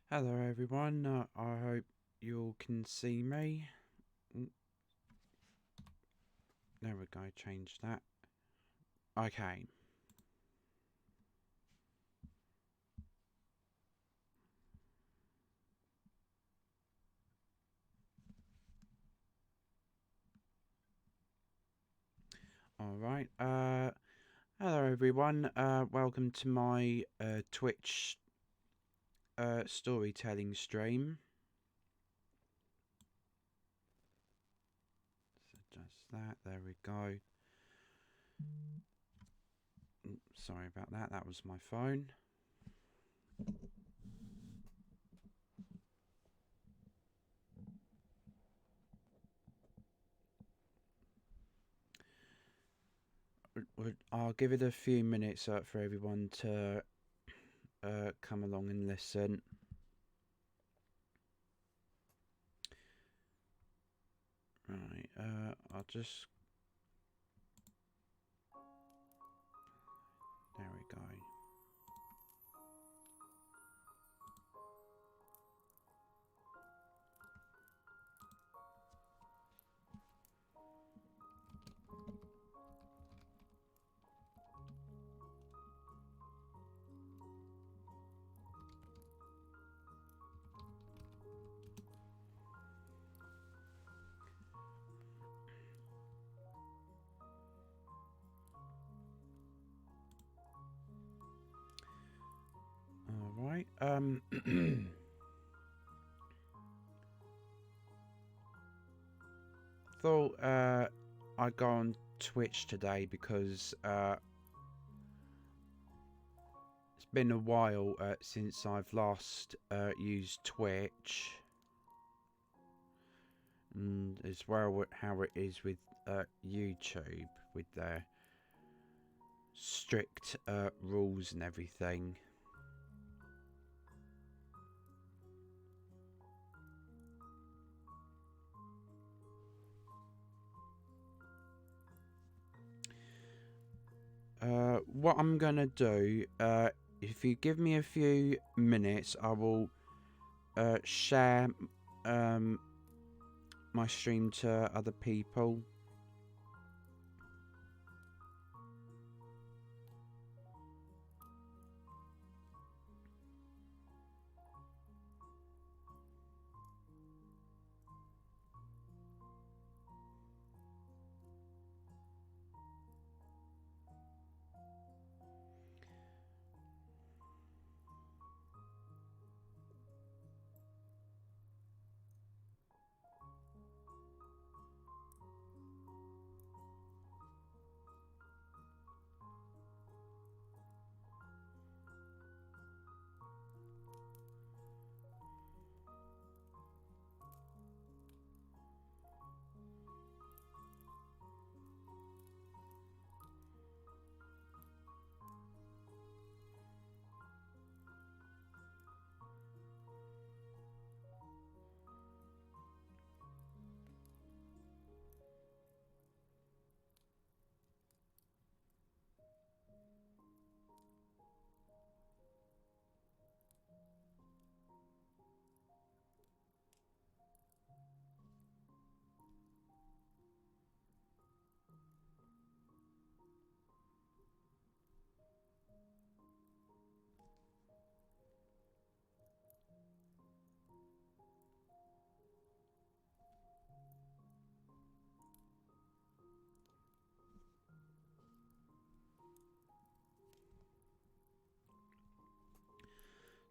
Hello everyone, I hope you all can see me. There we go, change that. Okay. Alright, hello everyone, welcome to my Twitch storytelling stream. So just that, there we go. Sorry about that, that was my phone. I'll give it a few minutes for everyone to come along and listen. Right, I'll just... There we go. Alright, thought I'd go on Twitch today because it's been a while since I've last used Twitch, and as well how it is with YouTube with their strict rules and everything. What I'm gonna do, if you give me a few minutes, I will share my stream to other people.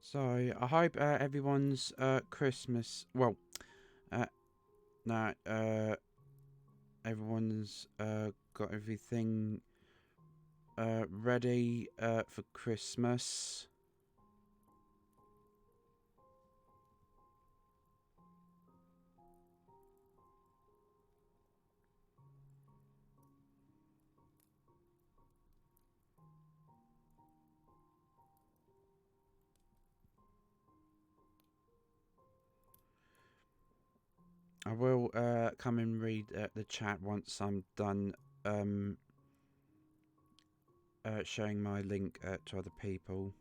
So I hope everyone's Christmas, well, no, everyone's got everything ready for Christmas. I will come and read the chat once I'm done showing my link to other people.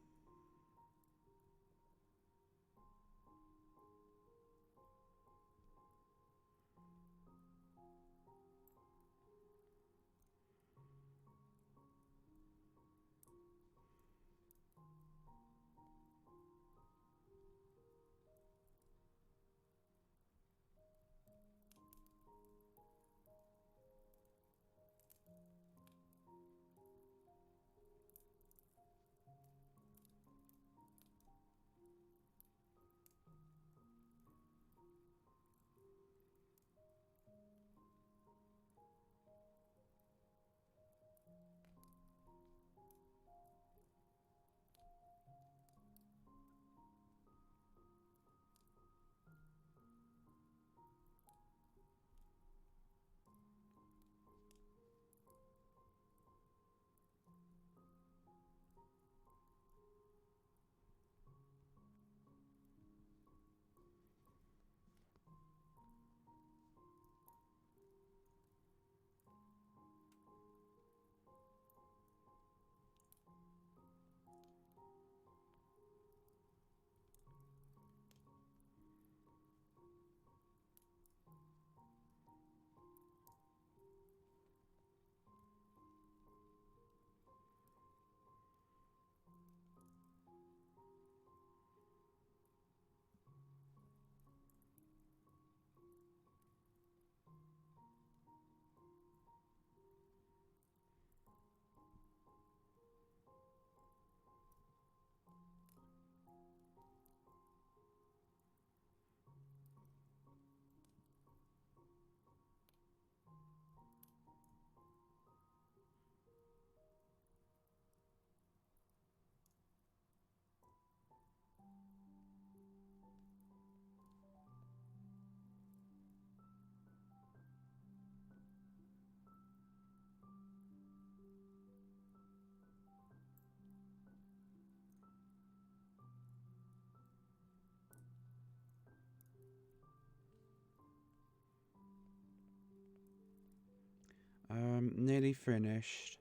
Nearly finished.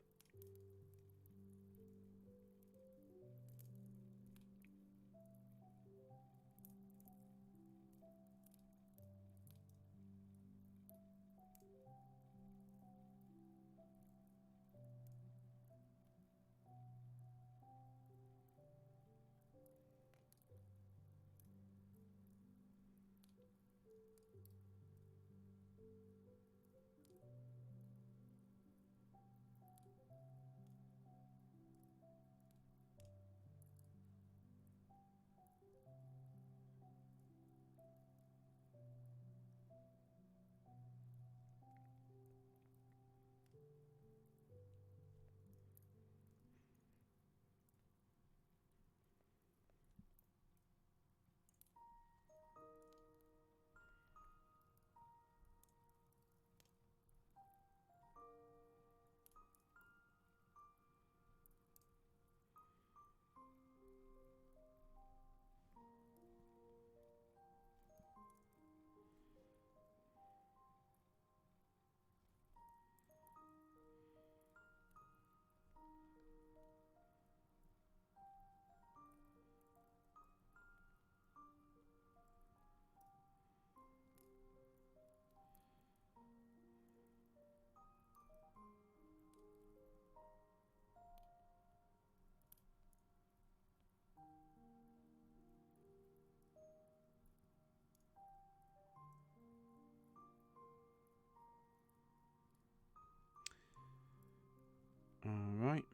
Alright.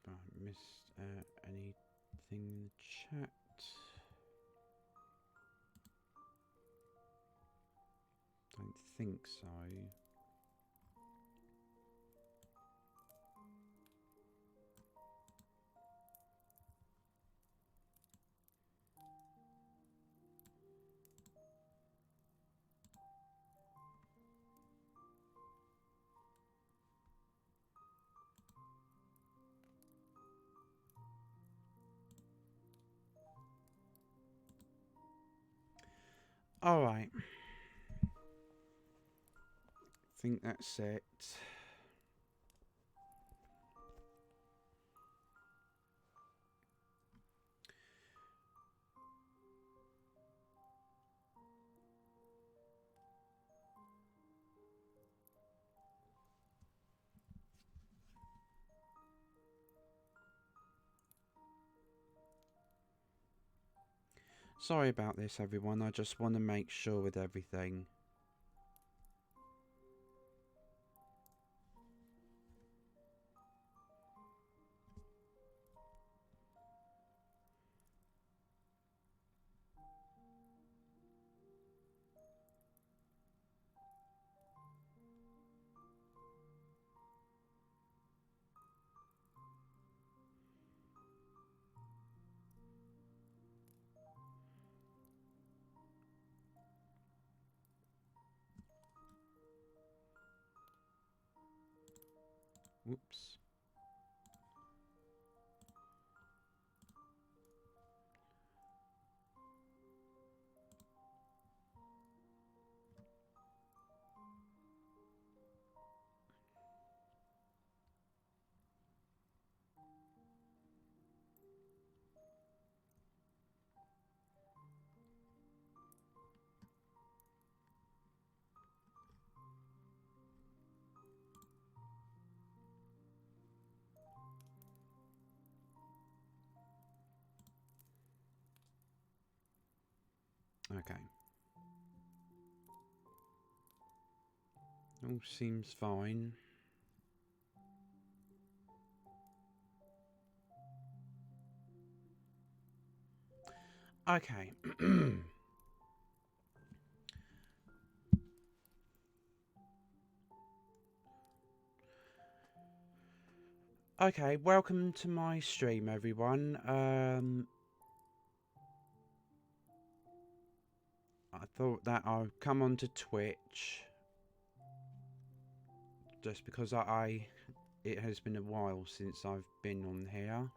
Have I missed anything in the chat? Don't think so. Alright. I think that's it. Sorry about this, everyone. I just want to make sure with everything. Whoops. Okay. All seems fine. Okay. Okay, welcome to my stream, everyone. I thought that I'd come onto Twitch just because it has been a while since I've been on here.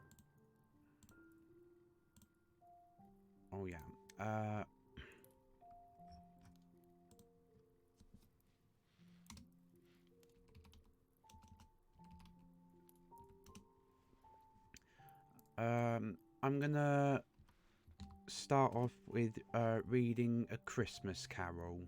I'm gonna start off with reading A Christmas Carol.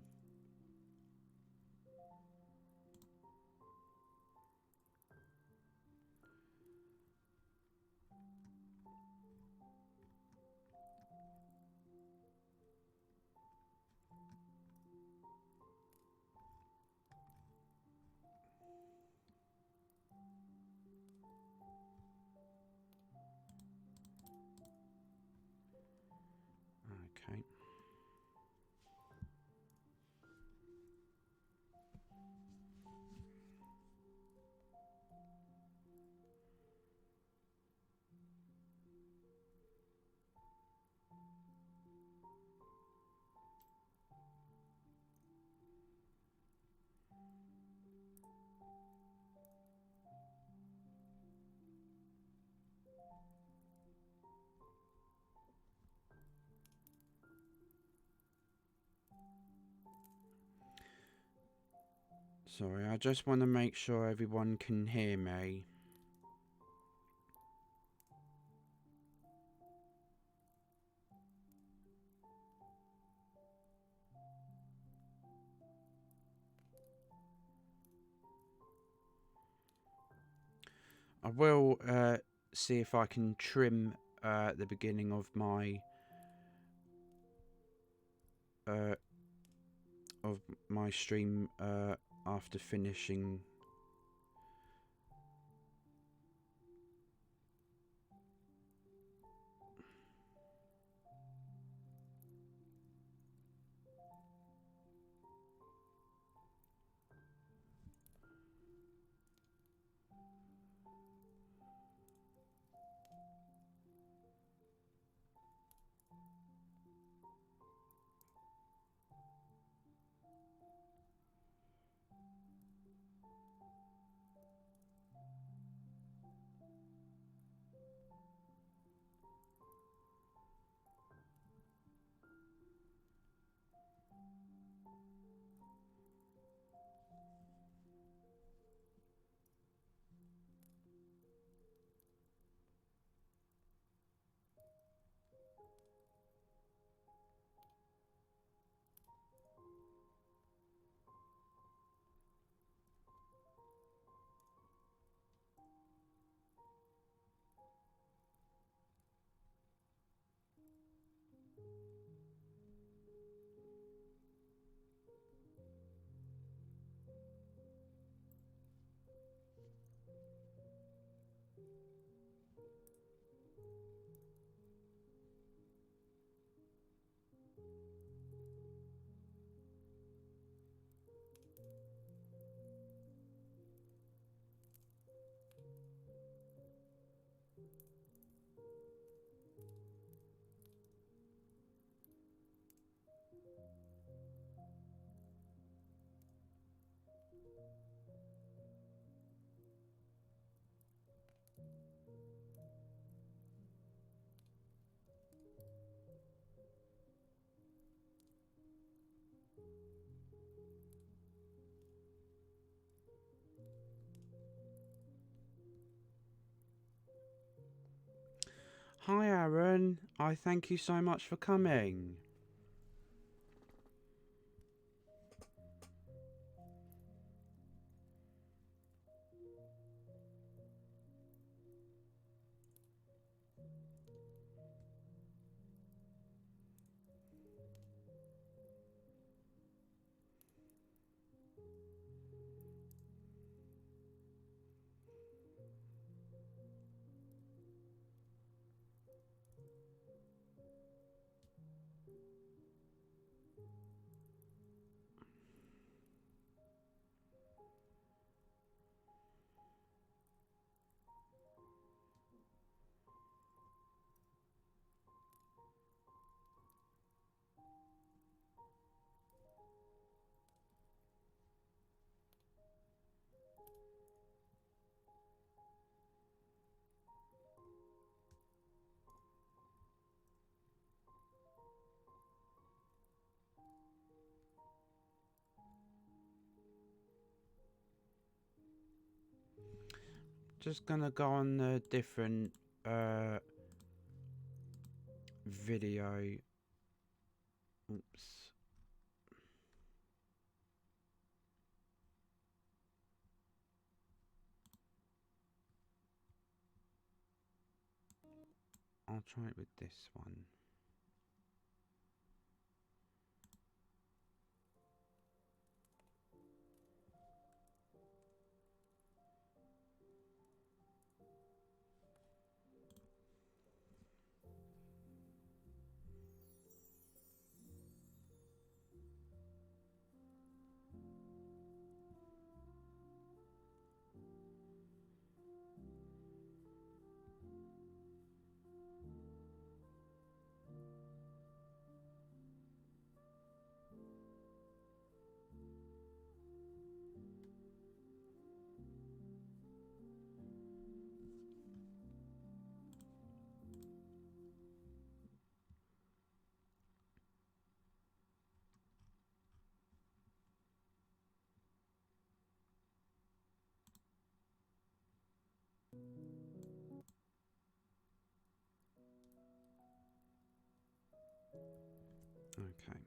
Okay. Sorry, I just want to make sure everyone can hear me. I will see if I can trim the beginning of my stream after finishing. Hi Aaron, I thank you so much for coming. just gonna go on a different video. Oops. I'll try it with this one. Okay.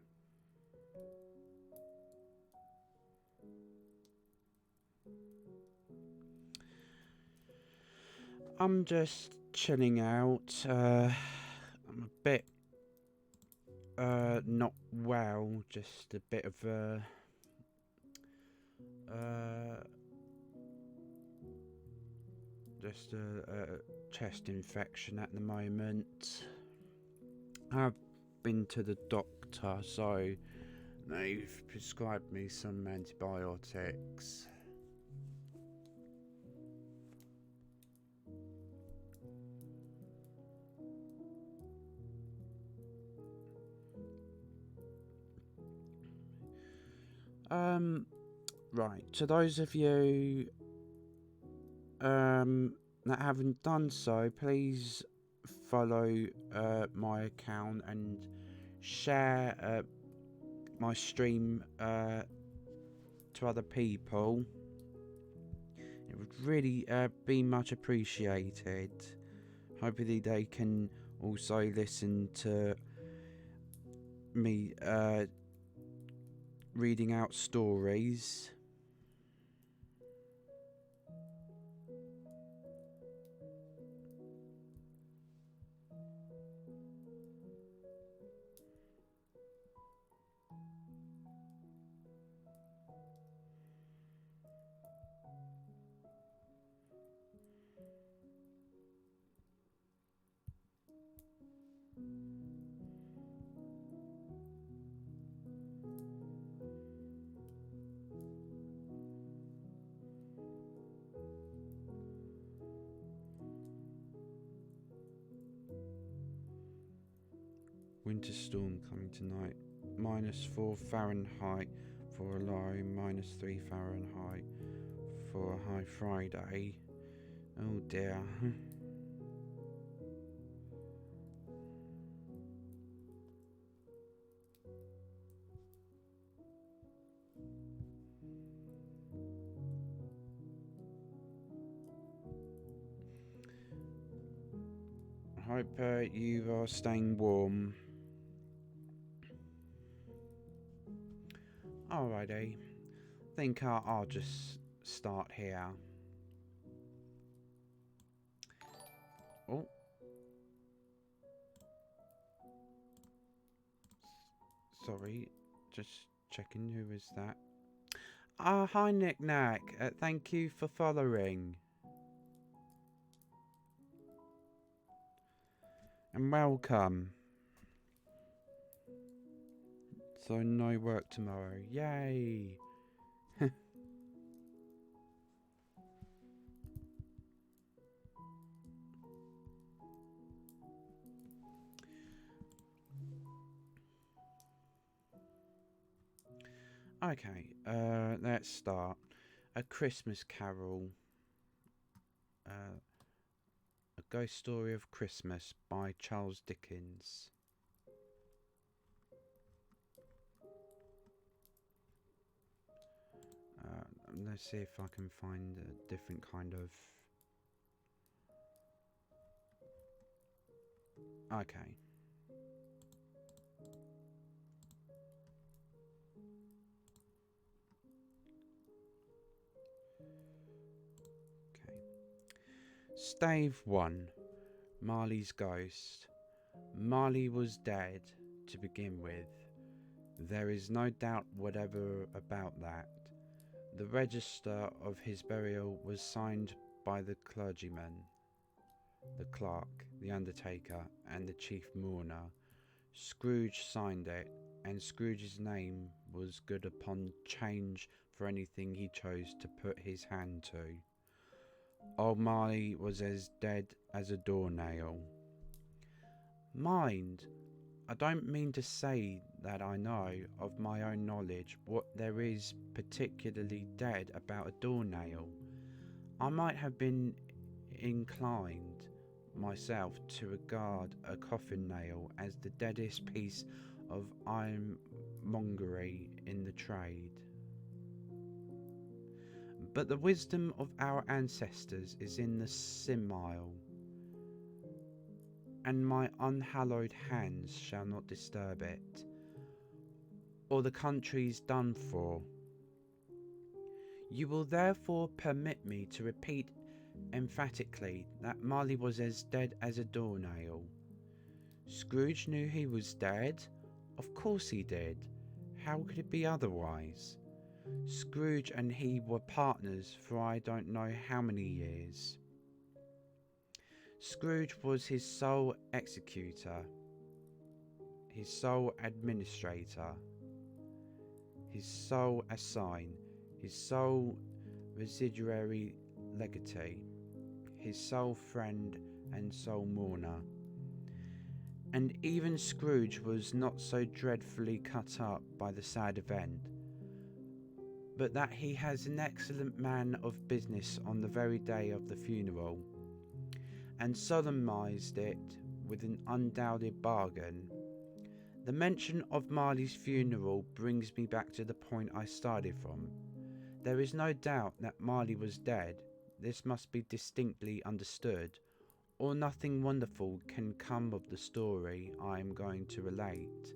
I'm just chilling out. I'm a bit not well, just a bit of just a chest infection at the moment. I've been to the doctor, so they've prescribed me some antibiotics. Right, to those of you that haven't done so, please follow my account and share my stream to other people. It would really be much appreciated. Hopefully they can also listen to me reading out stories. Winter storm coming tonight. -4 Fahrenheit for a low, -3 Fahrenheit for a high Friday. Oh dear. I hope you are staying warm. Alrighty. Think I'll just start here. Oh. Sorry, just checking, who is that? Ah, hi Nick Knack. Thank you for following. And welcome. So no work tomorrow. Yay. Okay, let's start. A Christmas Carol. A Ghost Story of Christmas by Charles Dickens. Let's see if I can find a different kind of Okay. Okay. Stave 1. Marley's ghost. Marley was dead to begin with. There is no doubt whatever about that. The register of his burial was signed by the clergyman, the clerk, the undertaker, and the chief mourner. Scrooge signed it, and Scrooge's name was good upon change for anything he chose to put his hand to. Old Marley was as dead as a doornail. Mind, I don't mean to say that I know of my own knowledge what there is particularly dead about a doornail. I might have been inclined myself to regard a coffin nail as the deadest piece of ironmongery in the trade. But the wisdom of our ancestors is in the simile, and my unhallowed hands shall not disturb it, or the country's done for. You will therefore permit me to repeat emphatically that Marley was as dead as a doornail. Scrooge knew he was dead? Of course he did. How could it be otherwise? Scrooge and he were partners for I don't know how many years. Scrooge was his sole executor, his sole administrator, his sole assign, his sole residuary legatee, his sole friend and sole mourner. And even Scrooge was not so dreadfully cut up by the sad event, but that he has an excellent man of business on the very day of the funeral, and solemnized it with an undoubted bargain. The mention of Marley's funeral brings me back to the point I started from. There is no doubt that Marley was dead. This must be distinctly understood, or nothing wonderful can come of the story I am going to relate.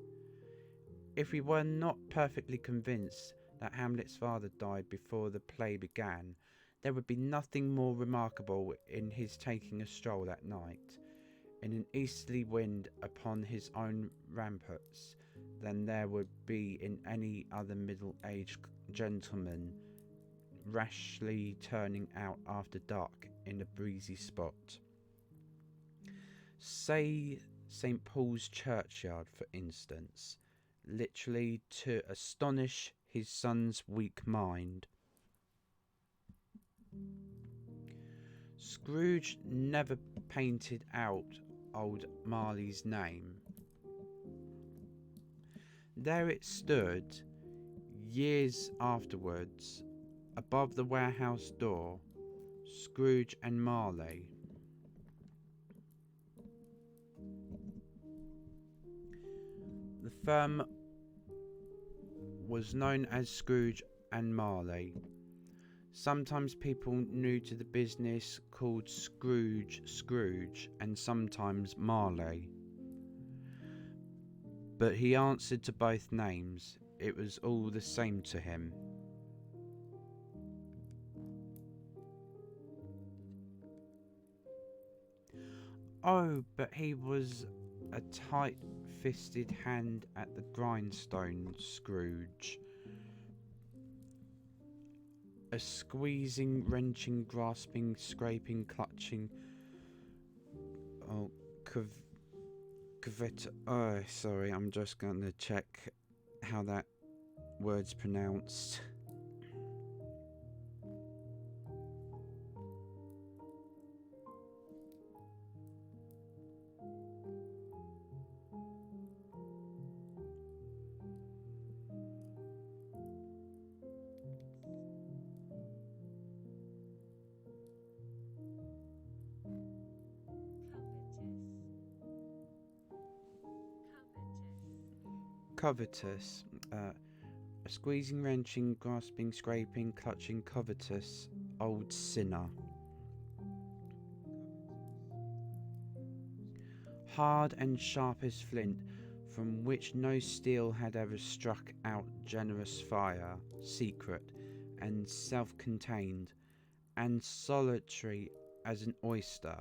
If we were not perfectly convinced that Hamlet's father died before the play began, there would be nothing more remarkable in his taking a stroll that night, in an easterly wind upon his own ramparts, than there would be in any other middle-aged gentleman rashly turning out after dark in a breezy spot. Say St. Paul's churchyard, for instance, literally to astonish his son's weak mind. Scrooge never painted out old Marley's name. There it stood, years afterwards, above the warehouse door, Scrooge and Marley. The firm was known as Scrooge and Marley. Sometimes people new to the business called Scrooge and sometimes Marley. But he answered to both names. It was all the same to him. Oh, but he was a tight-fisted hand at the grindstone, Scrooge. A squeezing, wrenching, grasping, scraping, clutching. Oh, sorry, I'm just going to check how that word's pronounced. Covetous, a squeezing, wrenching, grasping, scraping, clutching, covetous, old sinner. hard and sharp as flint, from which no steel had ever struck out, generous fire, secret and self-contained, and solitary as an oyster.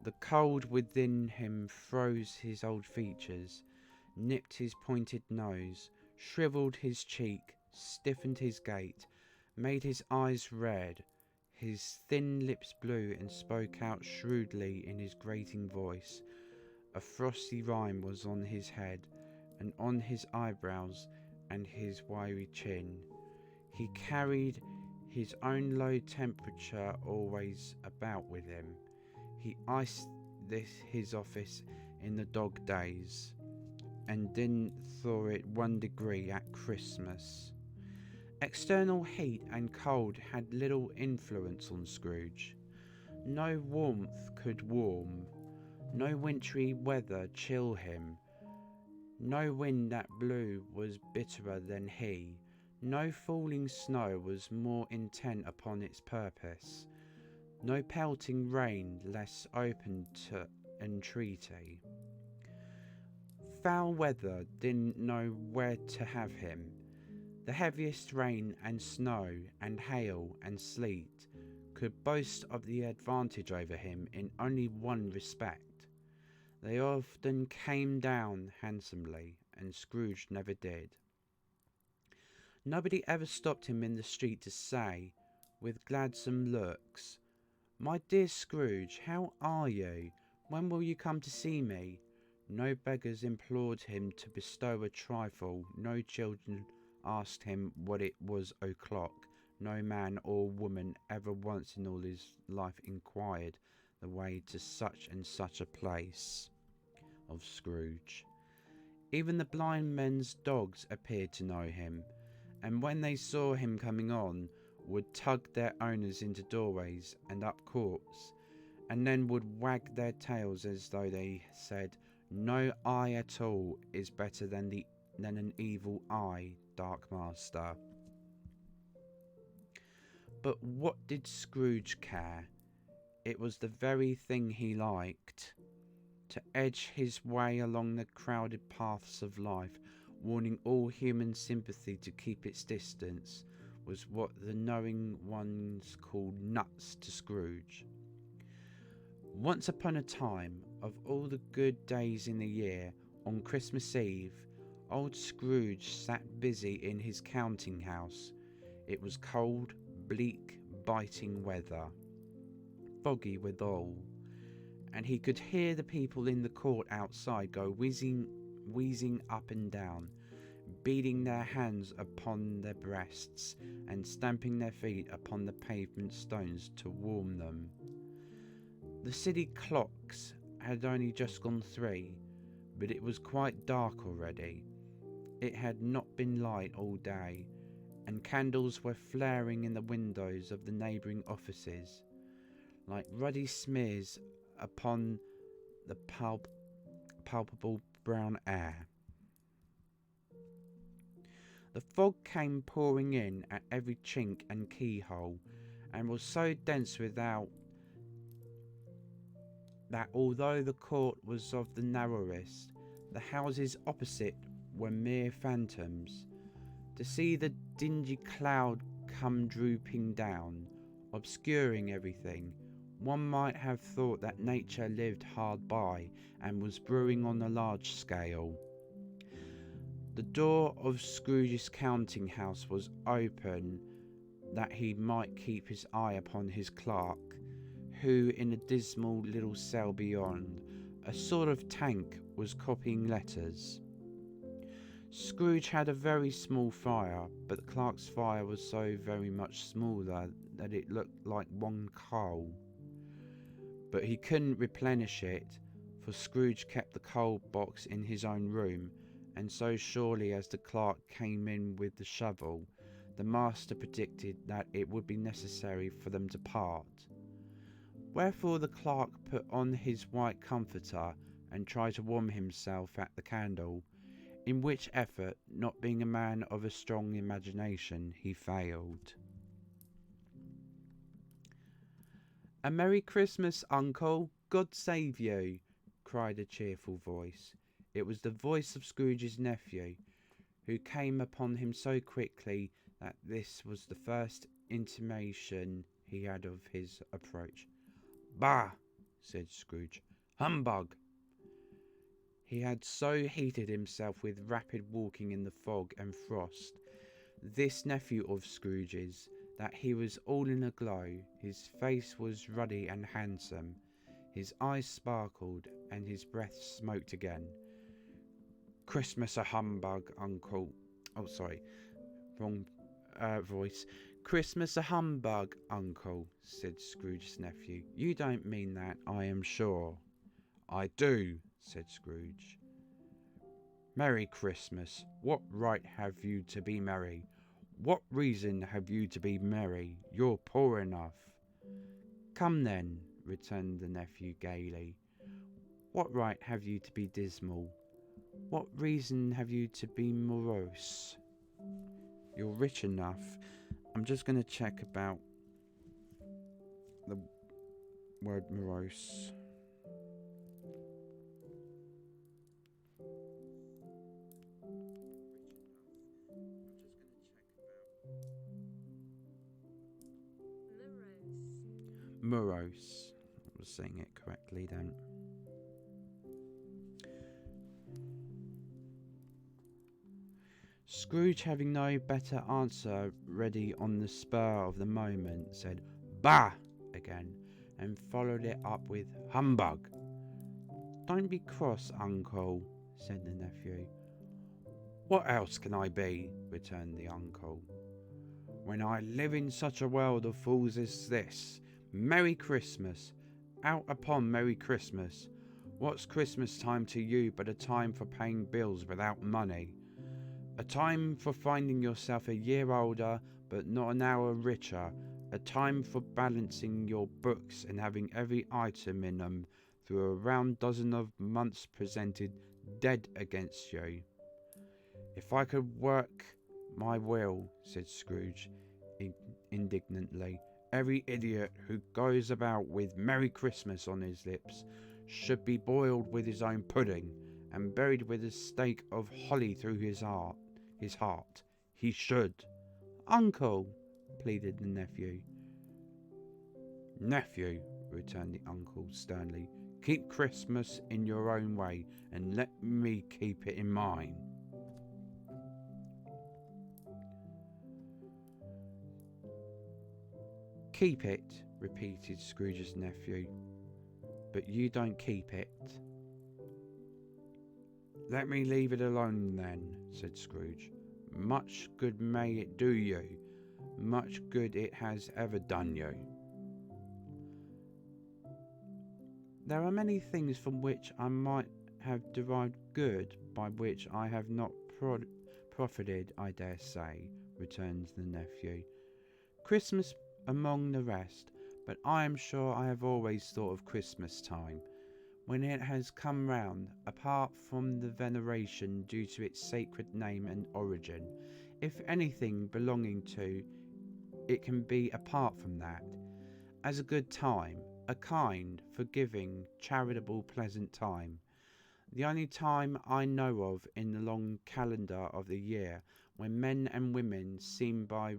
The cold within him froze his old features, nipped his pointed nose, shrivelled his cheek, stiffened his gait, made his eyes red, his thin lips blue, and spoke out shrewdly in his grating voice. A frosty rime was on his head, and on his eyebrows, and his wiry chin. He carried his own low temperature always about with him. He iced his office in the dog days, and didn't thaw it 1 degree at Christmas. External heat and cold had little influence on Scrooge. No warmth could warm, no wintry weather chill him, no wind that blew was bitterer than he, no falling snow was more intent upon its purpose, no pelting rain less open to entreaty. Foul weather didn't know where to have him. The heaviest rain and snow and hail and sleet could boast of the advantage over him in only one respect. They often came down handsomely, and Scrooge never did. Nobody ever stopped him in the street to say, with gladsome looks, "My dear Scrooge, how are you? When will you come to see me?" No beggars implored him to bestow a trifle, no children asked him what it was o'clock, no man or woman ever once in all his life inquired the way to such and such a place of Scrooge. Even the blind men's dogs appeared to know him, and when they saw him coming on, would tug their owners into doorways and up courts, and then would wag their tails as though they said, "No eye at all is better than an evil eye, Dark Master." But what did Scrooge care? It was the very thing he liked. To edge his way along the crowded paths of life, warning all human sympathy to keep its distance, was what the knowing ones called nuts to Scrooge. Once upon a time, of all the good days in the year, on Christmas Eve, old Scrooge sat busy in his counting house. It was cold, bleak, biting weather, foggy withal, and he could hear the people in the court outside go wheezing up and down, beating their hands upon their breasts and stamping their feet upon the pavement stones to warm them. The city clocks had only just gone 3, but it was quite dark already. It had not been light all day, and candles were flaring in the windows of the neighbouring offices, like ruddy smears upon the palpable brown air. The fog came pouring in at every chink and keyhole, and was so dense without that although the court was of the narrowest, the houses opposite were mere phantoms. To see the dingy cloud come drooping down, obscuring everything, one might have thought that nature lived hard by and was brewing on a large scale. The door of Scrooge's counting house was open that he might keep his eye upon his clerk, who in a dismal little cell beyond, a sort of tank, was copying letters. Scrooge had a very small fire, but the clerk's fire was so very much smaller that it looked like one coal. But he couldn't replenish it, for Scrooge kept the coal box in his own room, and so surely as the clerk came in with the shovel, the master predicted that it would be necessary for them to part. Wherefore the clerk put on his white comforter and tried to warm himself at the candle, in which effort, not being a man of a strong imagination, he failed. "A Merry Christmas, Uncle! God save you!" cried a cheerful voice. It was the voice of Scrooge's nephew, who came upon him so quickly that this was the first intimation he had of his approach. "Bah!" said Scrooge. "Humbug!" He had so heated himself with rapid walking in the fog and frost, this nephew of Scrooge's, that he was all in a glow. His face was ruddy and handsome, his eyes sparkled, and his breath smoked again. "Christmas a humbug, uncle." Oh, sorry, wrong voice. "Christmas a humbug, uncle," said Scrooge's nephew. "You don't mean that, I am sure." "I do," said Scrooge. "Merry Christmas. What right have you to be merry? What reason have you to be merry? You're poor enough." "Come then," returned the nephew gaily. "What right have you to be dismal? What reason have you to be morose? You're rich enough." I'm just going to check about the word morose. Morose. I was saying it correctly then. Scrooge, having no better answer ready on the spur of the moment, said "Bah!" again, and followed it up with "Humbug!" "Don't be cross, uncle," said the nephew. "What else can I be?" returned the uncle, "when I live in such a world of fools as this? Merry Christmas! Out upon Merry Christmas! What's Christmas time to you but a time for paying bills without money? A time for finding yourself a year older but not an hour richer. A time for balancing your books and having every item in them through a round dozen of months presented dead against you." "If I could work my will," said Scrooge indignantly, "every idiot who goes about with Merry Christmas on his lips should be boiled with his own pudding and buried with a stake of holly through his heart. He should." "Uncle," pleaded the nephew. "Nephew," returned the uncle sternly, "keep Christmas in your own way and let me keep it in mine." "Keep it," repeated Scrooge's nephew, "but you don't keep it." "Let me leave it alone then," said Scrooge. "Much good may it do you. Much good it has ever done you." "There are many things from which I might have derived good, by which I have not profited, I dare say," returned the nephew. "Christmas among the rest, but I am sure I have always thought of Christmas time, when it has come round, apart from the veneration due to its sacred name and origin, if anything belonging to it can be apart from that, as a good time, a kind, forgiving, charitable, pleasant time. The only time I know of in the long calendar of the year when men and women seem by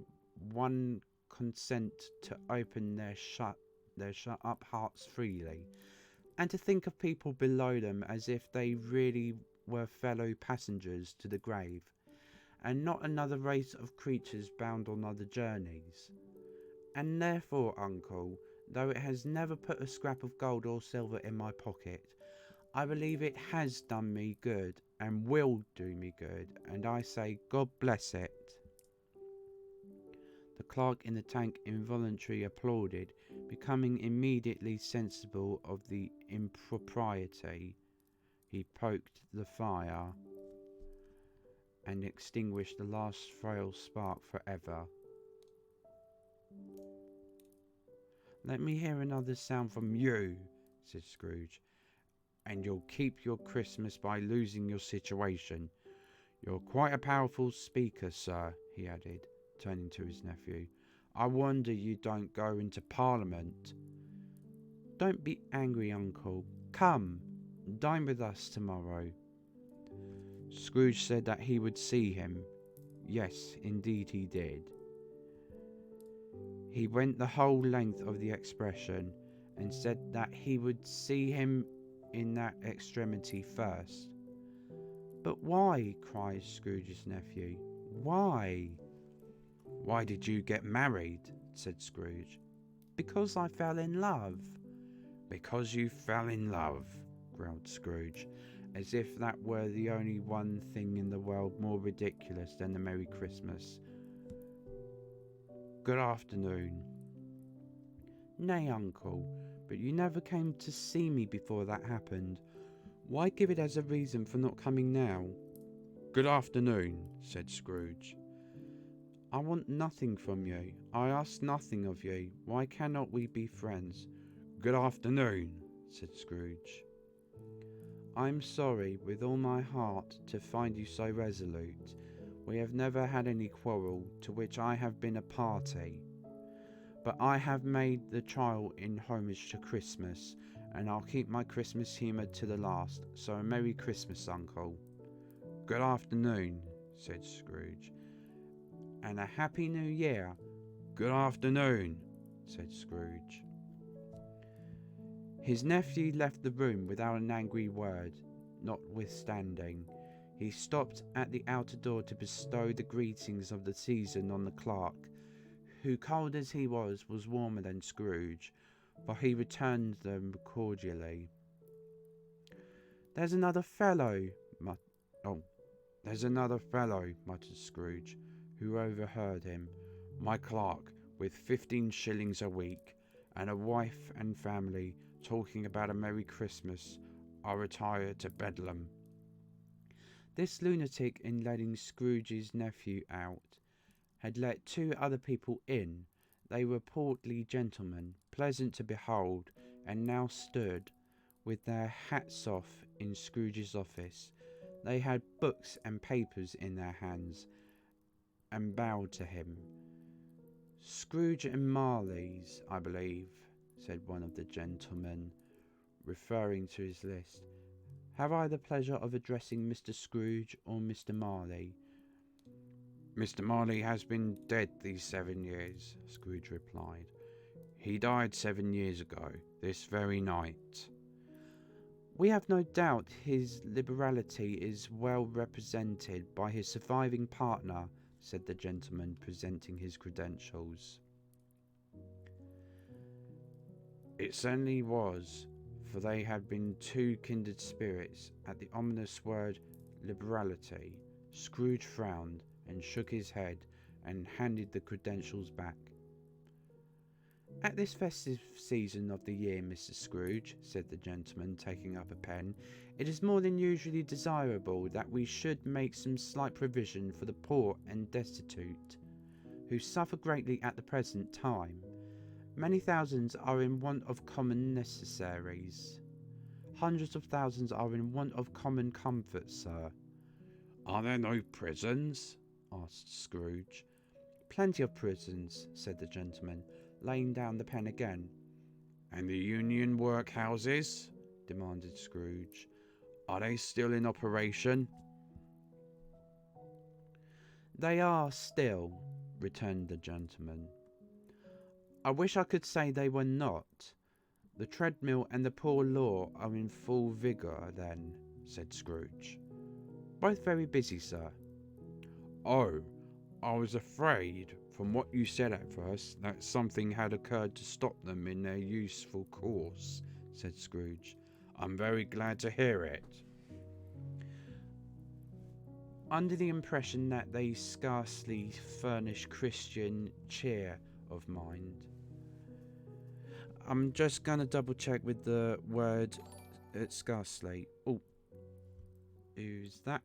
one consent to open their shut up hearts freely, and to think of people below them as if they really were fellow passengers to the grave, and not another race of creatures bound on other journeys. And therefore, uncle, though it has never put a scrap of gold or silver in my pocket, I believe it has done me good, and will do me good, and I say God bless it." The clerk in the tank involuntarily applauded, becoming immediately sensible of the impropriety. He poked the fire and extinguished the last frail spark for ever. "Let me hear another sound from you," said Scrooge, "and you'll keep your Christmas by losing your situation. You're quite a powerful speaker, sir," he added, turning to his nephew. "I wonder you don't go into Parliament." "Don't be angry, uncle. Come, Dine with us tomorrow." Scrooge said that he would see him. Yes, indeed he did. He went the whole length of the expression and said that he would see him in that extremity first. "But why?" cries Scrooge's nephew. "Why?" "Why did you get married?" said Scrooge. "Because I fell in love." "Because you fell in love," growled Scrooge, as if that were the only one thing in the world more ridiculous than a Merry Christmas. "Good afternoon." "Nay, uncle, but you never came to see me before that happened. Why give it as a reason for not coming now?" "Good afternoon," said Scrooge. "I want nothing from you. I ask nothing of you. Why cannot we be friends?" "Good afternoon," said Scrooge. "I'm sorry with all my heart to find you so resolute. We have never had any quarrel to which I have been a party. But I have made the trial in homage to Christmas, and I'll keep my Christmas humour to the last. So a Merry Christmas, uncle." "Good afternoon," said Scrooge. "And a Happy New Year." "Good afternoon," said Scrooge. His nephew left the room without an angry word. Notwithstanding, he stopped at the outer door to bestow the greetings of the season on the clerk, who, cold as he was warmer than Scrooge, for he returned them cordially. There's another fellow," muttered Scrooge, who overheard him. "My clerk, with 15 shillings a week, and a wife and family, talking about a Merry Christmas. I'll retire to Bedlam." This lunatic, in letting Scrooge's nephew out, had let 2 other people in. They were portly gentlemen, pleasant to behold, and now stood, with their hats off, in Scrooge's office. They had books and papers in their hands, and bowed to him. "Scrooge and Marley's, I believe," said one of the gentlemen, referring to his list. "Have I the pleasure of addressing Mr. Scrooge or Mr. Marley?" "Mr. Marley has been dead these 7 years," Scrooge replied. "He died 7 years ago, this very night." "We have no doubt his liberality is well represented by his surviving partner," said the gentleman, presenting his credentials. "It certainly was, for they had been 2 kindred spirits." At the ominous word liberality, Scrooge frowned and shook his head and handed the credentials back. "At this festive season of the year, Mr. Scrooge," said the gentleman, taking up a pen, "it is more than usually desirable that we should make some slight provision for the poor and destitute, who suffer greatly at the present time. Many thousands are in want of common necessaries. Hundreds of thousands are in want of common comforts, sir." "Are there no prisons?" asked Scrooge. "Plenty of prisons," said the gentleman, laying down the pen again. "And the union workhouses?" demanded Scrooge. "Are they still in operation?" "They are still," returned the gentleman. "I wish I could say they were not. The treadmill and the poor law are in full vigour then," said Scrooge. "Both very busy, sir." "Oh, I was afraid, from what you said at first, that something had occurred to stop them in their useful course," said Scrooge. "I'm very glad to hear it." "Under the impression that they scarcely furnish Christian cheer of mind." I'm just going to double check with the word scarcely. Oh, who's that?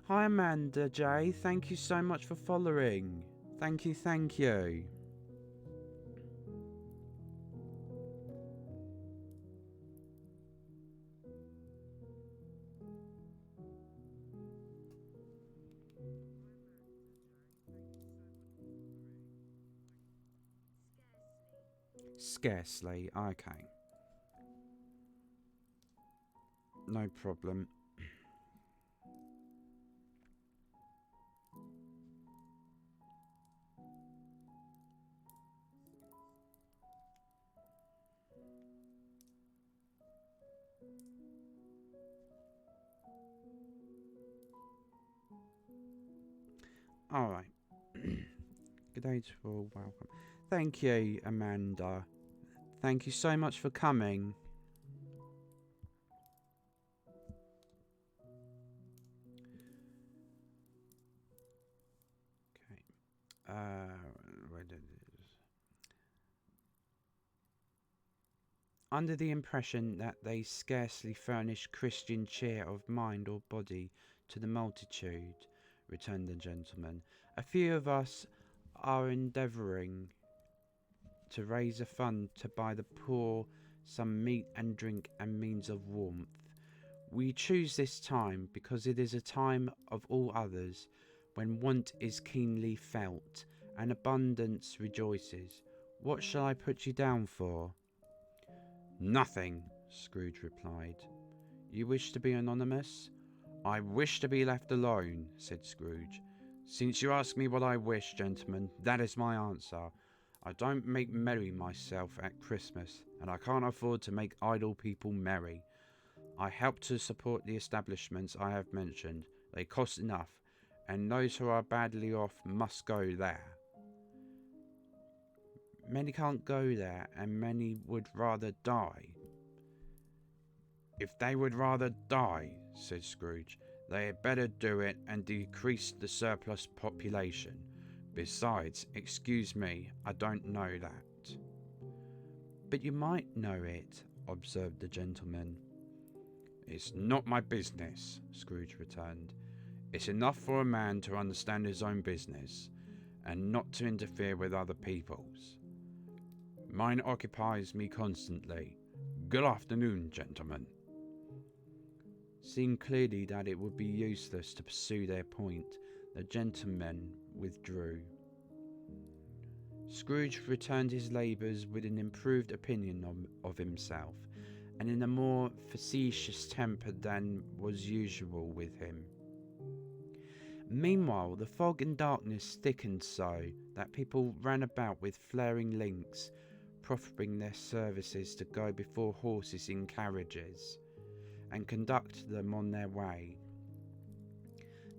Hi, Amanda J. Thank you so much for following. Thank you, thank you. Scarcely, okay. no problem. Alright. Good day to all, welcome. Thank you, Amanda. Thank you so much for coming. Okay. Where did it? Under the impression that they scarcely furnish Christian cheer of mind or body to the multitude, returned the gentleman, a few of us are endeavouring to raise a fund to buy the poor some meat and drink and means of warmth. We choose this time because it is a time of all others when want is keenly felt and abundance rejoices. What shall I put you down for? Nothing, Scrooge replied. You wish to be anonymous? I wish to be left alone, said Scrooge. Since you ask me what I wish, gentlemen, that is my answer. I don't make merry myself at Christmas, and I can't afford to make idle people merry. I help to support the establishments I have mentioned. They cost enough, and those who are badly off must go there. Many can't go there, and many would rather die. If they would rather die, said Scrooge, they had better do it and decrease the surplus population. Besides, excuse me, I don't know that. But you might know it, observed the gentleman. It's not my business, Scrooge returned. It's enough for a man to understand his own business, and not to interfere with other people's. Mine occupies me constantly. Good afternoon, gentlemen. Seeing clearly that it would be useless to pursue their point, the gentlemen withdrew. Scrooge returned his labours with an improved opinion of himself, and in a more facetious temper than was usual with him. Meanwhile, the fog and darkness thickened so that people ran about with flaring links, proffering their services to go before horses in carriages, and conduct them on their way.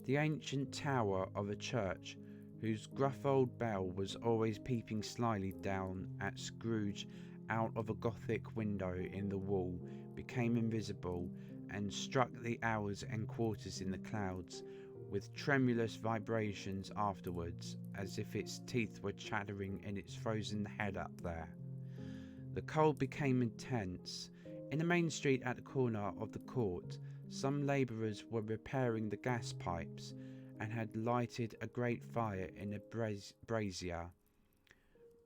The ancient tower of a church, whose gruff old bell was always peeping slyly down at Scrooge out of a Gothic window in the wall, became invisible, and struck the hours and quarters in the clouds with tremulous vibrations afterwards, as if its teeth were chattering in its frozen head up there. The cold became intense. In the main street at the corner of the court, some labourers were repairing the gas pipes, and had lighted a great fire in a brazier,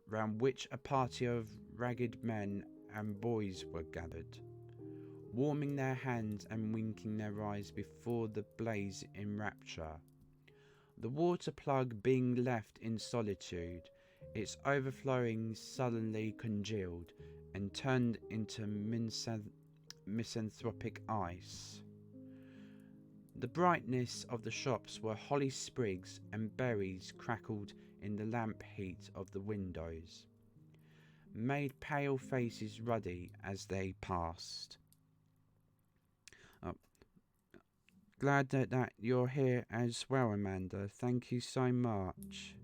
round which a party of ragged men and boys were gathered, warming their hands and winking their eyes before the blaze in rapture. The water plug being left in solitude, its overflowing sullenly congealed and turned into misanthropic ice. The brightness of the shops were holly sprigs, and berries crackled in the lamp heat of the windows, made pale faces ruddy as they passed. Glad that you're here as well, Amanda. Thank you so much.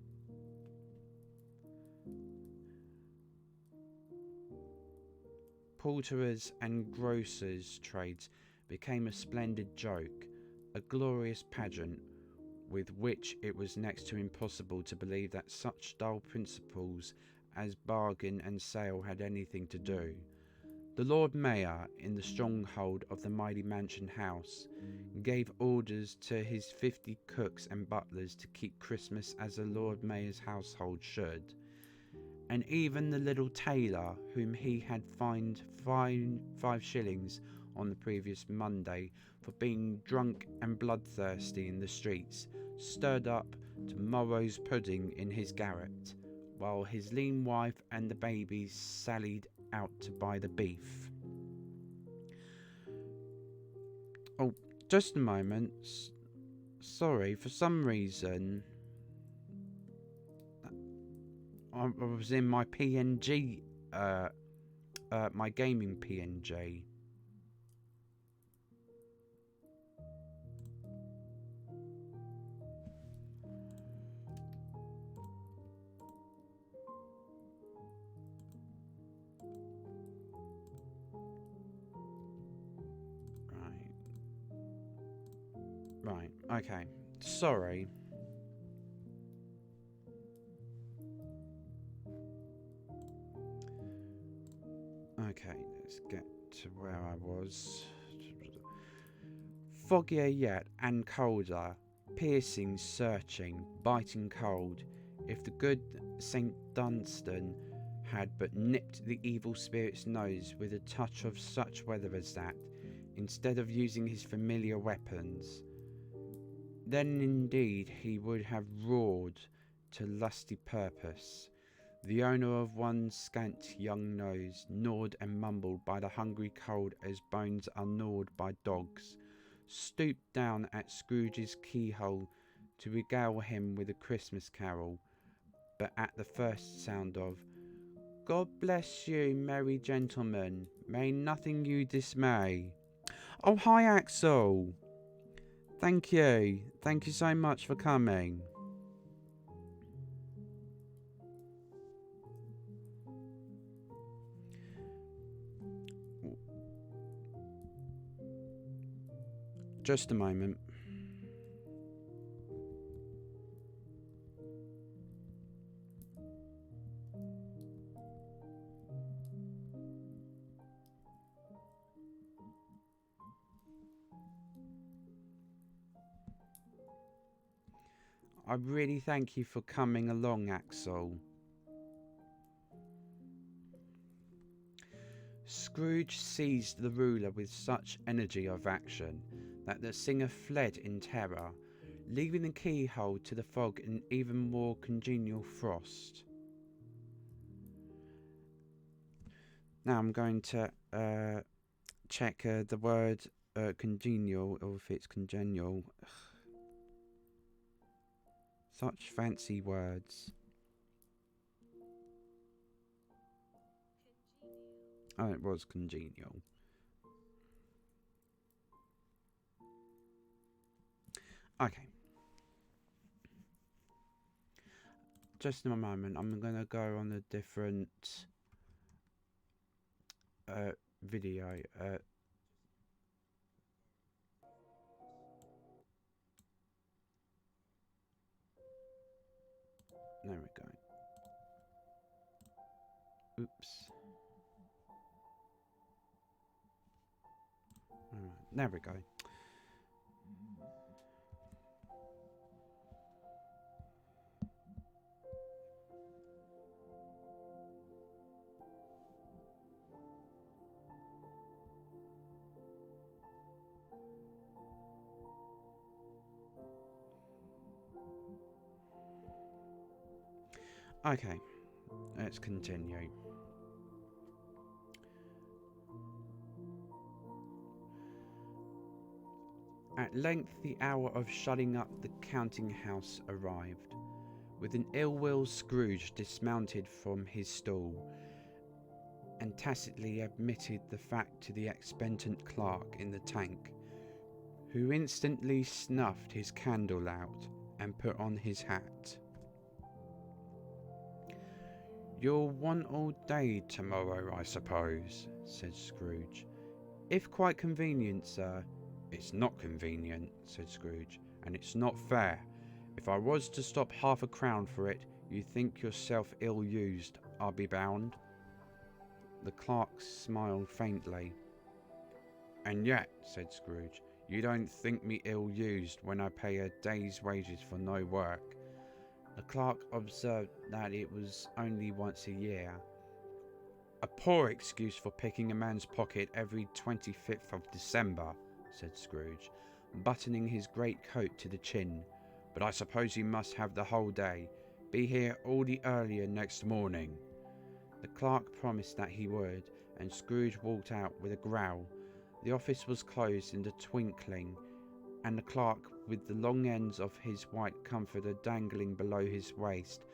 Porterers and grocers' trades became a splendid joke, a glorious pageant, with which it was next to impossible to believe that such dull principles as bargain and sale had anything to do. The Lord Mayor, in the stronghold of the mighty mansion house, gave orders to his 50 cooks and butlers to keep Christmas as a Lord Mayor's household should, and even the little tailor, whom he had fined 5 shillings on the previous Monday for being drunk and bloodthirsty in the streets, stirred up tomorrow's pudding in his garret, while his lean wife and the babies sallied out to buy the beef. Oh, just a moment. Sorry, for some reason I was in my PNG, my gaming PNG. Right, okay. Sorry. Okay, let's get to where I was. Foggier yet and colder. Piercing, searching, biting cold. If the good St. Dunstan had but nipped the evil spirit's nose with a touch of such weather as that, instead of using his familiar weapons, then indeed he would have roared to lusty purpose. The owner of one scant young nose, gnawed and mumbled by the hungry cold as bones are gnawed by dogs, stooped down at Scrooge's keyhole to regale him with a Christmas carol, but at the first sound of "God bless you, merry gentlemen, may nothing you dismay." Oh, hi Axel! Thank you so much for coming. Just a moment. I really thank you for coming along, Axel. Scrooge seized the ruler with such energy of action that the singer fled in terror, leaving the keyhole to the fog in even more congenial frost. Now I'm going to check the word congenial, or if it's congenial. Such fancy words. Oh, it was congenial. Okay. Just in a moment, I'm going to go on a different video. There we go. Oops. Alright, there we go. Okay, let's continue. At length the hour of shutting up the counting house arrived. With an ill-will Scrooge dismounted from his stool, and tacitly admitted the fact to the expectant clerk in the tank, who instantly snuffed his candle out and put on his hat. "You'll want all day tomorrow, I suppose," said Scrooge. "If quite convenient, sir." "It's not convenient," said Scrooge, "and it's not fair. If I was to stop half a crown for it, you think yourself ill-used, I'll be bound." The clerk smiled faintly. "And yet," said Scrooge, "you don't think me ill-used when I pay a day's wages for no work." The clerk observed that it was only once a year. "A poor excuse for picking a man's pocket every 25th of December," said Scrooge, buttoning his great coat to the chin. "But I suppose you must have the whole day. Be here all the earlier next morning." The clerk promised that he would, and Scrooge walked out with a growl, The office was closed in a twinkling, and the clerk, with the long ends of his white comforter dangling below his waist,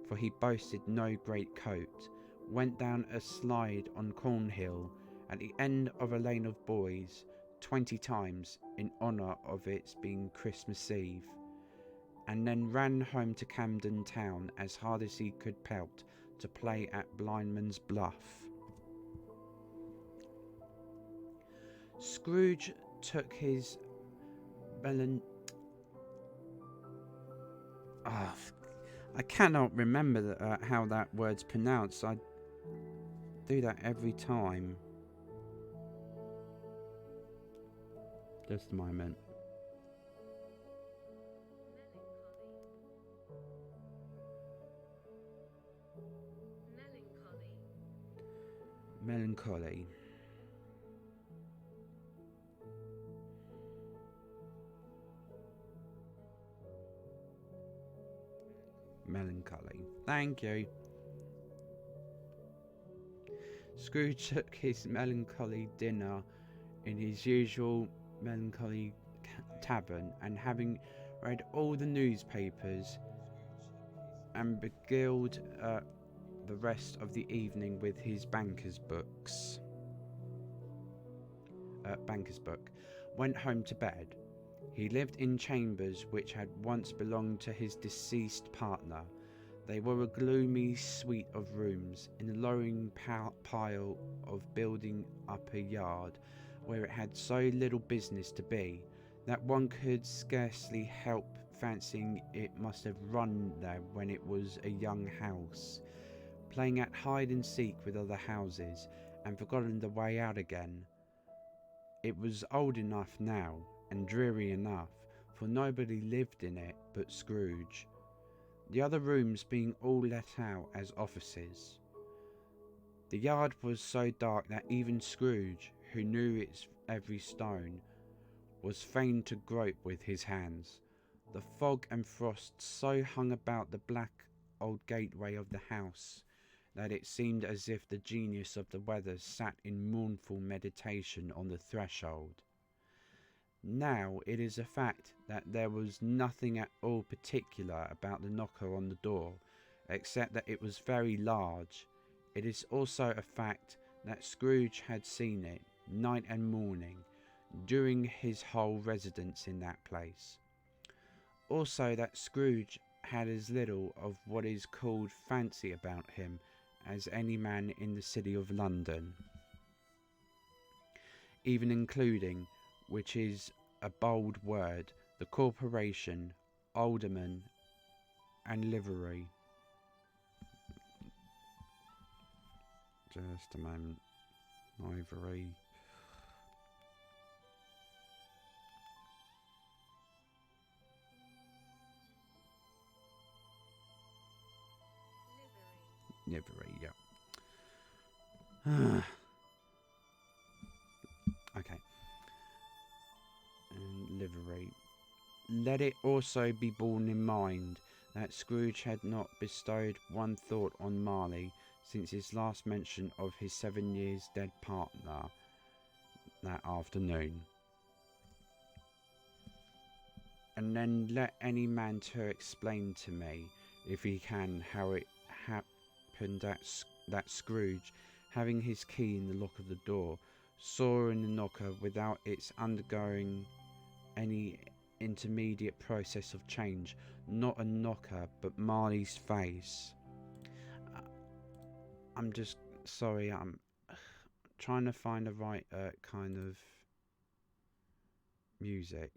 for he boasted no great coat, went down a slide on Cornhill at the end of a lane of boys 20 times in honour of its being Christmas Eve, and then ran home to Camden Town as hard as he could pelt to play at Blindman's Bluff. Scrooge took his I cannot remember how that word's pronounced. I do that every time. Just a moment. Melancholy. Melancholy. Thank you. Scrooge took his melancholy dinner in his usual melancholy tavern, and having read all the newspapers and beguiled the rest of the evening with his banker's book, went home to bed. He lived in chambers which had once belonged to his deceased partner. They were a gloomy suite of rooms in a lowering pile of building up a yard where it had so little business to be that one could scarcely help fancying it must have run there when it was a young house, playing at hide and seek with other houses, and forgotten the way out again. It was old enough now, and dreary enough, for nobody lived in it but Scrooge, the other rooms being all let out as offices. The yard was so dark that even Scrooge, who knew its every stone, was fain to grope with his hands. The fog and frost so hung about the black old gateway of the house that it seemed as if the genius of the weather sat in mournful meditation on the threshold. Now it is a fact that there was nothing at all particular about the knocker on the door, except that it was very large. It is also a fact that Scrooge had seen it, night and morning, during his whole residence in that place. Also that Scrooge had as little of what is called fancy about him as any man in the city of London, even including, which is a bold word, the corporation, alderman, and livery. Just a moment. Livery. Livery, yeah. Okay. And livery. Let it also be borne in mind that Scrooge had not bestowed one thought on Marley since his last mention of his 7 years dead partner that afternoon. And then let any man to explain to me, if he can, how it happened that Scrooge, having his key in the lock of the door, saw in the knocker, without its undergoing any intermediate process of change, not a knocker but Marley's face. I'm just sorry, I'm trying to find the right kind of music.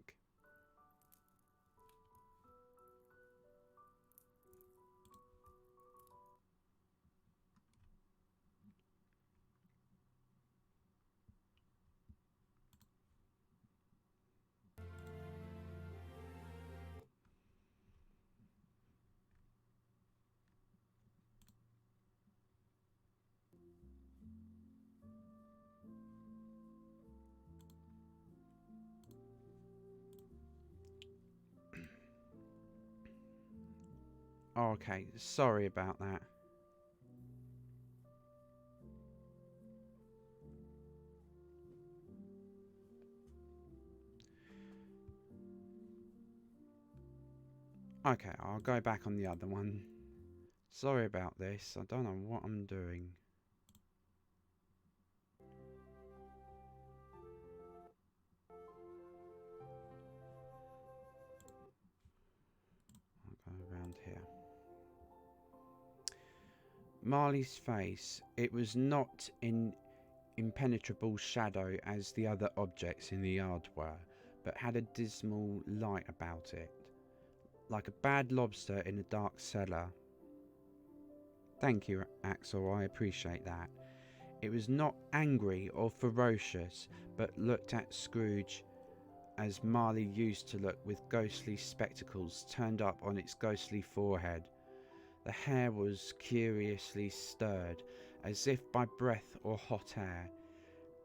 Okay, sorry about that. Okay, I'll go back on the other one. Sorry about this. I don't know what I'm doing. I'll go around here. Marley's face. It was not in impenetrable shadow as the other objects in the yard were, but had a dismal light about it, like a bad lobster in a dark cellar. Thank you, Axel, I appreciate that. It was not angry or ferocious, but looked at Scrooge as Marley used to look, with ghostly spectacles turned up on its ghostly forehead. The hair was curiously stirred, as if by breath or hot air,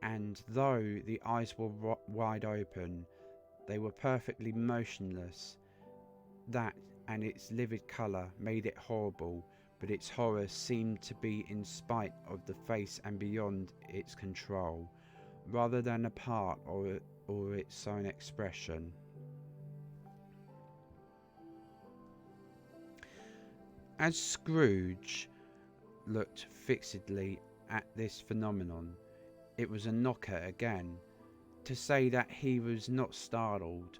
and though the eyes were wide open, they were perfectly motionless. That and its livid colour made it horrible, but its horror seemed to be in spite of the face and beyond its control, rather than a part or its own expression. As Scrooge looked fixedly at this phenomenon, it was a knocker again. To say that he was not startled,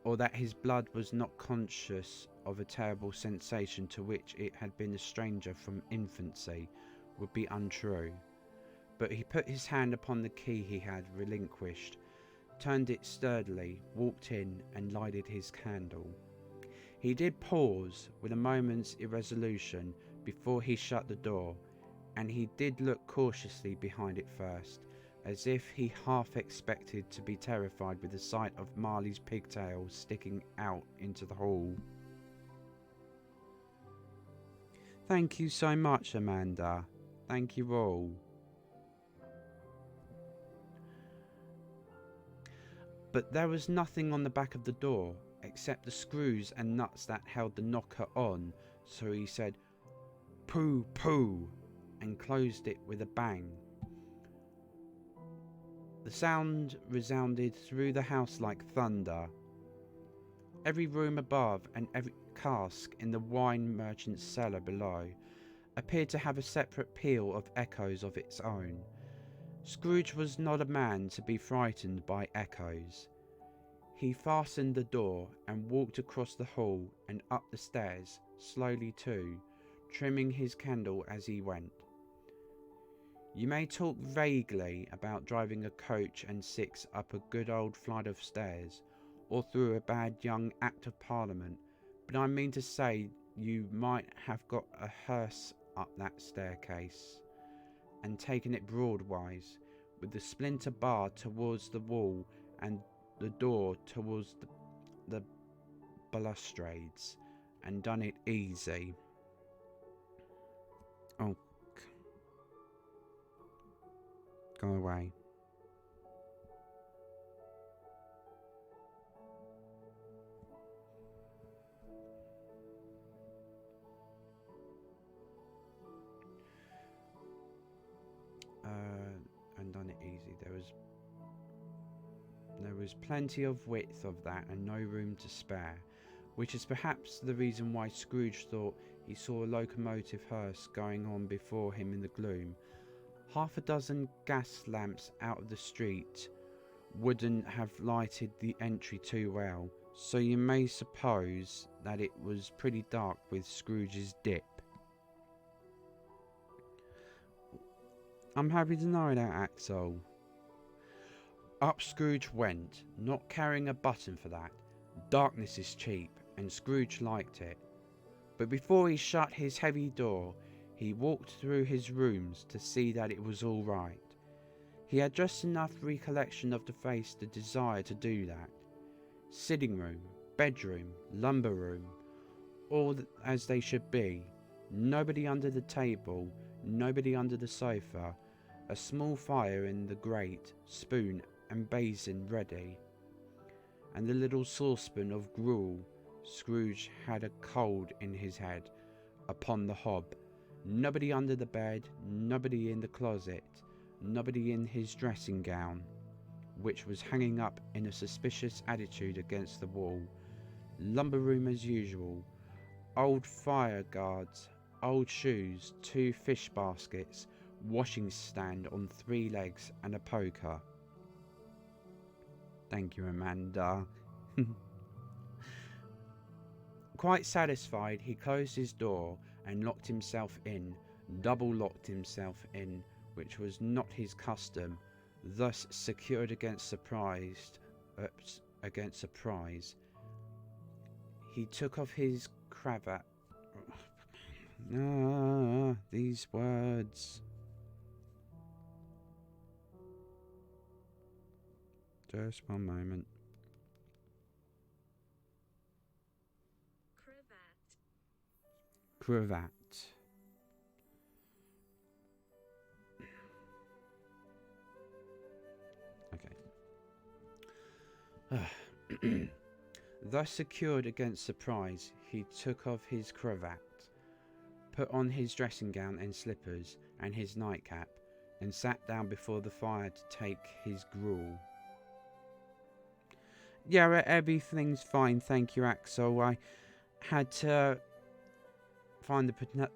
or that his blood was not conscious of a terrible sensation to which it had been a stranger from infancy, would be untrue. But he put his hand upon the key he had relinquished, turned it sturdily, walked in, and lighted his candle. He did pause with a moment's irresolution before he shut the door, and he did look cautiously behind it first, as if he half expected to be terrified with the sight of Marley's pigtails sticking out into the hall. Thank you so much, Amanda. Thank you all. But there was nothing on the back of the door, except the screws and nuts that held the knocker on, so he said, "Pooh, pooh," and closed it with a bang. The sound resounded through the house like thunder. Every room above and every cask in the wine merchant's cellar below appeared to have a separate peal of echoes of its own. Scrooge was not a man to be frightened by echoes. He fastened the door and walked across the hall and up the stairs, slowly too, trimming his candle as he went. You may talk vaguely about driving a coach and six up a good old flight of stairs, or through a bad young Act of Parliament, but I mean to say you might have got a hearse up that staircase, and taken it broadwise, with the splinter bar towards the wall and the door towards the balustrades, and done it easy. Oh, go away. And done it easy. There was plenty of width of that and no room to spare, which is perhaps the reason why Scrooge thought he saw a locomotive hearse going on before him in the gloom. Half a dozen gas lamps out of the street wouldn't have lighted the entry too well, so you may suppose that it was pretty dark with Scrooge's dip. I'm happy to know that, Axel. Up Scrooge went, not carrying a button for that. Darkness is cheap, and Scrooge liked it. But before he shut his heavy door, he walked through his rooms to see that it was all right. He had just enough recollection of the face to desire to do that. Sitting room, bedroom, lumber room, all as they should be. Nobody under the table, nobody under the sofa. A small fire in the grate, spoon and basin ready, and the little saucepan of gruel. Scrooge had a cold in his head upon the hob. Nobody under the bed, nobody in the closet, nobody in his dressing gown, which was hanging up in a suspicious attitude against the wall. Lumber room as usual. Old fire guards, old shoes, 2 fish baskets, washing stand on 3 legs, and a poker. Thank you, Amanda. Quite satisfied, he closed his door and locked himself in, double locked himself in, which was not his custom, thus secured against surprise. He took off his cravat. These words. Just one moment. Cravat. Okay. Thus secured against surprise, he took off his cravat, put on his dressing gown and slippers and his nightcap, and sat down before the fire to take his gruel. Yeah, everything's fine, thank you, Axel. I had to find the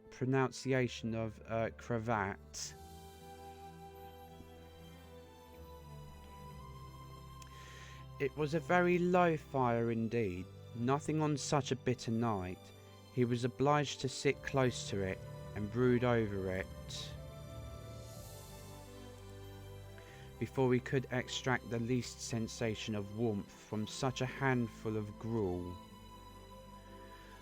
pronunciation of cravat. It was a very low fire indeed, nothing on such a bitter night. He was obliged to sit close to it and brood over it before he could extract the least sensation of warmth from such a handful of gruel.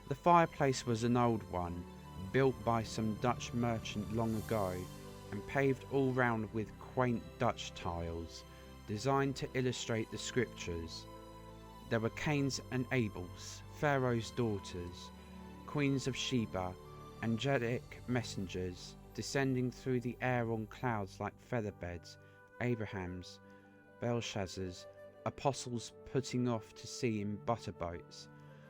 The fireplace was an old one, built by some Dutch merchant long ago, and paved all round with quaint Dutch tiles, designed to illustrate the scriptures. There were Cains and Abels, Pharaoh's daughters, queens of Sheba, angelic messengers, descending through the air on clouds like featherbeds, Abrahams, Belshazzars, apostles putting off to sea in butterboats,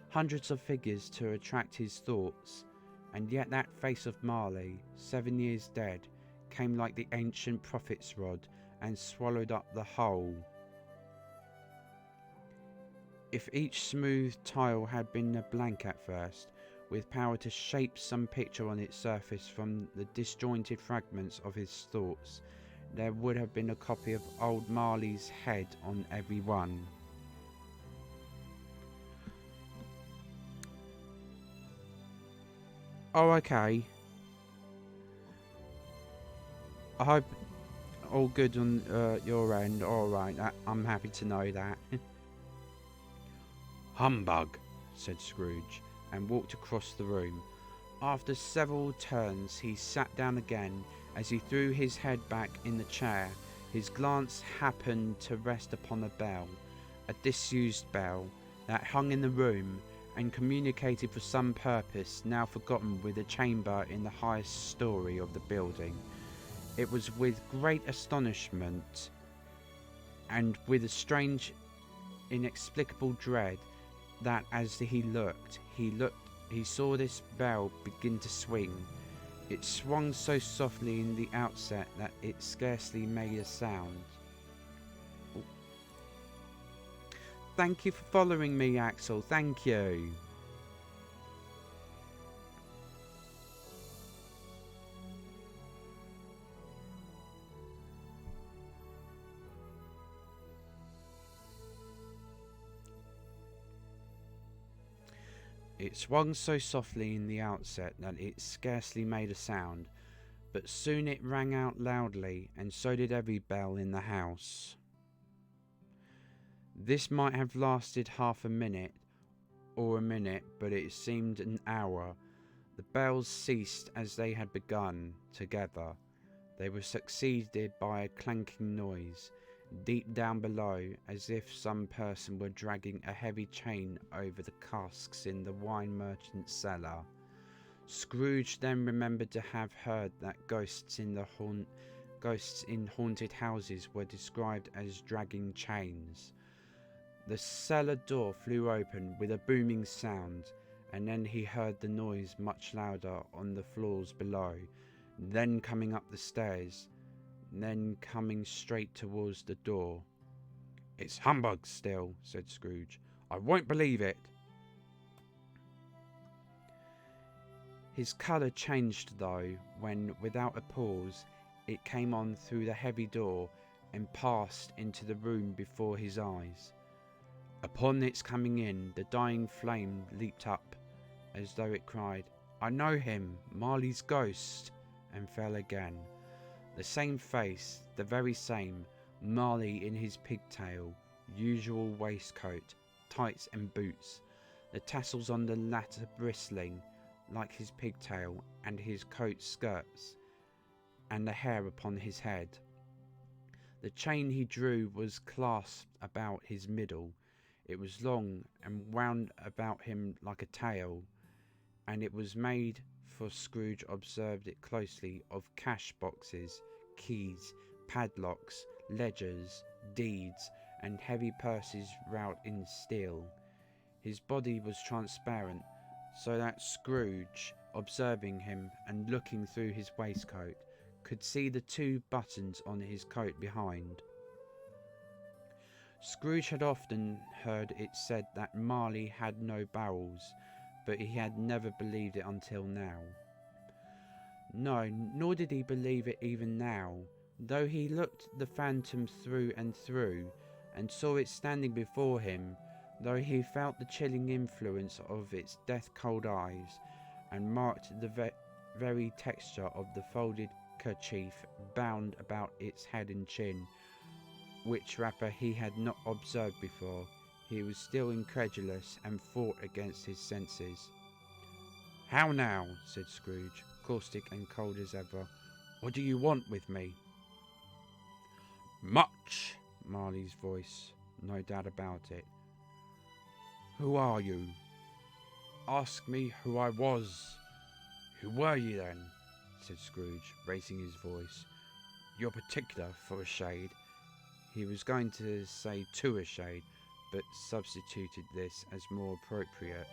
hundreds of figures to attract his thoughts, and yet that face of Marley, 7 years dead, came like the ancient prophet's rod and swallowed up the whole. If each smooth tile had been a blank at first, with power to shape some picture on its surface from the disjointed fragments of his thoughts, there would have been a copy of old Marley's head on every one. Oh, okay. I hope all good on your end. Alright, I'm happy to know that. Humbug, said Scrooge, and walked across the room. After several turns, he sat down again. As he threw his head back in the chair, his glance happened to rest upon a bell, a disused bell, that hung in the room and communicated for some purpose now forgotten with a chamber in the highest story of the building. It was with great astonishment and with a strange, inexplicable dread that as he saw this bell begin to swing. It swung so softly in the outset that it scarcely made a sound. Oh. Thank you for following me, Axel. Thank you. It swung so softly in the outset that it scarcely made a sound, but soon it rang out loudly, and so did every bell in the house. This might have lasted half a minute, or a minute, but it seemed an hour. The bells ceased as they had begun, together. They were succeeded by a clanking noise, deep down below, as if some person were dragging a heavy chain over the casks in the wine merchant's cellar. Scrooge then remembered to have heard that ghosts in haunted houses were described as dragging chains. The cellar door flew open with a booming sound, and then he heard the noise much louder on the floors below, then coming up the stairs, then coming straight towards the door. "It's humbug still," said Scrooge. I won't believe it. His colour changed though when, without a pause, it came on through the heavy door and passed into the room before his eyes. Upon its coming in, the dying flame leaped up, as though it cried, "I know him, Marley's ghost," and fell again. The same face, the very same, Marley in his pigtail, usual waistcoat, tights and boots, the tassels on the latter bristling like his pigtail and his coat skirts, and the hair upon his head. The chain he drew was clasped about his middle. It was long and wound about him like a tail, and it was made, for Scrooge observed it closely, of cash boxes, keys, padlocks, ledgers, deeds, and heavy purses wrought in steel. His body was transparent, so that Scrooge, observing him and looking through his waistcoat, could see the 2 buttons on his coat behind. Scrooge had often heard it said that Marley had no bowels, but he had never believed it until now. No, nor did he believe it even now, though he looked the phantom through and through, and saw it standing before him, though he felt the chilling influence of its death-cold eyes, and marked the very texture of the folded kerchief bound about its head and chin, which wrapper he had not observed before. He was still incredulous and fought against his senses. "How now?" said Scrooge, caustic and cold as ever. "What do you want with me?" "Much!" Marley's voice, no doubt about it. "Who are you?" "Ask me who I was." "Who were you then?" said Scrooge, raising his voice. "You're particular for a shade." He was going to say to a shade, but substituted this as more appropriate.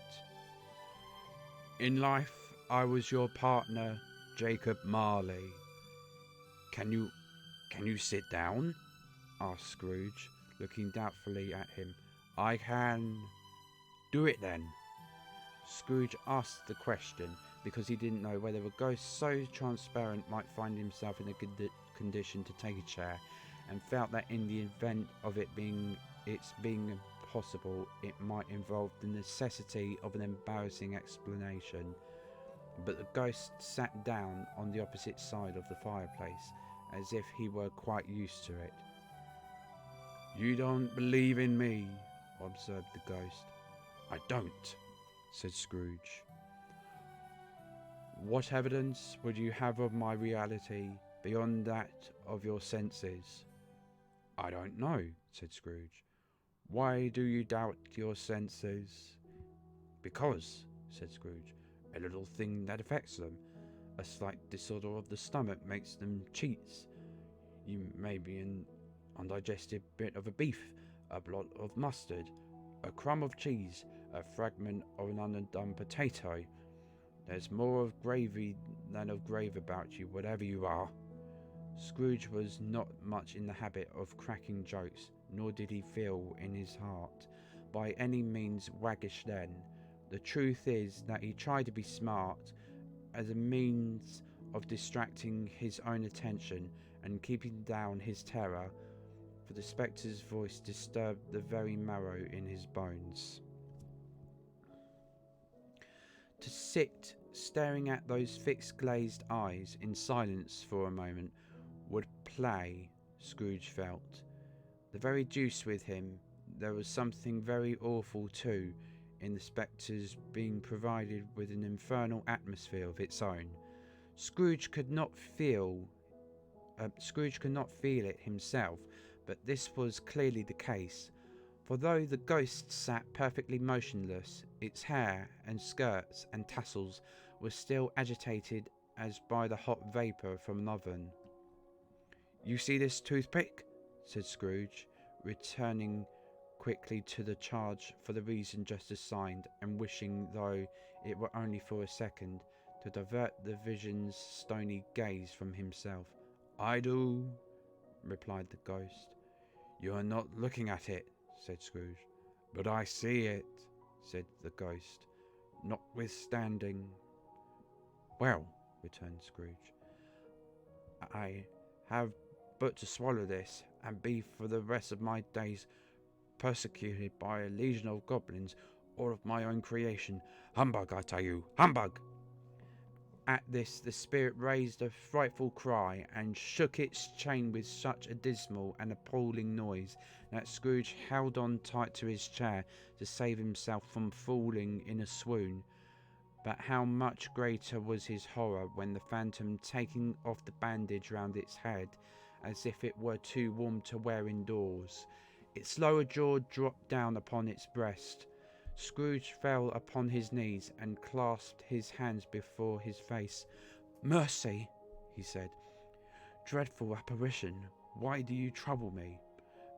"In life, I was your partner, Jacob Marley." Can you sit down?" asked Scrooge, looking doubtfully at him. "I can." "Do it then." Scrooge asked the question because he didn't know whether a ghost so transparent might find himself in a good condition to take a chair, and felt that in the event of its being possible, it might involve the necessity of an embarrassing explanation. But the ghost sat down on the opposite side of the fireplace, as if he were quite used to it. "You don't believe in me," observed the ghost. "I don't," said Scrooge. "What evidence would you have of my reality beyond that of your senses?" "I don't know," said Scrooge. "Why do you doubt your senses?" "Because," said Scrooge, "a little thing that affects them. A slight disorder of the stomach makes them cheats. You may be an undigested bit of a beef, a blot of mustard, a crumb of cheese, a fragment of an underdone potato. There's more of gravy than of grave about you, whatever you are." Scrooge was not much in the habit of cracking jokes, nor did he feel in his heart by any means waggish then. The truth is that he tried to be smart as a means of distracting his own attention and keeping down his terror, for the spectre's voice disturbed the very marrow in his bones. To sit staring at those fixed glazed eyes in silence for a moment would play, Scrooge felt, the very deuce with him. There was something very awful too in the spectre's being provided with an infernal atmosphere of its own. Scrooge could not feel it himself, but this was clearly the case, for though the ghost sat perfectly motionless, its hair and skirts and tassels were still agitated as by the hot vapour from an oven. "You see this toothpick?" said Scrooge, returning quickly to the charge for the reason just assigned, and wishing, though it were only for a second, to divert the vision's stony gaze from himself. "I do," replied the ghost. "You are not looking at it," said Scrooge. But I see it, said the ghost, notwithstanding. Well, returned Scrooge, I have but to swallow this, and be for the rest of my days persecuted by a legion of goblins, or of my own creation. Humbug, I tell you, humbug! At this the spirit raised a frightful cry, and shook its chain with such a dismal and appalling noise that Scrooge held on tight to his chair to save himself from falling in a swoon. But how much greater was his horror when the phantom, taking off the bandage round its head, as if it were too warm to wear indoors, its lower jaw dropped down upon its breast. Scrooge fell upon his knees and clasped his hands before his face. "Mercy," he said. "Dreadful apparition, why do you trouble me?"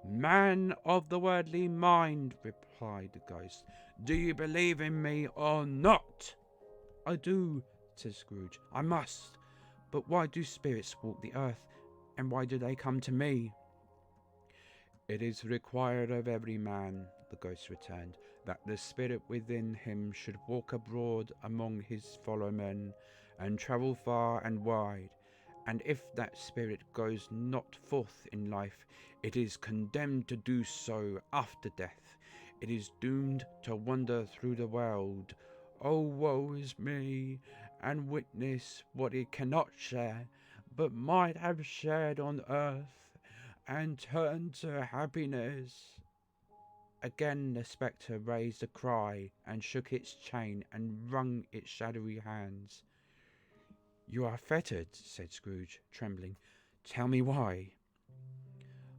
"Man of the worldly mind," replied the ghost, "do you believe in me or not?" "I do," said Scrooge. "I must. But why do spirits walk the earth, and why do they come to me?" "It is required of every man," the ghost returned, "that the spirit within him should walk abroad among his fellow men, and travel far and wide. And if that spirit goes not forth in life, it is condemned to do so after death. It is doomed to wander through the world. Oh, woe is me, and witness what it cannot share, but might have shared on earth, and turned to happiness." Again the spectre raised a cry, and shook its chain, and wrung its shadowy hands. "You are fettered," said Scrooge, trembling. "Tell me why."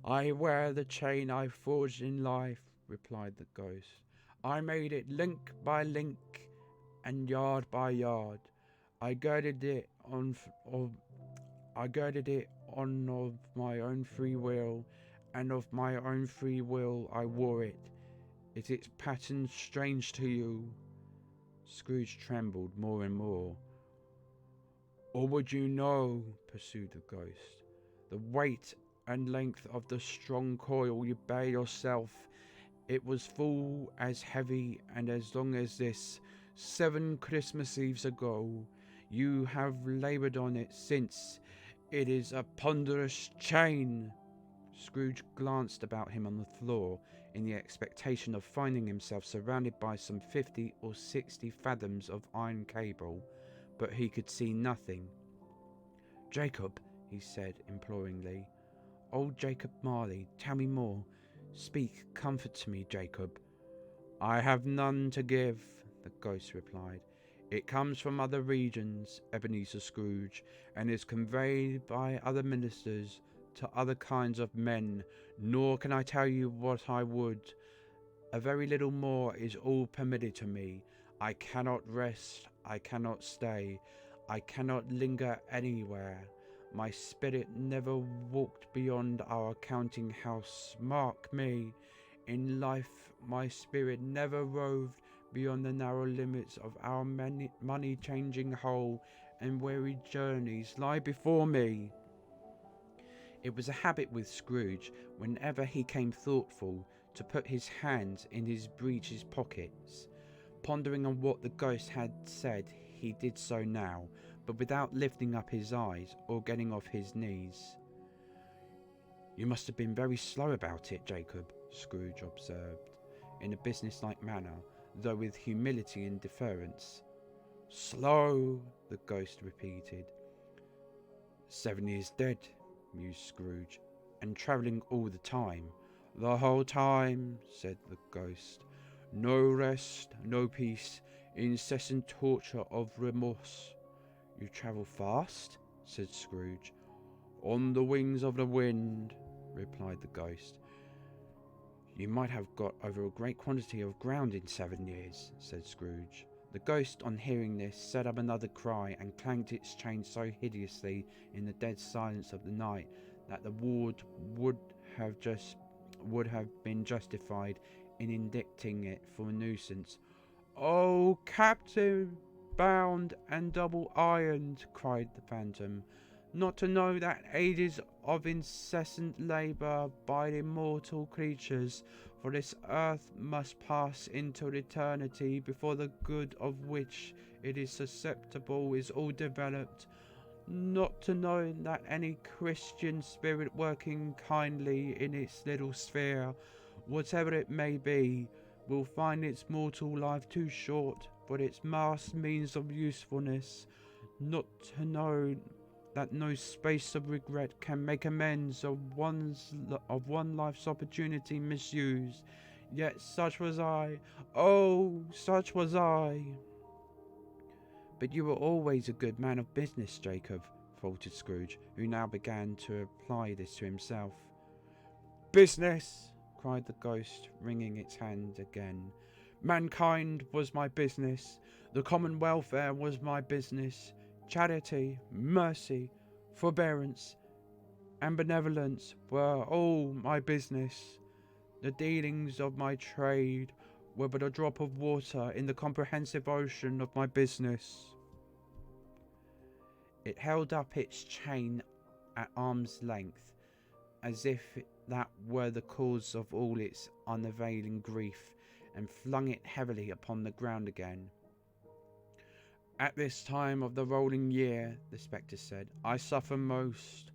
"I wear the chain I forged in life," replied the ghost. "I made it link by link, and yard by yard. I girded it on of my own free will, and of my own free will I wore it. Is its pattern strange to you?" Scrooge trembled more and more. "Or would you know," pursued the ghost, "the weight and length of the strong coil you bear yourself? It was full as heavy and as long as this. 7 Christmas Eves ago. You have laboured on it since. It is a ponderous chain." Scrooge glanced about him on the floor in the expectation of finding himself surrounded by some 50 or 60 fathoms of iron cable, but he could see nothing. "Jacob," he said imploringly, "old Jacob Marley, tell me more. Speak comfort to me, Jacob." "I have none to give," the ghost replied. "It comes from other regions, Ebenezer Scrooge, and is conveyed by other ministers to other kinds of men, nor can I tell you what I would. A very little more is all permitted to me. I cannot rest, I cannot stay, I cannot linger anywhere. My spirit never walked beyond our counting house. Mark me, in life my spirit never roved beyond the narrow limits of our money-changing hole, and weary journeys lie before me." It was a habit with Scrooge, whenever he came thoughtful, to put his hands in his breeches pockets. Pondering on what the ghost had said, he did so now, but without lifting up his eyes or getting off his knees. "You must have been very slow about it, Jacob," Scrooge observed, in a businesslike manner, though with humility and deference. "Slow," the ghost repeated. 7 years dead," mused Scrooge, "and travelling all the time." "The whole time," said the ghost. "No rest, no peace, incessant torture of remorse." "You travel fast?" said Scrooge. "On the wings of the wind," replied the ghost. "You might have got over a great quantity of ground in 7 years," said Scrooge. The ghost, on hearing this, set up another cry, and clanked its chain so hideously in the dead silence of the night that the ward would have been justified in indicting it for a nuisance. "Oh, captain, bound and double ironed," cried the phantom, "not to know that ages of incessant labour by immortal creatures For this earth must pass into eternity before the good of which it is susceptible is all developed. Not to know that any Christian spirit working kindly in its little sphere, whatever it may be, will find its mortal life too short for its mass means of usefulness. Not to know that no space of regret can make amends of one life's opportunity misused. Yet such was I. Oh, such was I. But you were always a good man of business, Jacob, faltered Scrooge, who now began to apply this to himself. Business! Cried the ghost, wringing its hand again. Mankind was my business. The common welfare was my business. Charity, mercy, forbearance, and benevolence were all my business. The dealings of my trade were but a drop of water in the comprehensive ocean of my business. It held up its chain at arm's length, as if that were the cause of all its unavailing grief, and flung it heavily upon the ground again. At this time of the rolling year, the spectre said, I suffer most.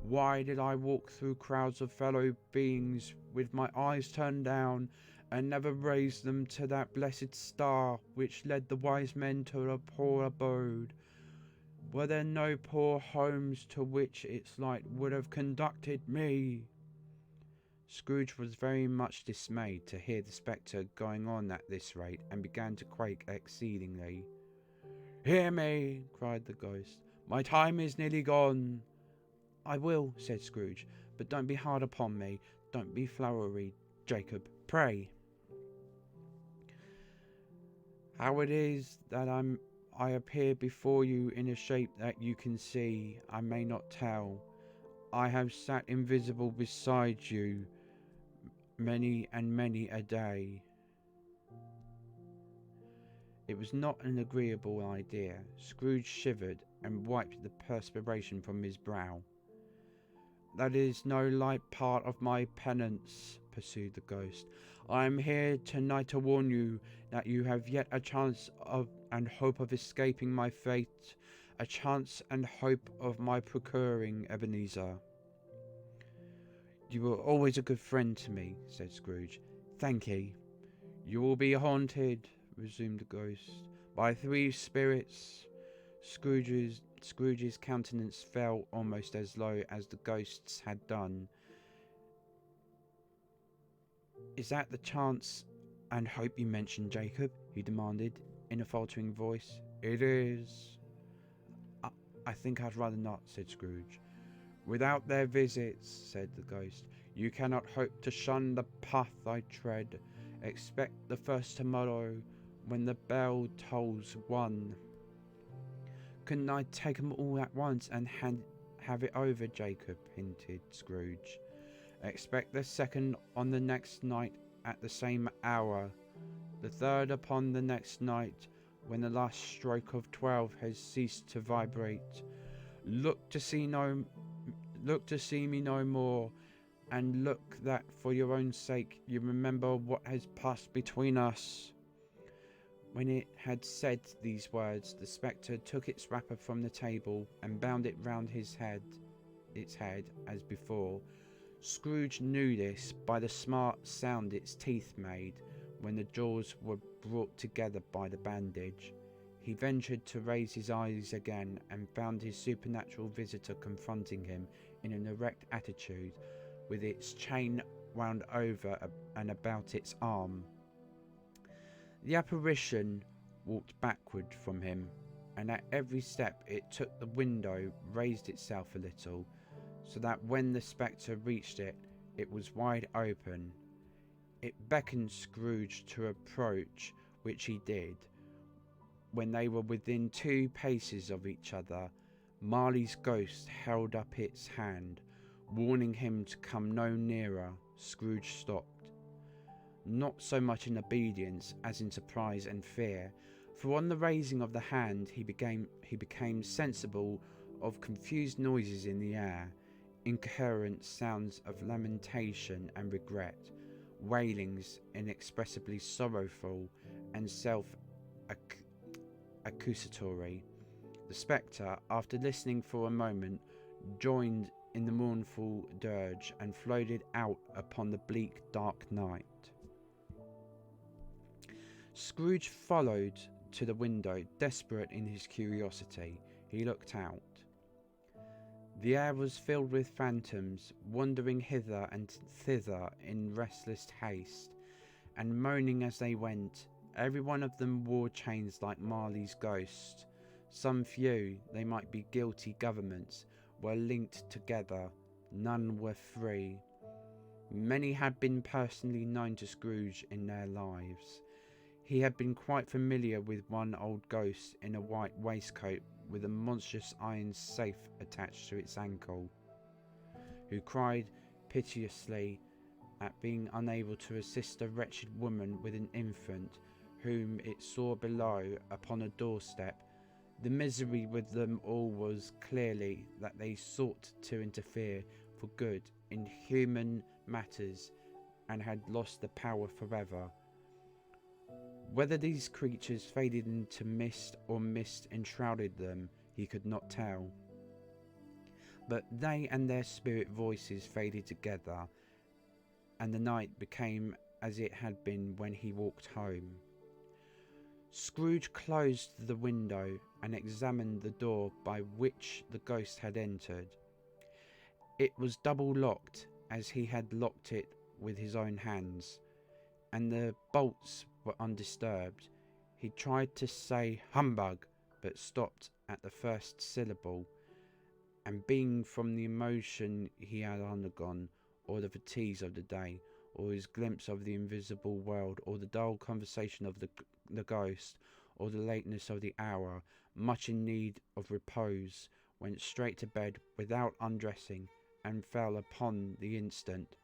Why did I walk through crowds of fellow beings with my eyes turned down, and never raise them to that blessed star which led the wise men to a poor abode? Were there no poor homes to which its light would have conducted me? Scrooge was very much dismayed to hear the spectre going on at this rate, and began to quake exceedingly. Hear me, cried the ghost. My time is nearly gone. I will, said Scrooge, but don't be hard upon me. Don't be flowery, Jacob, pray. How it is that I appear before you in a shape that you can see, I may not tell. I have sat invisible beside you many and many a day. It was not an agreeable idea. Scrooge shivered and wiped the perspiration from his brow. That is no light part of my penance, pursued the ghost. I am here tonight to warn you that you have yet a chance of and hope of escaping my fate, a chance and hope of my procuring Ebenezer. You were always a good friend to me, said Scrooge. Thank ye. You will be haunted, resumed the ghost, by three spirits. Scrooge's countenance fell almost as low as the ghost's had done. Is that the chance and hope you mentioned, Jacob? He demanded, in a faltering voice. It is. I think I'd rather not, said Scrooge. Without their visits, said the ghost, you cannot hope to shun the path I tread. Expect the first tomorrow, when the bell tolls 1. Couldn't I take 'em all at once and have it over, Jacob? Hinted Scrooge. Expect the second on the next night at the same hour, the third upon the next night, when the last stroke of 12 has ceased to vibrate. Look to see me no more, and look that for your own sake you remember what has passed between us. When it had said these words, the spectre took its wrapper from the table and bound it round its head as before. Scrooge knew this by the smart sound its teeth made when the jaws were brought together by the bandage. He ventured to raise his eyes again and found his supernatural visitor confronting him in an erect attitude, with its chain wound over and about its arm. The apparition walked backward from him, and at every step it took the window raised itself a little, so that when the spectre reached it, it was wide open. It beckoned Scrooge to approach, which he did. When they were within 2 paces of each other, Marley's ghost held up its hand, warning him to come no nearer. Scrooge stopped. Not so much in obedience as in surprise and fear, for on the raising of the hand he became sensible of confused noises in the air, incoherent sounds of lamentation and regret, wailings inexpressibly sorrowful and self-accusatory. The spectre, after listening for a moment, joined in the mournful dirge and floated out upon the bleak dark night. Scrooge followed to the window, desperate in his curiosity. He looked out. The air was filled with phantoms, wandering hither and thither in restless haste, and moaning as they went. Every one of them wore chains like Marley's ghost. Some few, they might be guilty governments, were linked together. None were free. Many had been personally known to Scrooge in their lives. He had been quite familiar with one old ghost in a white waistcoat with a monstrous iron safe attached to its ankle, who cried piteously at being unable to assist a wretched woman with an infant whom it saw below upon a doorstep. The misery with them all was clearly that they sought to interfere for good in human matters and had lost the power forever. Whether these creatures faded into mist or mist enshrouded them, he could not tell. But they and their spirit voices faded together, and the night became as it had been when he walked home. Scrooge closed the window and examined the door by which the ghost had entered. It was double locked, as he had locked it with his own hands, and the bolts were undisturbed. He tried to say humbug, but stopped at the first syllable, and being from the emotion he had undergone, or the fatigues of the day, or his glimpse of the invisible world, or the dull conversation of the ghost, or the lateness of the hour, much in need of repose, went straight to bed without undressing, and fell upon the instant.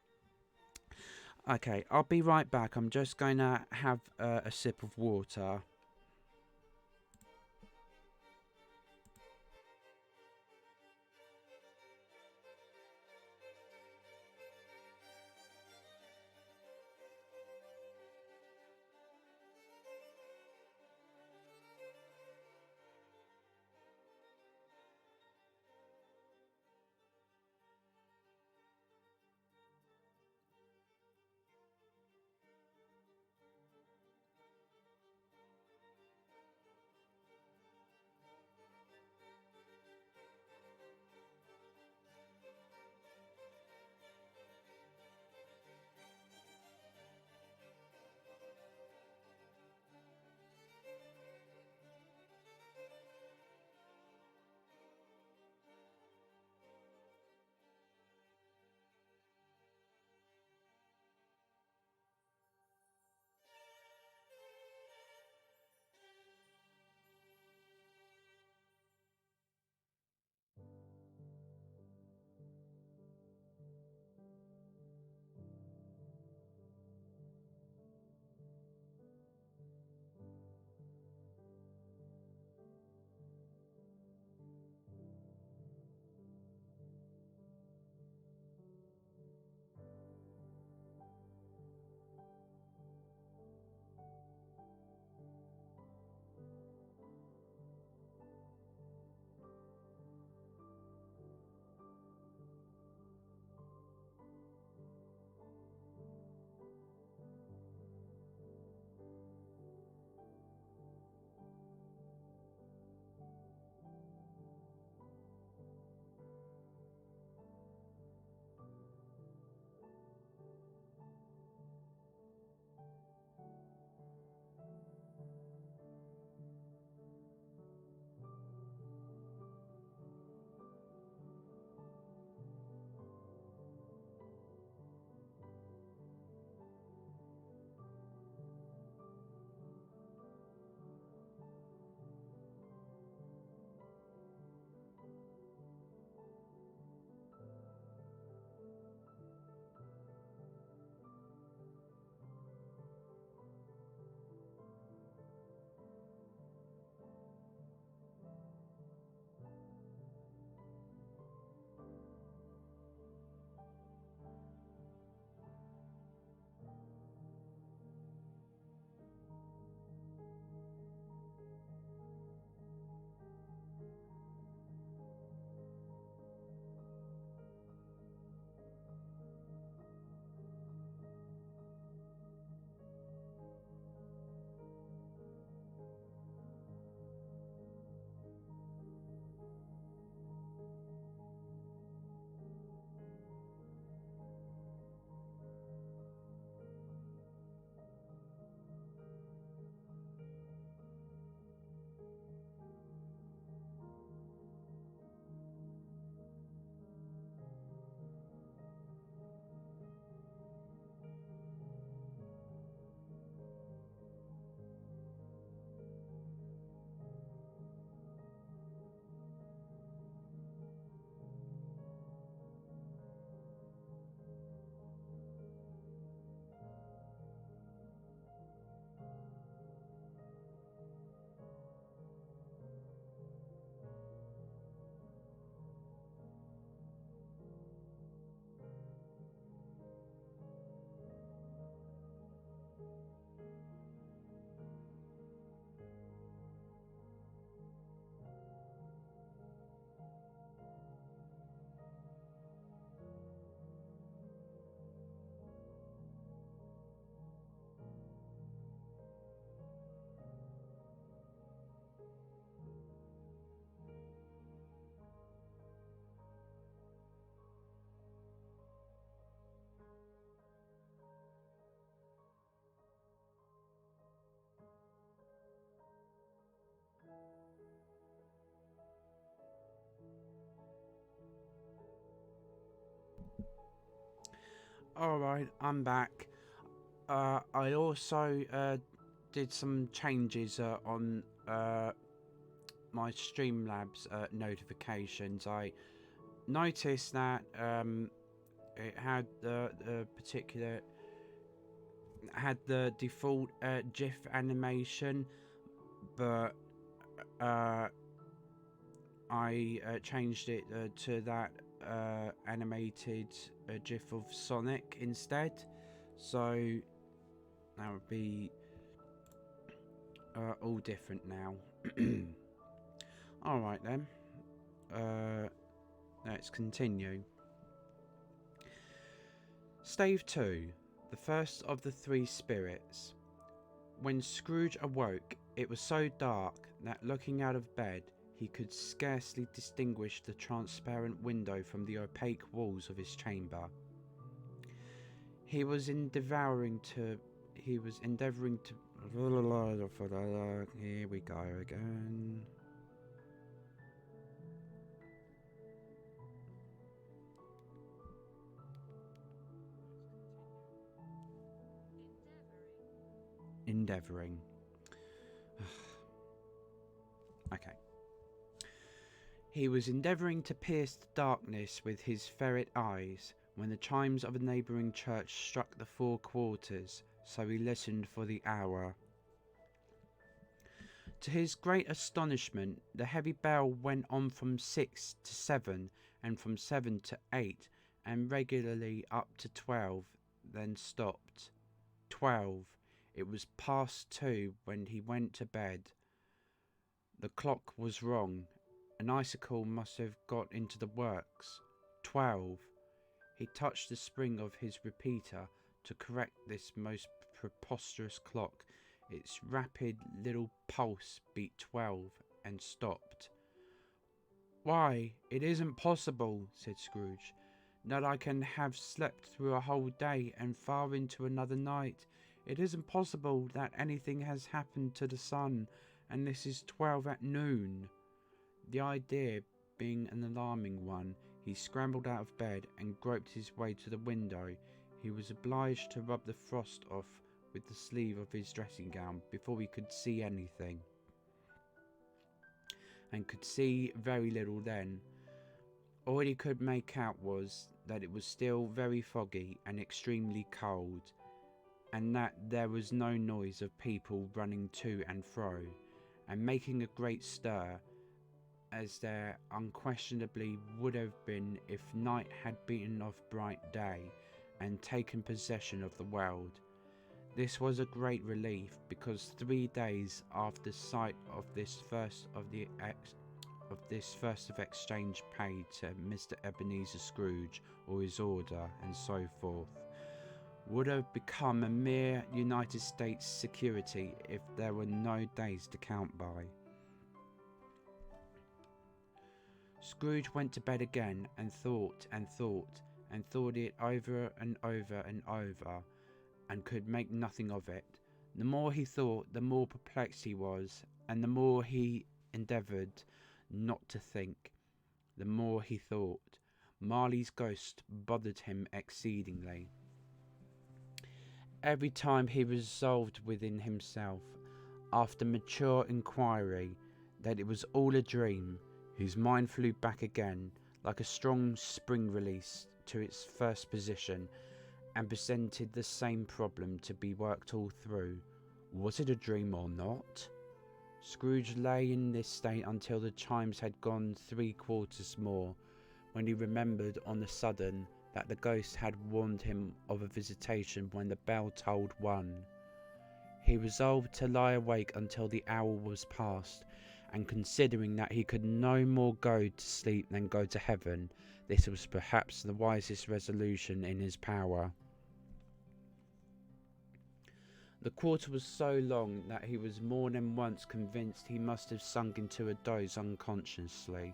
Okay, I'll be right back. I'm just going to have a sip of water. Alright, I'm back. I also did some changes on my Streamlabs notifications. I noticed that it had the default GIF animation, but I changed it to that animated GIF of Sonic instead. So that would be all different now. Alright then. Let's continue. Stave 2. The first of the three spirits. When Scrooge awoke, it was so dark that looking out of bed, he could scarcely distinguish the transparent window from the opaque walls of his chamber. He was endeavouring to... Here we go again. Endeavouring. Okay. He was endeavouring to pierce the darkness with his ferret eyes when the chimes of a neighbouring church struck the 4 quarters, so he listened for the hour. To his great astonishment, the heavy bell went on from 6 to 7, and from 7 to 8, and regularly up to 12, then stopped. 12. It was past 2 when he went to bed. The clock was wrong. An icicle must have got into the works. 12. He touched the spring of his repeater to correct this most preposterous clock. Its rapid little pulse beat 12 and stopped. "Why, it isn't possible," said Scrooge, "that I can have slept through a whole day and far into another night. It isn't possible that anything has happened to the sun, and this is 12 at noon." The idea being an alarming one, he scrambled out of bed and groped his way to the window. He was obliged to rub the frost off with the sleeve of his dressing gown before he could see anything, and could see very little then. All he could make out was that it was still very foggy and extremely cold, and that there was no noise of people running to and fro, and making a great stir, as there unquestionably would have been if night had beaten off bright day and taken possession of the world. This was a great relief, because 3 days after sight of this first of exchange paid to Mr. Ebenezer Scrooge, or his order, and so forth, would have become a mere United States security if there were no days to count by. Scrooge went to bed again, and thought it over and over and over, and could make nothing of it. The more he thought, the more perplexed he was, and the more he endeavoured not to think, the more he thought. Marley's ghost bothered him exceedingly. Every time he resolved within himself, after mature inquiry, that it was all a dream, his mind flew back again, like a strong spring release, to its first position, and presented the same problem to be worked all through. Was it a dream or not? Scrooge lay in this state until the chimes had gone 3 quarters more, when he remembered on the sudden that the ghost had warned him of a visitation when the bell tolled 1. He resolved to lie awake until the hour was past, and considering that he could no more go to sleep than go to heaven, this was perhaps the wisest resolution in his power. The quarter was so long that he was more than once convinced he must have sunk into a doze unconsciously,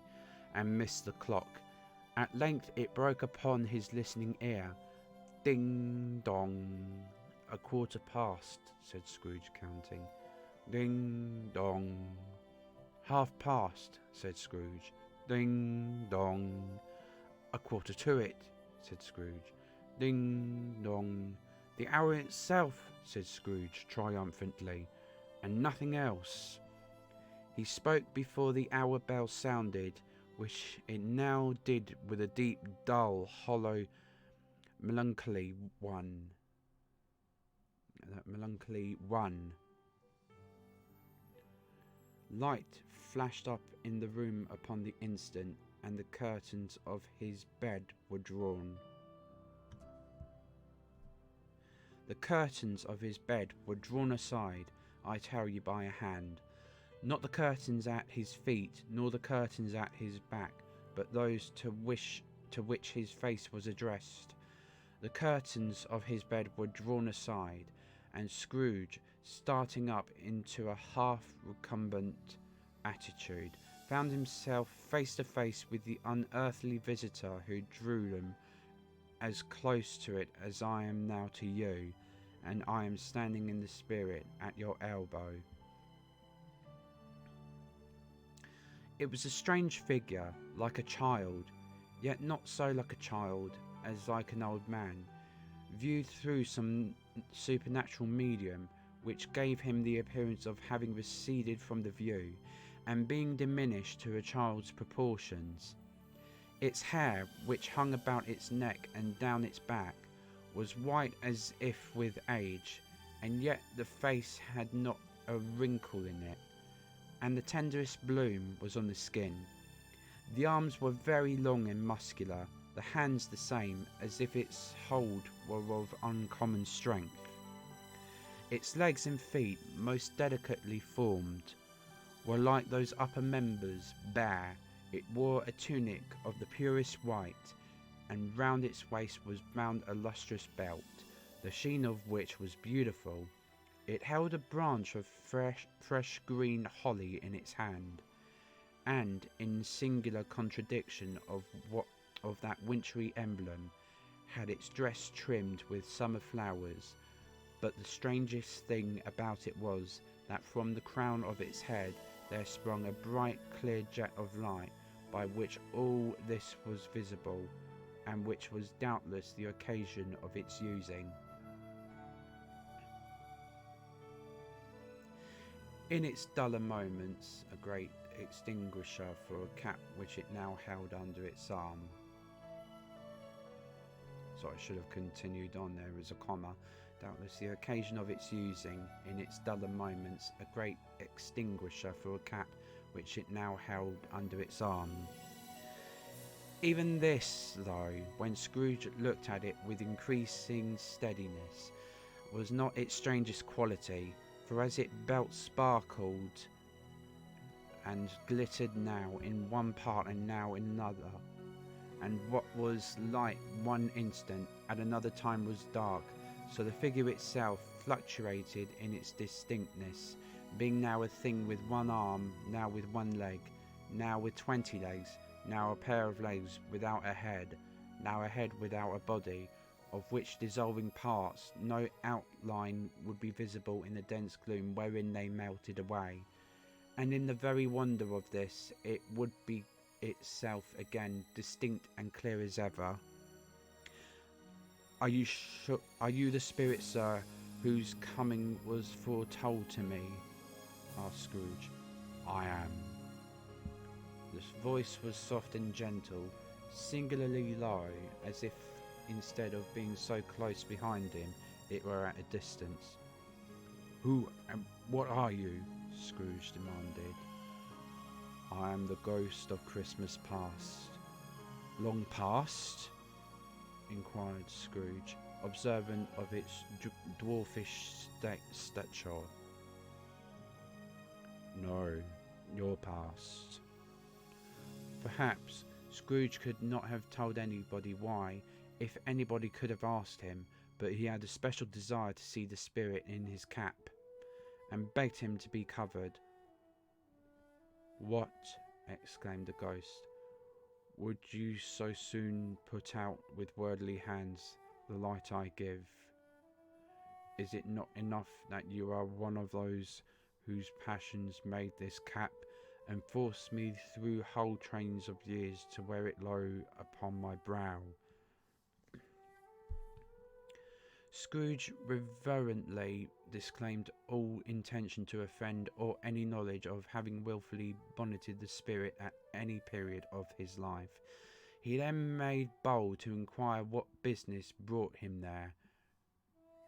and missed the clock. At length it broke upon his listening ear. Ding dong. 1/4 past, said Scrooge, counting. Ding dong. 1/2 past, said Scrooge. Ding dong. 1/4 to it, said Scrooge. Ding dong. The hour itself, said Scrooge triumphantly, and nothing else. He spoke before the hour bell sounded, which it now did with a deep, dull, hollow, melancholy one. Melancholy one. Light flashed up in the room upon the instant, and the curtains of his bed were drawn. The curtains of his bed were drawn aside, I tell you, by a hand. Not the curtains at his feet, nor the curtains at his back, but those to which his face was addressed. The curtains of his bed were drawn aside, and Scrooge, starting up into a half-recumbent attitude, found himself face to face with the unearthly visitor who drew them as close to it as I am now to you, and I am standing in the spirit at your elbow. It was a strange figure, like a child, yet not so like a child as like an old man, viewed through some supernatural medium which gave him the appearance of having receded from the view, and being diminished to a child's proportions. Its hair, which hung about its neck and down its back, was white as if with age, and yet the face had not a wrinkle in it, and the tenderest bloom was on the skin. The arms were very long and muscular, the hands the same, as if its hold were of uncommon strength. Its legs and feet, most delicately formed, were like those upper members, bare. It wore a tunic of the purest white, and round its waist was bound a lustrous belt, the sheen of which was beautiful. It held a branch of fresh green holly in its hand, and, in singular contradiction of that wintry emblem, had its dress trimmed with summer flowers. But the strangest thing about it was that from the crown of its head there sprung a bright, clear jet of light, by which all this was visible, and which was doubtless the occasion of its using. In its duller moments, a great extinguisher for a cap which it now held under its arm. So I should have continued on, there as a comma. Doubtless the occasion of its using, in its duller moments, a great extinguisher for a cap which it now held under its arm. Even this, though, when Scrooge looked at it with increasing steadiness, was not its strangest quality, for as its belt sparkled and glittered now in one part and now in another, and what was light one instant at another time was dark, so the figure itself fluctuated in its distinctness, being now a thing with one arm, now with one leg, now with 20 legs, now a pair of legs without a head, now a head without a body, of which dissolving parts no outline would be visible in the dense gloom wherein they melted away. And in the very wonder of this, it would be itself again, distinct and clear as ever. Are you the spirit, sir, whose coming was foretold to me? Asked Scrooge. I am. This voice was soft and gentle, singularly low, as if instead of being so close behind him, it were at a distance. Who and what are you? Scrooge demanded. I am the ghost of Christmas past. Long past? Inquired Scrooge, observant of its dwarfish stature. No, your past. Perhaps Scrooge could not have told anybody why, if anybody could have asked him, but he had a special desire to see the spirit in his cap, and begged him to be covered. What? Exclaimed the ghost. Would you so soon put out with worldly hands the light I give? Is it not enough that you are one of those whose passions made this cap, and forced me through whole trains of years to wear it low upon my brow? Scrooge reverently disclaimed all intention to offend or any knowledge of having wilfully bonneted the spirit at any period of his life. He then made bold to inquire what business brought him there.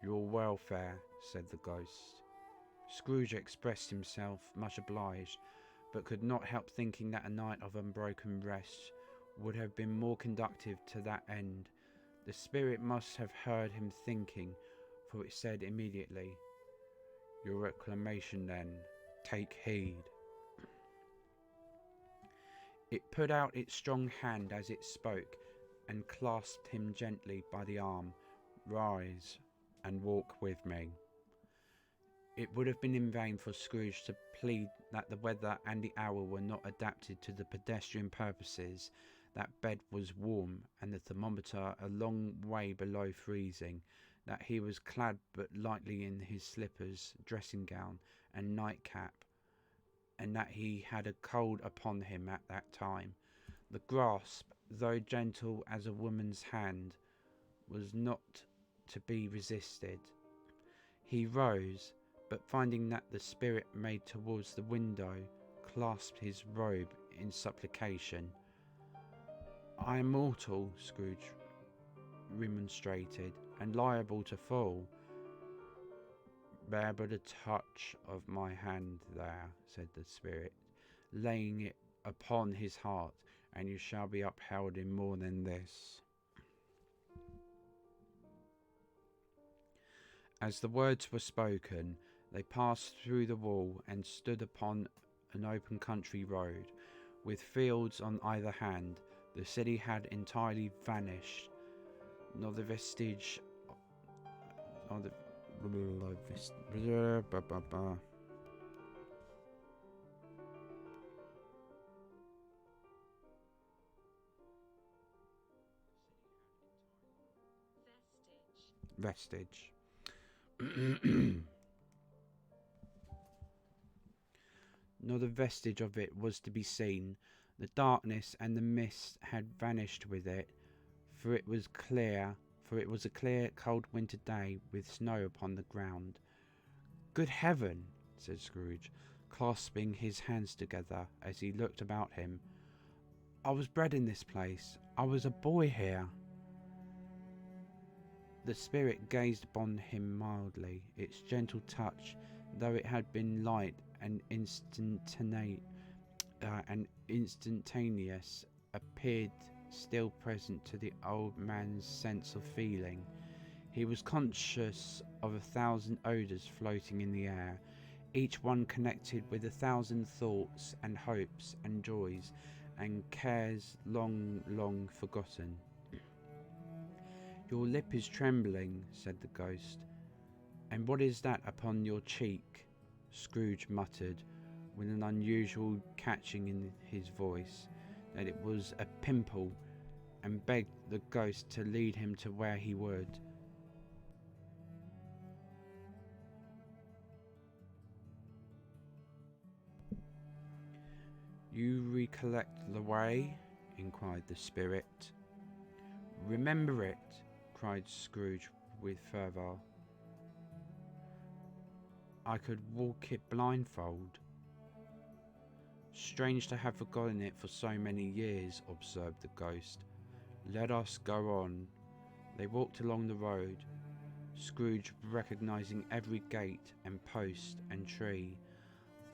"Your welfare," said the ghost. Scrooge expressed himself much obliged, but could not help thinking that a night of unbroken rest would have been more conducive to that end. The spirit must have heard him thinking, for it said immediately, "Your reclamation then, take heed." It put out its strong hand as it spoke, and clasped him gently by the arm. "Rise, and walk with me." It would have been in vain for Scrooge to plead that the weather and the hour were not adapted to the pedestrian purposes. That bed was warm, and the thermometer a long way below freezing, that he was clad but lightly in his slippers, dressing gown, and nightcap, and that he had a cold upon him at that time. The grasp, though gentle as a woman's hand, was not to be resisted. He rose, but finding that the spirit made towards the window, clasped his robe in supplication. "I am mortal," Scrooge remonstrated, "and liable to fall." "Bear but a touch of my hand there," said the spirit, laying it upon his heart, "and you shall be upheld in more than this." As the words were spoken, they passed through the wall and stood upon an open country road, with fields on either hand. The city had entirely vanished, not the vestige of the vestige. Not a vestige of it was to be seen. The darkness and the mist had vanished with it, for it was a clear, cold winter day with snow upon the ground. "Good heaven!" said Scrooge, clasping his hands together as he looked about him. "I was bred in this place. I was a boy here." The spirit gazed upon him mildly. Its gentle touch, though it had been light and instantaneous, appeared still present to the old man's sense of feeling. He was conscious of 1,000 odours floating in the air, each one connected with 1,000 thoughts and hopes and joys and cares long, long forgotten. "Your lip is trembling," said the ghost. "And what is that upon your cheek?" Scrooge muttered, with an unusual catching in his voice, that it was a pimple, and begged the ghost to lead him to where he would. "You recollect the way?" inquired the spirit. "Remember it!" cried Scrooge with fervour. "I could walk it blindfold." "Strange to have forgotten it for so many years," observed the ghost. "Let us go on." They walked along the road, Scrooge recognising every gate and post and tree,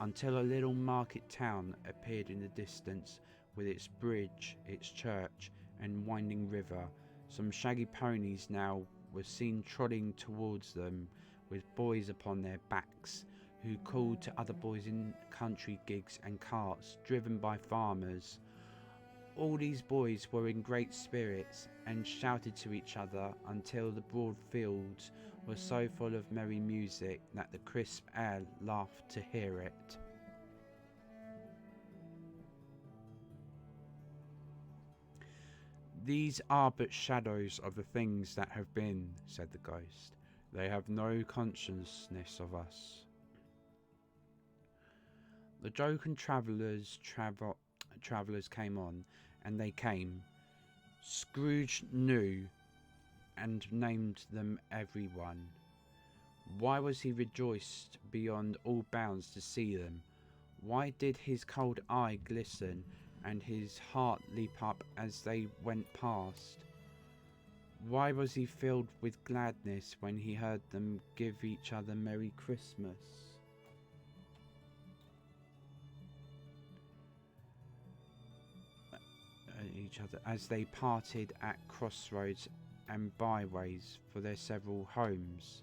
until a little market town appeared in the distance, with its bridge, its church, and winding river. Some shaggy ponies now were seen trotting towards them, with boys upon their backs, who called to other boys in country gigs and carts driven by farmers. All these boys were in great spirits, and shouted to each other until the broad fields were so full of merry music that the crisp air laughed to hear it. "These are but shadows of the things that have been," said the ghost. "They have no consciousness of us." The jocund travellers came on, and they came. Scrooge knew and named them everyone. Why was he rejoiced beyond all bounds to see them? Why did his cold eye glisten and his heart leap up as they went past? Why was he filled with gladness when he heard them give each other Merry Christmas? Each other as they parted at crossroads and byways for their several homes.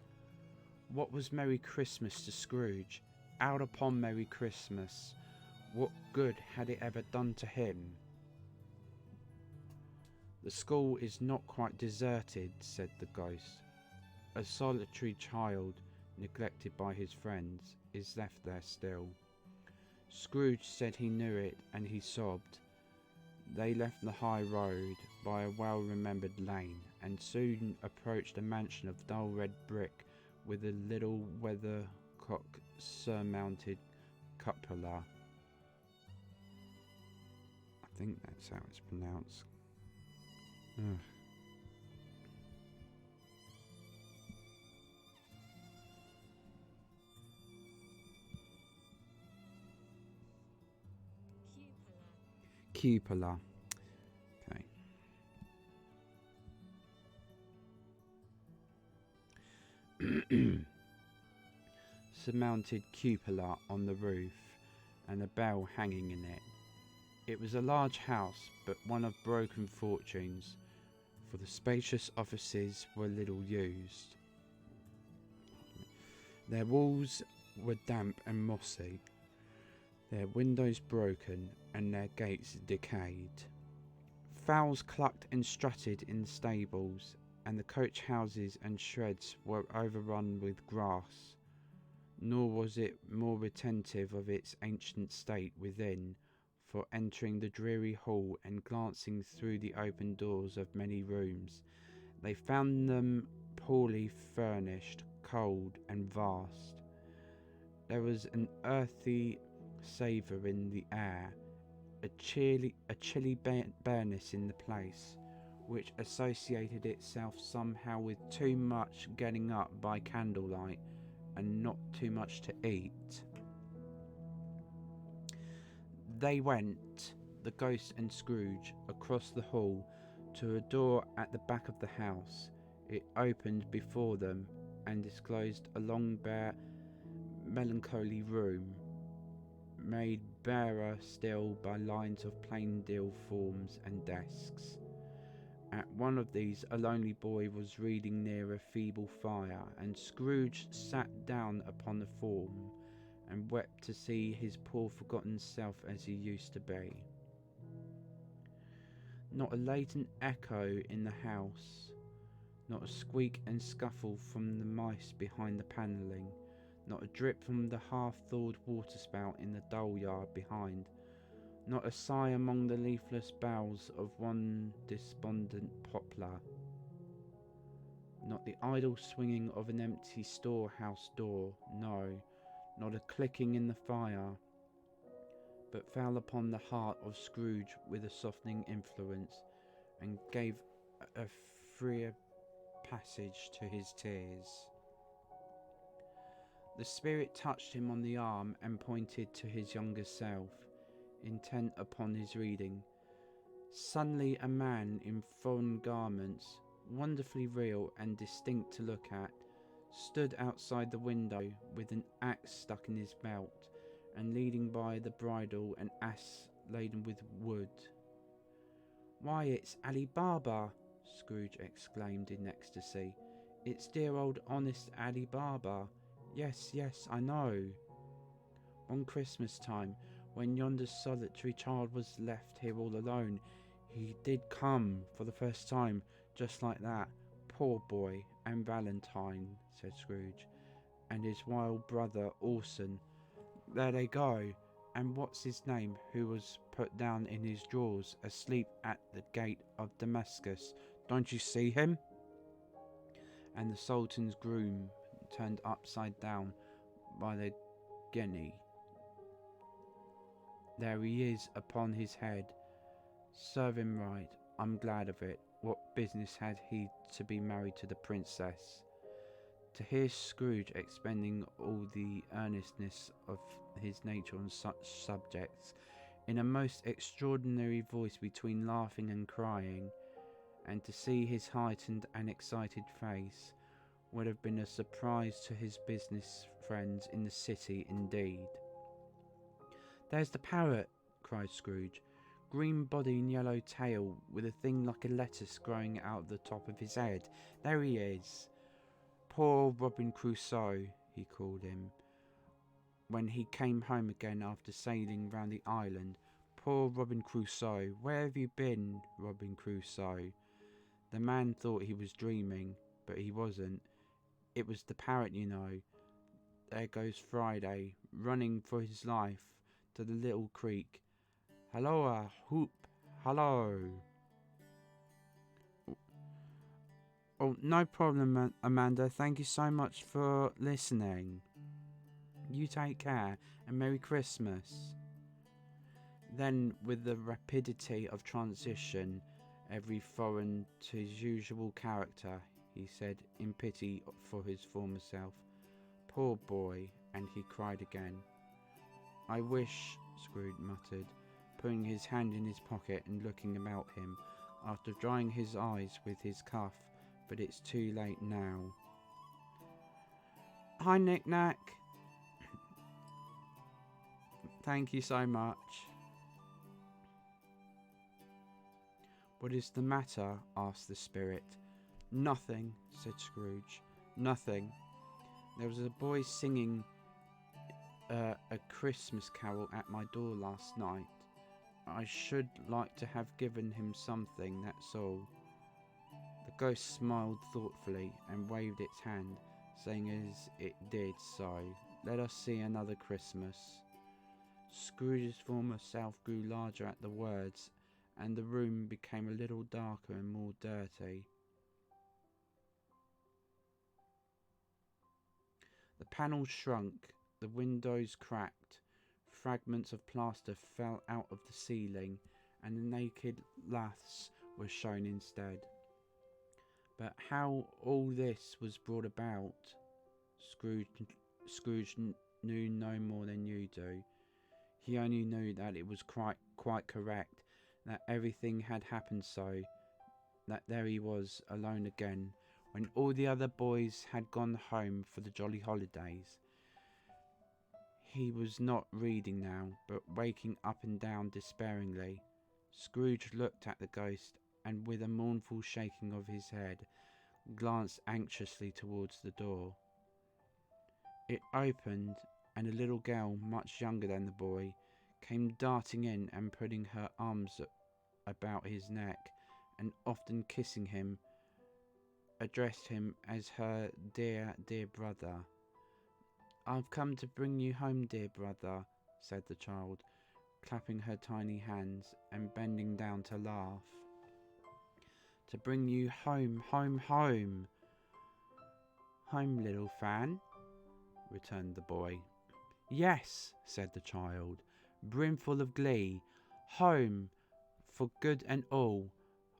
What was Merry Christmas to Scrooge? Out upon Merry Christmas. What good had it ever done to him? The school is not quite deserted, said the ghost. A solitary child, neglected by his friends, is left there still. Scrooge said he knew it, and he sobbed. They left the high road by a well-remembered lane, and soon approached a mansion of dull red brick with a little weathercock-surmounted cupola. I think that's how it's pronounced. Ugh. Cupola. Okay. Surmounted cupola on the roof, and a bell hanging in it. It was a large house, but one of broken fortunes, for the spacious offices were little used. Their walls were damp and mossy, their windows broken, and their gates decayed. Fowls clucked and strutted in the stables, and the coach houses and sheds were overrun with grass. Nor was it more retentive of its ancient state within, for entering the dreary hall and glancing through the open doors of many rooms, they found them poorly furnished, cold, and vast. There was an earthy savour in the air, a chilly bareness in the place, which associated itself somehow with too much getting up by candlelight and not too much to eat. They went, the ghost and Scrooge, across the hall to a door at the back of the house. It opened before them and disclosed a long, bare, melancholy room, made barer still by lines of plain deal forms and desks. At one of these a lonely boy was reading near a feeble fire, and Scrooge sat down upon the form and wept to see his poor forgotten self as he used to be. Not a latent echo in the house, not a squeak and scuffle from the mice behind the panelling, not a drip from the half-thawed waterspout in the dull yard behind, not a sigh among the leafless boughs of one despondent poplar, not the idle swinging of an empty storehouse door, no, not a clicking in the fire, but fell upon the heart of Scrooge with a softening influence, and gave a freer passage to his tears. The spirit touched him on the arm and pointed to his younger self, intent upon his reading. Suddenly a man in foreign garments, wonderfully real and distinct to look at, stood outside the window with an axe stuck in his belt, and leading by the bridle an ass laden with wood. "Why, it's Ali Baba!" Scrooge exclaimed in ecstasy. "It's dear old honest Ali Baba. Yes, yes, I know. One Christmas time, when yonder solitary child was left here all alone, he did come for the first time, just like that. Poor boy, and Valentine," said Scrooge, "and his wild brother Orson. There they go. And what's his name, who was put down in his drawers, asleep at the gate of Damascus? Don't you see him?" And the Sultan's groom turned upside down by the guinea. "There he is upon his head. Serve him right. I'm glad of it. what business had he to be married to the princess? To hear Scrooge expending all the earnestness of his nature on such subjects, in a most extraordinary voice between laughing and crying, and to see his heightened and excited face, would have been a surprise to his business friends in the city indeed. "There's the parrot!" cried Scrooge. "Green body and yellow tail, with a thing like a lettuce growing out of the top of his head. There he is! Poor Robin Crusoe," he called him, when he came home again after sailing round the island. "Poor Robin Crusoe! Where have you been, Robin Crusoe?" The man thought he was dreaming, but he wasn't. It was the parrot, you know. There goes Friday, running for his life to the little creek. "Halloa, whoop, hallo!" "Oh, no problem, Amanda. Thank you so much for listening. You take care, and Merry Christmas." Then, with the rapidity of transition, every foreign to his usual character, he said, in pity for his former self, "Poor boy," and he cried again. "I wish," Scrooge muttered, putting his hand in his pocket and looking about him, after drying his eyes with his cuff, "but it's too late now." "Hi, Knick Knack." "Thank you so much." "What is the matter?" asked the spirit. "Nothing," said Scrooge. "Nothing. There was a boy singing a Christmas carol at my door last night. I should like to have given him something, that's all." The ghost smiled thoughtfully and waved its hand, saying as it did so, "Let us see another Christmas." Scrooge's former self grew larger at the words, and the room became a little darker and more dirty. The panels shrunk, the windows cracked, fragments of plaster fell out of the ceiling, and the naked laths were shown instead. But how all this was brought about, Scrooge knew no more than you do. He only knew that it was quite correct, that everything had happened so, that there he was, alone again, when all the other boys had gone home for the jolly holidays. He was not reading now, but waking up and down despairingly. Scrooge looked at the ghost, and with a mournful shaking of his head, glanced anxiously towards the door. It opened, and a little girl, much younger than the boy, came darting in and putting her arms about his neck, and often kissing him, addressed him as her dear, dear brother. "I've come to bring you home, dear brother," said the child, clapping her tiny hands and bending down to laugh. "To bring you home, home, home." "Home, little Fan?" returned the boy. "Yes," said the child, brimful of glee. "Home, for good and all.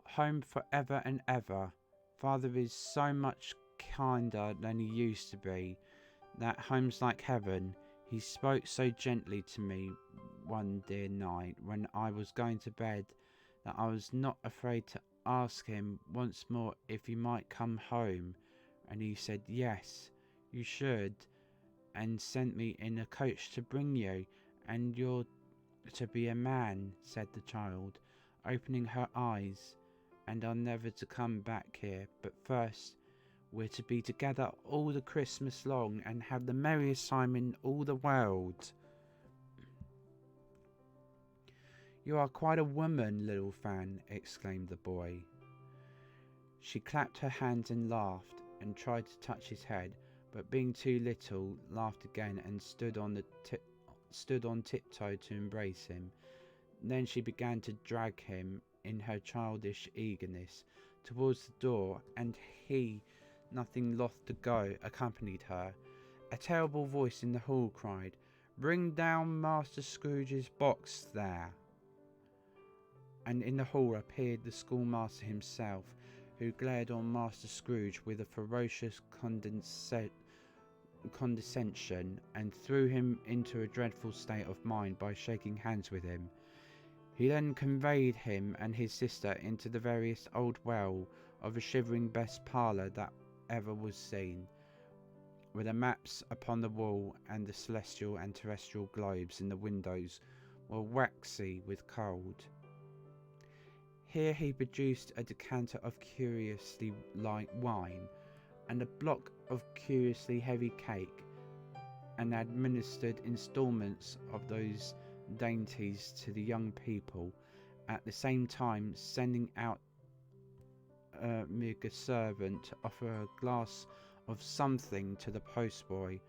Home for ever and ever. Father is so much kinder than he used to be. That home's like heaven. He spoke so gently to me one dear night when I was going to bed that I was not afraid to ask him once more if he might come home, and he said yes, you should, and sent me in a coach to bring you, and you're to be a man," said the child, opening her eyes, "and are never to come back here, but first we're to be together all the Christmas long and have the merriest time in all the world." "You are quite a woman, little Fan," exclaimed the boy. She clapped her hands and laughed, and tried to touch his head, but being too little, laughed again and stood on tiptoe to embrace him. Then she began to drag him, in her childish eagerness, towards the door, and he, nothing loth to go, accompanied her. A terrible voice in the hall cried, "Bring down Master Scrooge's box there!" and in the hall appeared the schoolmaster himself, who glared on Master Scrooge with a ferocious condescension and threw him into a dreadful state of mind by shaking hands with him. He then conveyed him and his sister into the veriest old well of a shivering best parlour that ever was seen, where the maps upon the wall and the celestial and terrestrial globes in the windows were waxy with cold. Here he produced a decanter of curiously light wine and a block of curiously heavy cake, and administered instalments of those dainties to the young people, at the same time sending out a meagre servant to offer a glass of something to the postboy,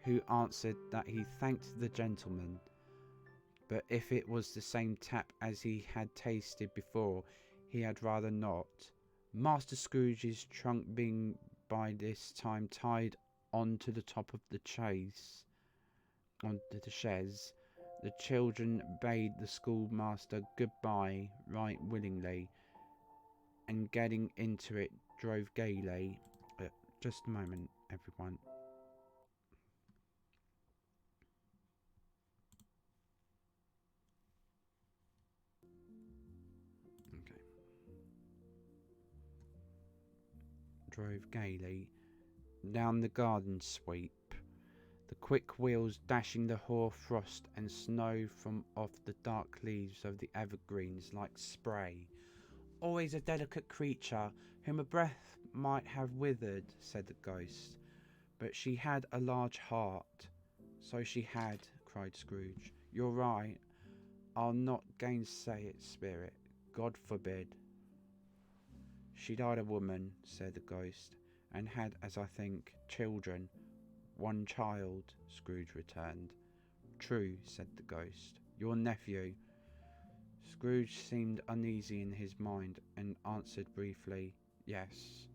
who answered that he thanked the gentleman, but if it was the same tap as he had tasted before, he had rather not. Master Scrooge's trunk being by this time tied on to the top of the chaise, the children bade the schoolmaster goodbye right willingly, and getting into it drove gaily. Just a moment, everyone. Okay. Drove gaily down the garden sweep, the quick wheels dashing the hoar frost and snow from off the dark leaves of the evergreens like spray. Always a delicate creature, whom a breath might have withered, said the ghost. But she had a large heart. So she had, cried Scrooge. You're right. I'll not gainsay it, spirit. God forbid. She died a woman, said the ghost, and had, as I think, children. One child, Scrooge returned. True, said the ghost. Your nephew. Scrooge seemed uneasy in his mind, and answered briefly, yes.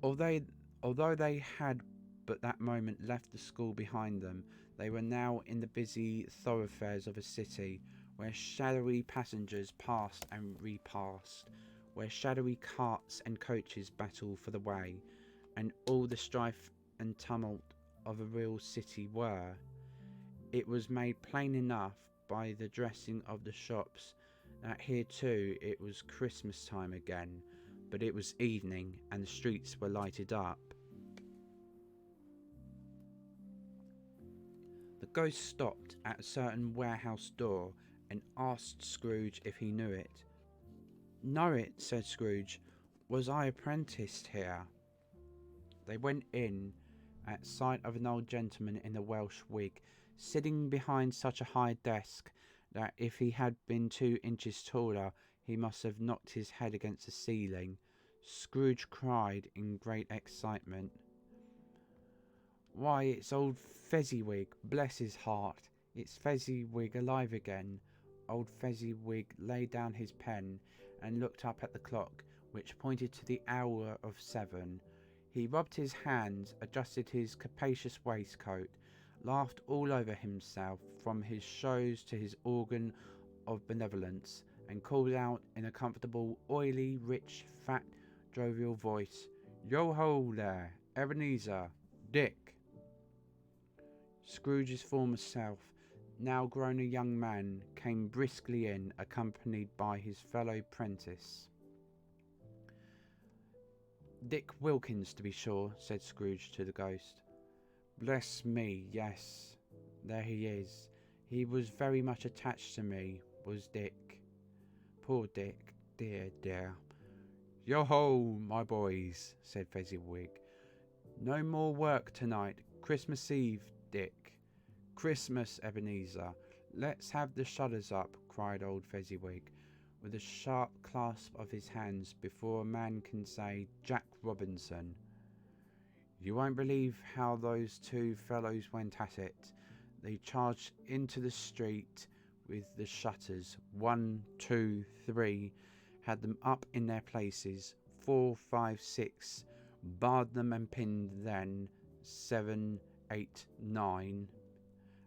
Although they had but that moment left the school behind them, they were now in the busy thoroughfares of a city, where shadowy passengers passed and repassed, where shadowy carts and coaches battled for the way, and all the strife and tumult of a real city were. It was made plain enough by the dressing of the shops that here too it was Christmas time again, but it was evening and the streets were lighted up. The ghost stopped at a certain warehouse door and asked Scrooge if he knew it. Know it, said Scrooge. Was I apprenticed here? They went in at sight of an old gentleman in a Welsh wig, sitting behind such a high desk that if he had been 2 inches taller he must have knocked his head against the ceiling. Scrooge cried in great excitement, Why, it's old Fezziwig, bless his heart. It's Fezziwig alive again. Old Fezziwig laid down his pen and looked up at the clock, which pointed to the hour of 7. He rubbed his hands, adjusted his capacious waistcoat, laughed all over himself, from his shows to his organ of benevolence, and called out in a comfortable, oily, rich, fat, jovial voice, Yo-ho there, Ebenezer, Dick. Scrooge's former self, now grown a young man, came briskly in, accompanied by his fellow prentice. Dick Wilkins, to be sure, said Scrooge to the ghost. Bless me, yes, there he is. He was very much attached to me, was Dick. Poor Dick, dear, dear. Yo-ho, my boys, said Fezziwig. No more work tonight. Christmas Eve, Dick. Christmas, Ebenezer. Let's have the shutters up, cried old Fezziwig, with a sharp clasp of his hands before a man can say Jack Robinson. You won't believe how those 2 fellows went at it. They charged into the street with the shutters, 1, 2, 3, had them up in their places, 4, 5, 6, barred them and pinned, then 7, 8, 9,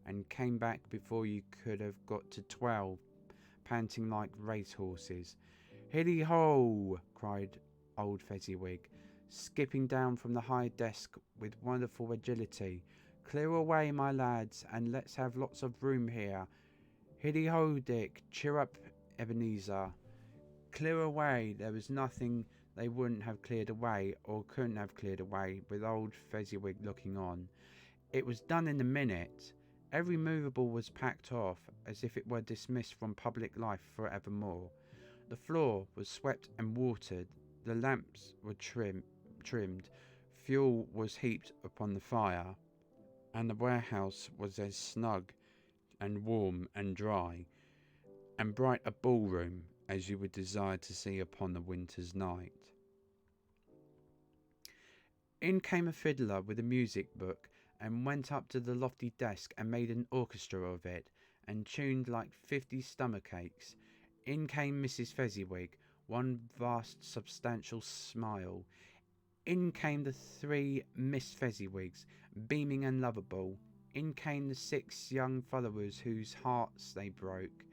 and came back before you could have got to 12. panting like racehorses. "Hilly-ho!" cried old Fezziwig, skipping down from the high desk with wonderful agility. "Clear away, my lads, and let's have lots of room here. Hilly-ho, Dick! Cheer up, Ebenezer!" Clear away! There was nothing they wouldn't have cleared away, or couldn't have cleared away, with old Fezziwig looking on. It was done in a minute. Every movable was packed off, as if it were dismissed from public life for evermore. The floor was swept and watered, the lamps were trimmed, fuel was heaped upon the fire, and the warehouse was as snug and warm and dry and bright a ballroom as you would desire to see upon a winter's night. In came a fiddler with a music book, and went up to the lofty desk and made an orchestra of it, and tuned like 50 stomach aches. In came Mrs. Fezziwig, one vast substantial smile. In came the 3 Miss Fezziwigs, beaming and lovable. In came the 6 young followers whose hearts they broke.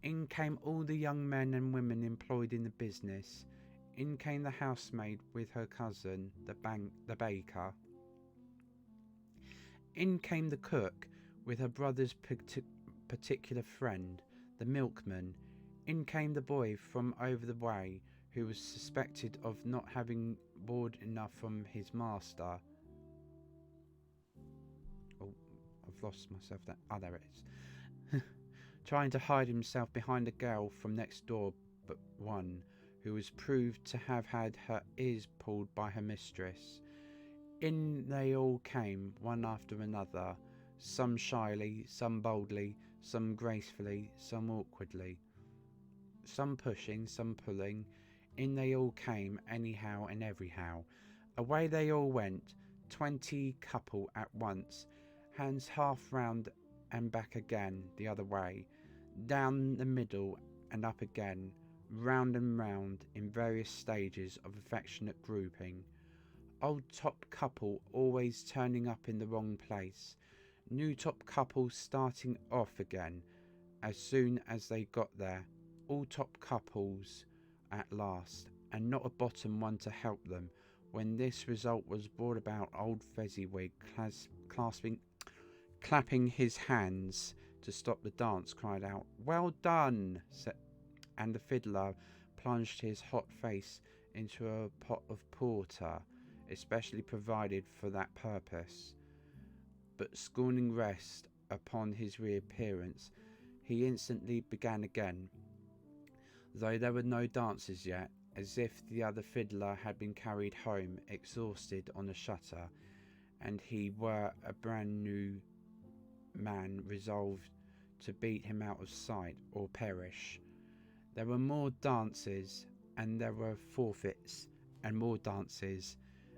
In came all the young men and women employed in the business. In came the housemaid with her cousin, the baker. In came the cook with her brother's particular friend, the milkman. In came the boy from over the way, who was suspected of not having board enough from his master. Oh, I've lost myself there. Oh, there it is. Trying to hide himself behind a girl from next door, but one, who was proved to have had her ears pulled by her mistress. In they all came, one after another, some shyly, some boldly, some gracefully, some awkwardly, some pushing, some pulling. In they all came, anyhow and everyhow. Away they all went, 20 couple at once, hands half round and back again the other way, down the middle and up again, round and round, in various stages of affectionate grouping. Old top couple always turning up in the wrong place. New top couple starting off again as soon as they got there. All top couples at last, and not a bottom one to help them. When this result was brought about, old Fezziwig, clapping his hands to stop the dance, cried out, "Well done!" and the fiddler plunged his hot face into a pot of porter, especially provided for that purpose. But scorning rest upon his reappearance, he instantly began again, though there were no dances yet, as if the other fiddler had been carried home exhausted on a shutter, and he were a brand new man resolved to beat him out of sight or perish. There were more dances, and there were forfeits, and more dances,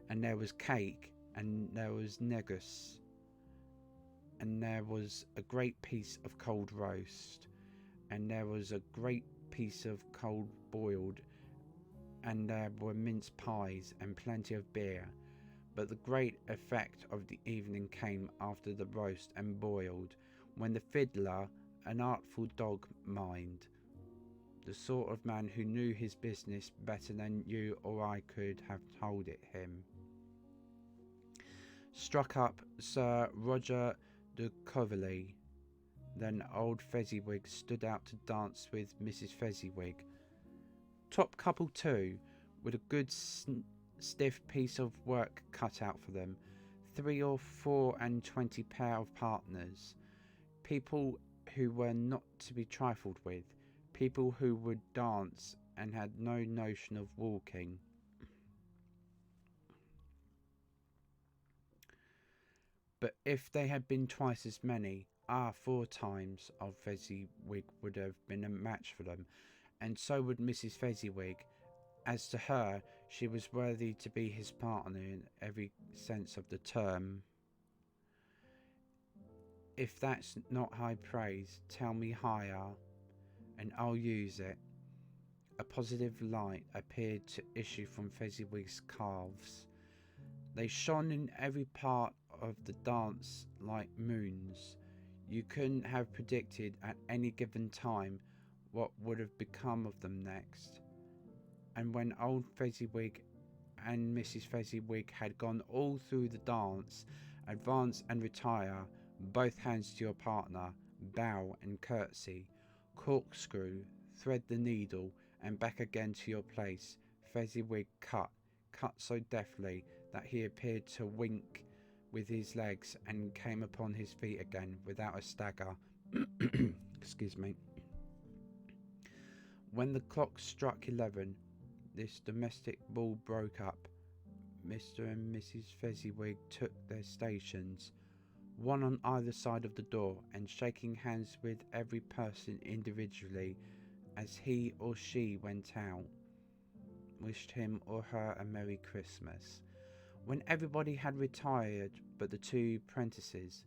and there was cake, and there was negus, and there was a great piece of cold roast, and there was a great piece of cold boiled, and there were mince pies and plenty of beer. But the great effect of the evening came after the roast and boiled, when the fiddler, an artful dog mind, the sort of man who knew his business better than you or I could have told it him, struck up Sir Roger de Coverley. Then old Fezziwig stood out to dance with Mrs. Fezziwig. Top couple too, with a good stiff piece of work cut out for them, 3 or 24 pair of partners, people who were not to be trifled with, people who would dance and had no notion of walking. But if they had been twice as many, 4 times, old Fezziwig would have been a match for them, and so would Mrs. Fezziwig. As to her, she was worthy to be his partner in every sense of the term. If that's not high praise, tell me higher, and I'll use it. A positive light appeared to issue from Fezziwig's calves. They shone in every part of the dance like moons. You couldn't have predicted at any given time what would have become of them next. And when old Fezziwig and Mrs. Fezziwig had gone all through the dance, advance and retire, both hands to your partner, bow and curtsy, corkscrew, thread the needle, and back again to your place, Fezziwig cut so deftly that he appeared to wink with his legs and came upon his feet again without a stagger. Excuse me. When the clock struck 11, this domestic ball broke up. Mr. and Mrs. Fezziwig took their stations, one on either side of the door, and shaking hands with every person individually as he or she went out, wished him or her a Merry Christmas. When everybody had retired but the two prentices,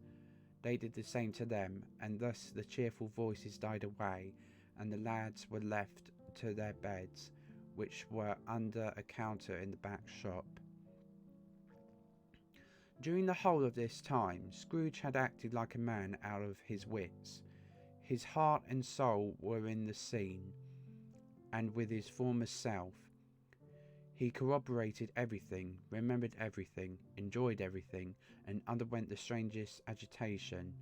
they did the same to them, and thus the cheerful voices died away, and the lads were left to their beds, which were under a counter in the back shop. During the whole of this time, Scrooge had acted like a man out of his wits. His heart and soul were in the scene, and with his former self. He corroborated everything, remembered everything, enjoyed everything, and underwent the strangest agitation.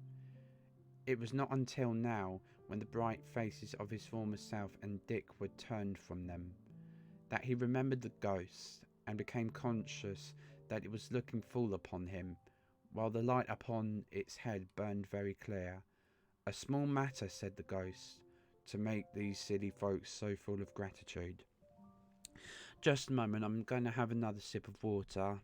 It was not until now, when the bright faces of his former self and Dick were turned from them, that he remembered the ghost, and became conscious that it was looking full upon him, while the light upon its head burned very clear. "A small matter," said the ghost, "to make these silly folks so full of gratitude." Just a moment, I'm going to have another sip of water.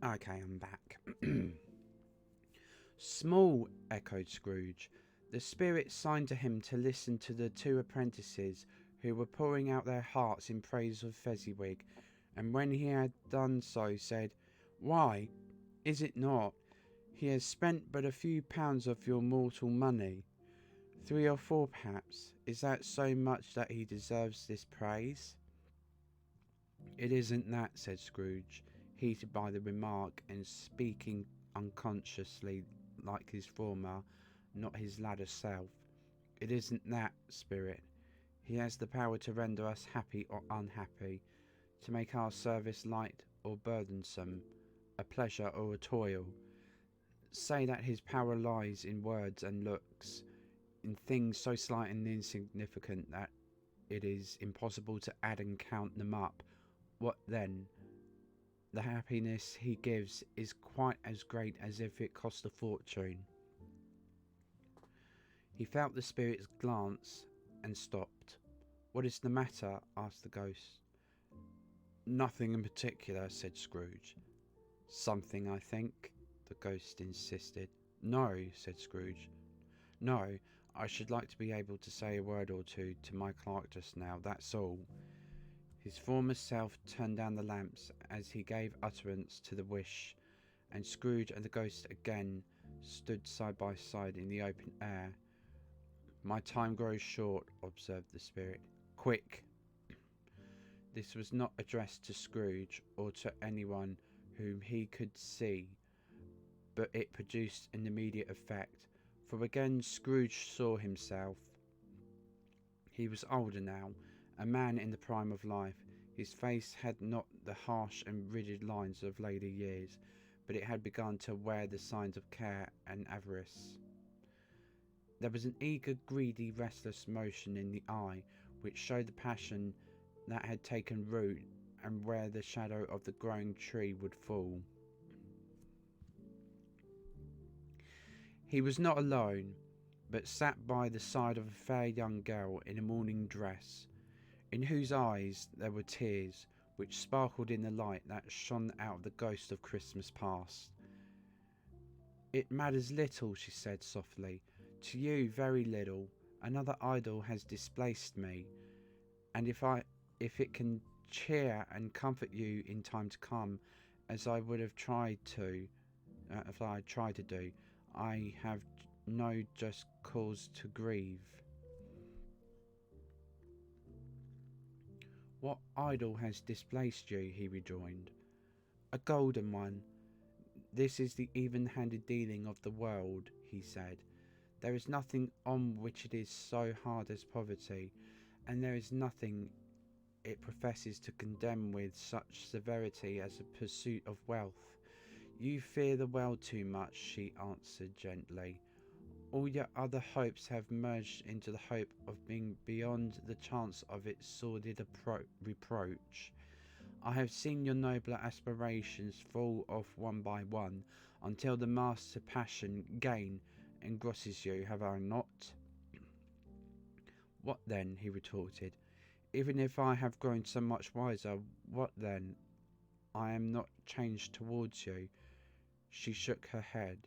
Okay, I'm back. "Small," echoed Scrooge. The spirit signed to him to listen to the two apprentices, who were pouring out their hearts in praise of Fezziwig, and when he had done so, said, "Why, is it not? He has spent but a few pounds of your mortal money. 3 or 4, perhaps. Is that so much that he deserves this praise?" "It isn't that," said Scrooge, heated by the remark, and speaking unconsciously like his former, not his latter self. "It isn't that, spirit. He has the power to render us happy or unhappy, to make our service light or burdensome, a pleasure or a toil. Say that his power lies in words and looks, in things so slight and insignificant that it is impossible to add and count them up. What then? The happiness he gives is quite as great as if it cost a fortune." He felt the spirit's glance and stopped. "What is the matter?" asked the ghost. "Nothing in particular," said Scrooge. "Something, I think," the ghost insisted. "No," said Scrooge. "No, I should like to be able to say a word or two to my clerk just now, that's all." His former self turned down the lamps as he gave utterance to the wish, and Scrooge and the ghost again stood side by side in the open air. "My time grows short," observed the spirit. "Quick!" This was not addressed to Scrooge or to anyone whom he could see, but it produced an immediate effect, for again Scrooge saw himself. He was older now, a man in the prime of life. His face had not the harsh and rigid lines of later years, but it had begun to wear the signs of care and avarice. There was an eager, greedy, restless motion in the eye, which showed the passion that had taken root, and where the shadow of the growing tree would fall. He was not alone, but sat by the side of a fair young girl in a morning dress, in whose eyes there were tears, which sparkled in the light that shone out of the ghost of Christmas past. It matters little, she said softly. To you, very little. Another idol has displaced me, and if it can cheer and comfort you in time to come, as I would have tried to, if I had tried to do, I have no just cause to grieve. What idol has displaced you? He rejoined. A golden one. This is the even-handed dealing of the world, he said. There is nothing on which it is so hard as poverty, and there is nothing it professes to condemn with such severity as a pursuit of wealth. You fear the world too much, she answered gently. All your other hopes have merged into the hope of being beyond the chance of its sordid reproach. I have seen your nobler aspirations fall off one by one, until the master passion, gain, engrosses you, have I not? What then? He retorted. Even if I have grown so much wiser, what then? I am not changed towards you. She shook her head.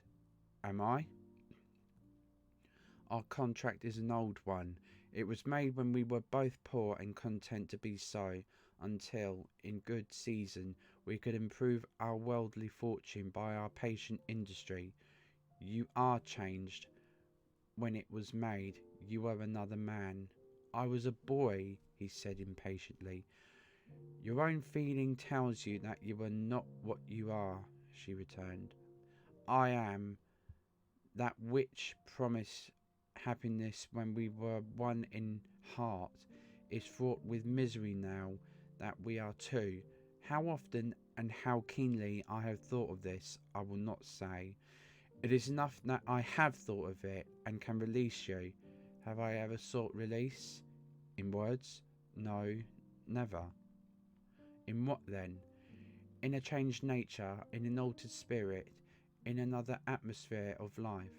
Am I? Our contract is an old one. It was made when we were both poor and content to be so, until, in good season, we could improve our worldly fortune by our patient industry. You are changed. When it was made, you were another man. I was a boy, he said impatiently. Your own feeling tells you that you are not what you are, she returned. I am that which promised happiness when we were one in heart is fraught with misery now that we are two. How often and how keenly I have thought of this, I will not say. It is enough that I have thought of it and can release you. Have I ever sought release? In words? No, never. In what then? In a changed nature, in an altered spirit, in another atmosphere of life.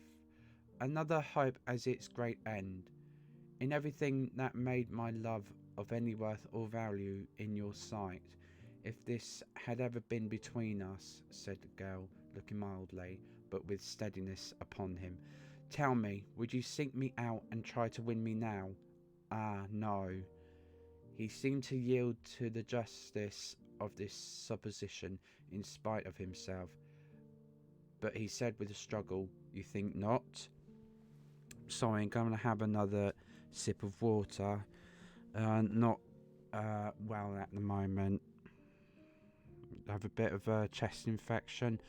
Another hope as its great end. In everything that made my love of any worth or value in your sight. If this had ever been between us, said the girl, looking mildly, but with steadiness upon him. Tell me, would you seek me out and try to win me now? Ah, no. He seemed to yield to the justice of this supposition in spite of himself. But he said with a struggle, you think not? Sorry, I'm going to have another sip of water. Not well at the moment. I have a bit of a chest infection.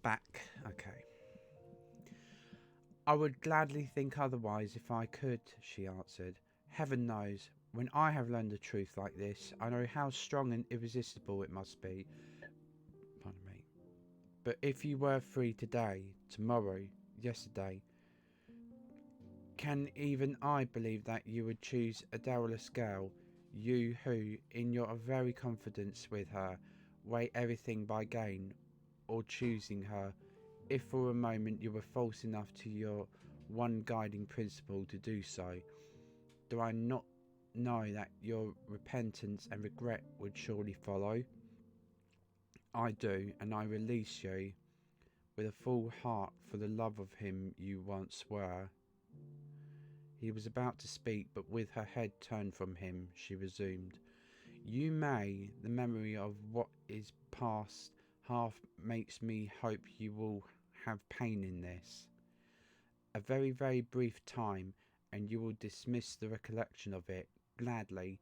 Back. Okay. I would gladly think otherwise if I could, she answered. Heaven knows, when I have learned the truth like this, I know how strong and irresistible it must be. Pardon me. But if you were free today, tomorrow, yesterday, can even I believe that you would choose a dowerless girl, you who, in your very confidence with her, weigh everything by gain, or choosing her, if for a moment you were false enough to your one guiding principle to do so? Do I not know that your repentance and regret would surely follow? I do, and I release you with a full heart for the love of him you once were. He was about to speak, but with her head turned from him, she resumed. You may, the memory of what is past half makes me hope you will have pain in this. A very, very brief time, and you will dismiss the recollection of it, gladly,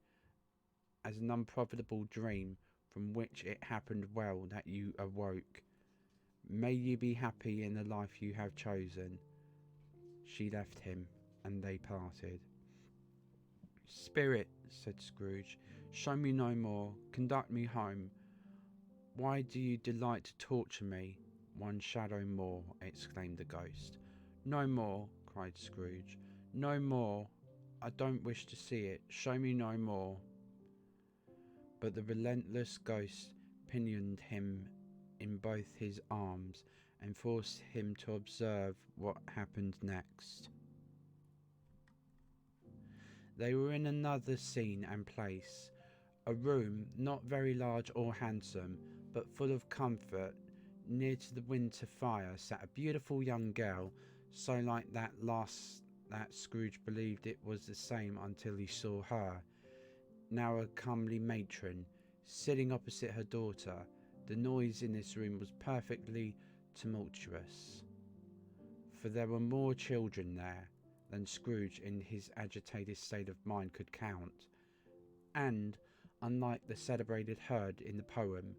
as an unprofitable dream from which it happened well that you awoke. May you be happy in the life you have chosen. She left him, and they parted. "Spirit," said Scrooge, "show me no more. Conduct me home. Why do you delight to torture me? One shadow more," exclaimed the ghost. "No more," cried Scrooge. "No more. I don't wish to see it. Show me no more." But the relentless ghost pinioned him in both his arms and forced him to observe what happened next. They were in another scene and place. A room, not very large or handsome, but full of comfort. Near to the winter fire sat a beautiful young girl, so like that Scrooge believed it was the same until he saw her, now a comely matron, sitting opposite her daughter. The noise in this room was perfectly tumultuous, for there were more children there than Scrooge in his agitated state of mind could count, and, unlike the celebrated herd in the poem,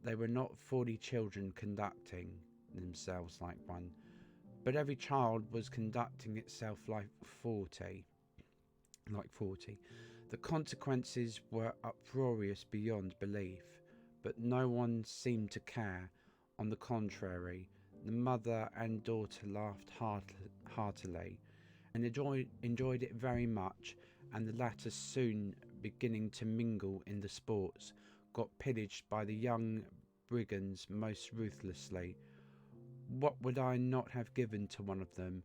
they were not 40 children conducting themselves like one, but every child was conducting itself like 40. The consequences were uproarious beyond belief, but no one seemed to care. On the contrary, the mother and daughter laughed heartily, and enjoyed it very much, and the latter, soon beginning to mingle in the sports, got pillaged by the young brigands most ruthlessly. What would I not have given to one of them,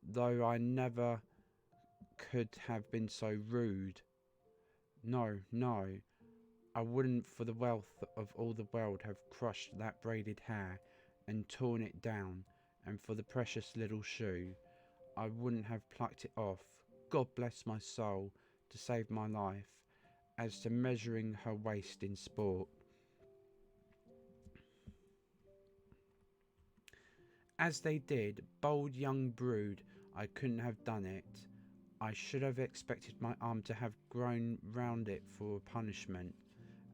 though I never could have been so rude? No, I wouldn't for the wealth of all the world have crushed that braided hair and torn it down, and for the precious little shoe, I wouldn't have plucked it off, God bless my soul, to save my life. As to measuring her waist in sport, as they did, bold young brood, I couldn't have done it. I should have expected my arm to have grown round it for a punishment,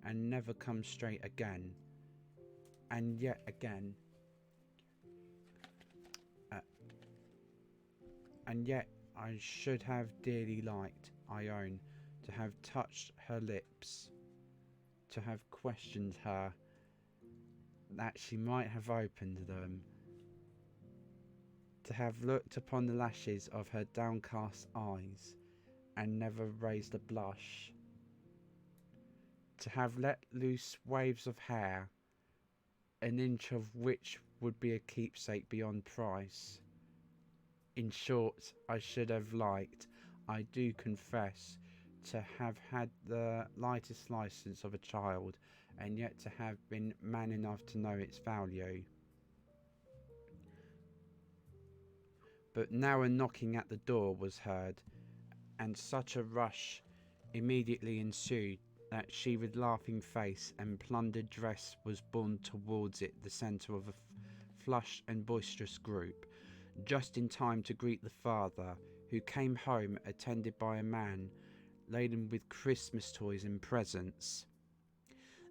and never come straight again, and yet again, and yet I should have dearly liked, I own, to have touched her lips, to have questioned her, that she might have opened them, to have looked upon the lashes of her downcast eyes, and never raised a blush, to have let loose waves of hair, an inch of which would be a keepsake beyond price. In short, I should have liked, I do confess, to have had the lightest license of a child, and yet to have been man enough to know its value. But now a knocking at the door was heard, and such a rush immediately ensued that she with laughing face and plundered dress was borne towards it, the centre of a flushed and boisterous group, just in time to greet the father, who came home attended by a man laden with Christmas toys and presents.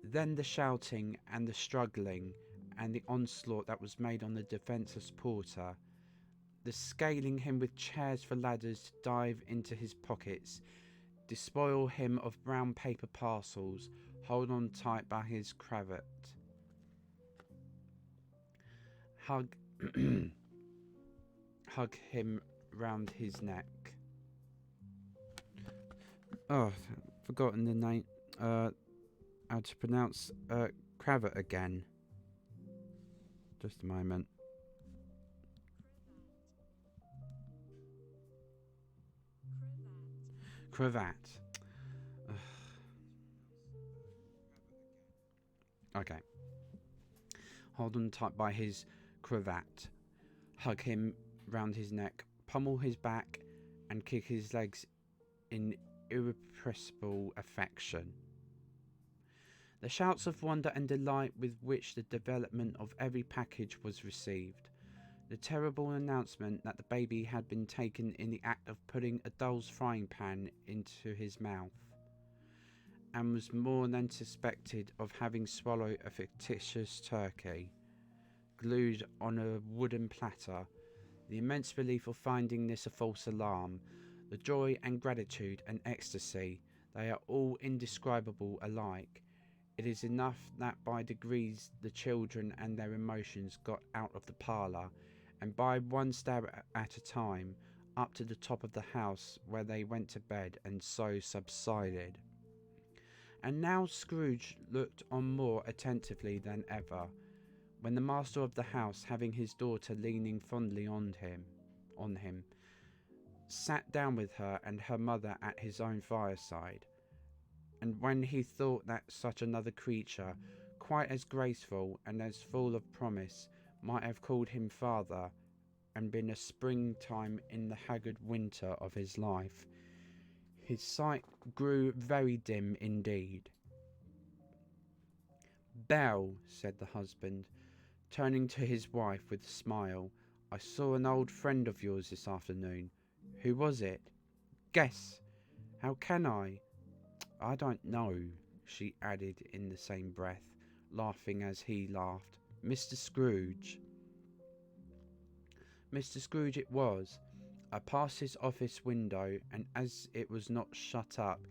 Then the shouting and the struggling and the onslaught that was made on the defenceless porter, the scaling him with chairs for ladders to dive into his pockets, despoil him of brown paper parcels, hold on tight by his cravat, hug him round his neck. Oh, forgotten the name. How to pronounce cravat again? Just a moment. Cravat. Okay. Hold on tight by his cravat, hug him round his neck, pummel his back, and kick his legs in irrepressible affection. The shouts of wonder and delight with which the development of every package was received, the terrible announcement that the baby had been taken in the act of putting a doll's frying pan into his mouth, and was more than suspected of having swallowed a fictitious turkey, glued on a wooden platter, the immense relief of finding this a false alarm, The joy and gratitude and ecstasy, they are all indescribable alike. It is enough that by degrees the children and their emotions got out of the parlour, and by one step at a time, up to the top of the house where they went to bed, and so subsided. And now Scrooge looked on more attentively than ever, when the master of the house, having his daughter leaning fondly on him, sat down with her and her mother at his own fireside. And when he thought that such another creature, quite as graceful and as full of promise, might have called him father, and been a springtime in the haggard winter of his life, his sight grew very dim indeed. "Belle," said the husband, turning to his wife with a smile, "I saw an old friend of yours this afternoon. Who was it? Guess." "How can I?" "I don't know," she added in the same breath, laughing as he laughed. "Mr. Scrooge." Mr. Scrooge it was. I passed his office window, and as it was not shut up,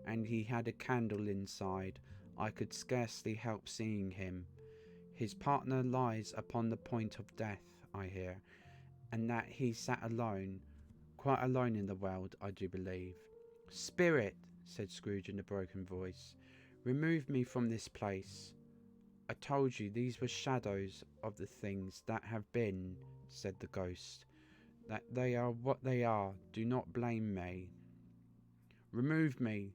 and he had a candle inside, I could scarcely help seeing him. His partner lies upon the point of death, I hear, and that he sat alone, quite alone in the world, I do believe. "Spirit," said Scrooge in a broken voice, "remove me from this place." "I told you these were shadows of the things that have been," said the ghost. "That they are what they are. Do not blame me." "Remove me,"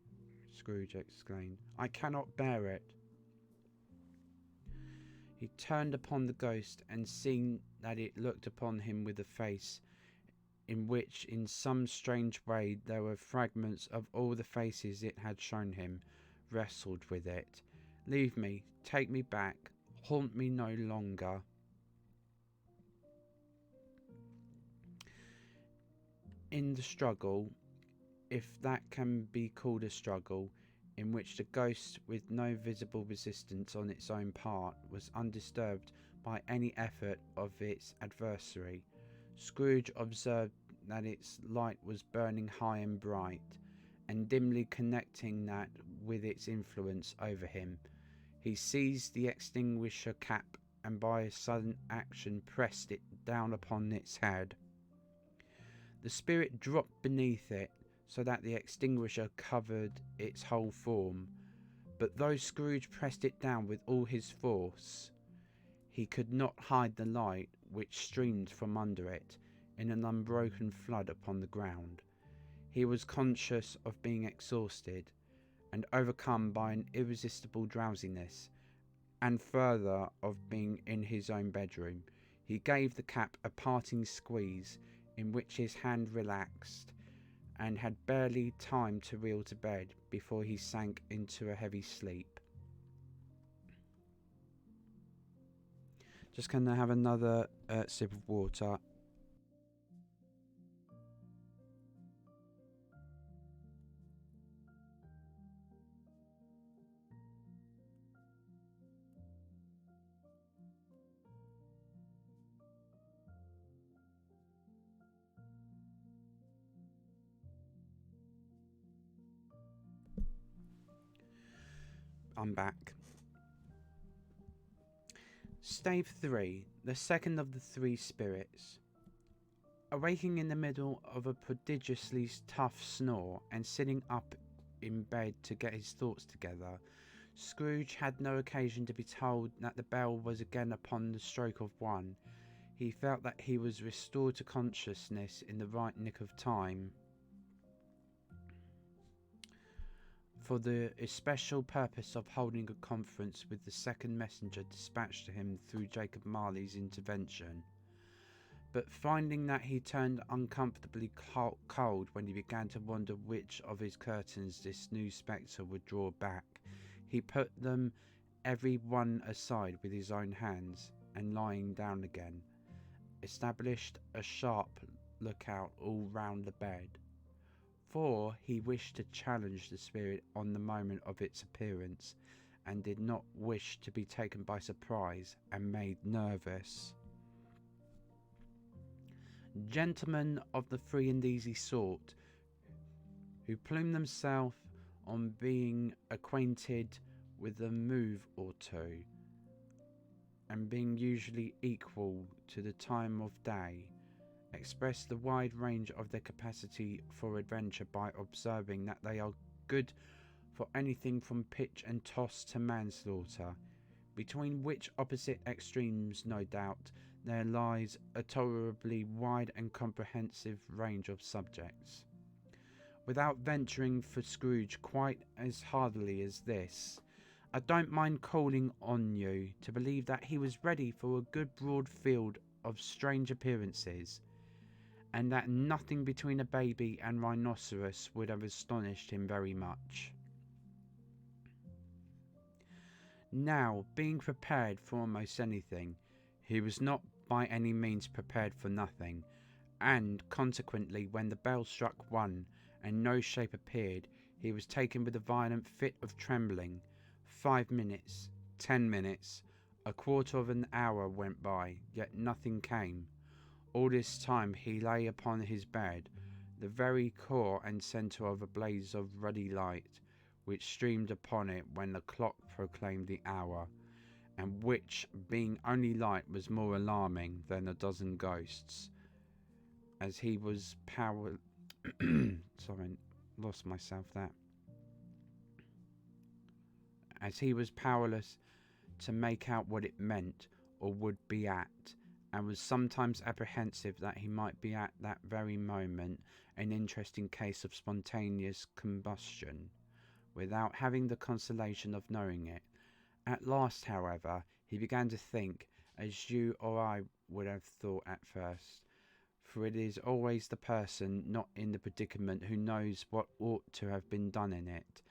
Scrooge exclaimed. "I cannot bear it." He turned upon the ghost, and seeing that it looked upon him with a face in which in some strange way there were fragments of all the faces it had shown him, wrestled with it. "Leave me, take me back, haunt me no longer." In the struggle, if that can be called a struggle, in which the ghost, with no visible resistance on its own part, was undisturbed by any effort of its adversary, Scrooge observed that its light was burning high and bright, and dimly connecting that with its influence over him, he seized the extinguisher cap and by a sudden action pressed it down upon its head. The spirit dropped beneath it, so that the extinguisher covered its whole form, but though Scrooge pressed it down with all his force, he could not hide the light which streamed from under it in an unbroken flood upon the ground. He was conscious of being exhausted, and overcome by an irresistible drowsiness, and further of being in his own bedroom. He gave the cap a parting squeeze, in which his hand relaxed, and had barely time to reel to bed before he sank into a heavy sleep. Just gonna have another sip of water. I'm back. Stave 3, the second of the three spirits. Awaking in the middle of a prodigiously tough snore, and sitting up in bed to get his thoughts together, Scrooge had no occasion to be told that the bell was again upon the stroke of 1. He felt that he was restored to consciousness in the right nick of time, for the especial purpose of holding a conference with the second messenger dispatched to him through Jacob Marley's intervention. But finding that he turned uncomfortably cold when he began to wonder which of his curtains this new spectre would draw back, he put them every one aside with his own hands, and lying down again, established a sharp lookout all round the bed, for he wished to challenge the spirit on the moment of its appearance, and did not wish to be taken by surprise and made nervous. Gentlemen of the free and easy sort who plume themselves on being acquainted with a move or two, and being usually equal to the time of day, express the wide range of their capacity for adventure by observing that they are good for anything from pitch and toss to manslaughter, between which opposite extremes, no doubt, there lies a tolerably wide and comprehensive range of subjects. Without venturing for Scrooge quite as hardily as this, I don't mind calling on you to believe that he was ready for a good broad field of strange appearances, and that nothing between a baby and rhinoceros would have astonished him very much. Now, being prepared for almost anything, he was not by any means prepared for nothing, and consequently when the bell struck 1 and no shape appeared, he was taken with a violent fit of trembling. 5 minutes, 10 minutes, a quarter of an hour went by, yet nothing came. All this time he lay upon his bed, the very core and centre of a blaze of ruddy light, which streamed upon it when the clock proclaimed the hour, and which, being only light, was more alarming than a dozen ghosts, as he was as he was powerless to make out what it meant or would be at, and was sometimes apprehensive that he might be at that very moment an interesting case of spontaneous combustion, without having the consolation of knowing it. At last, however, he began to think, as you or I would have thought at first, for it is always the person not in the predicament who knows what ought to have been done in it,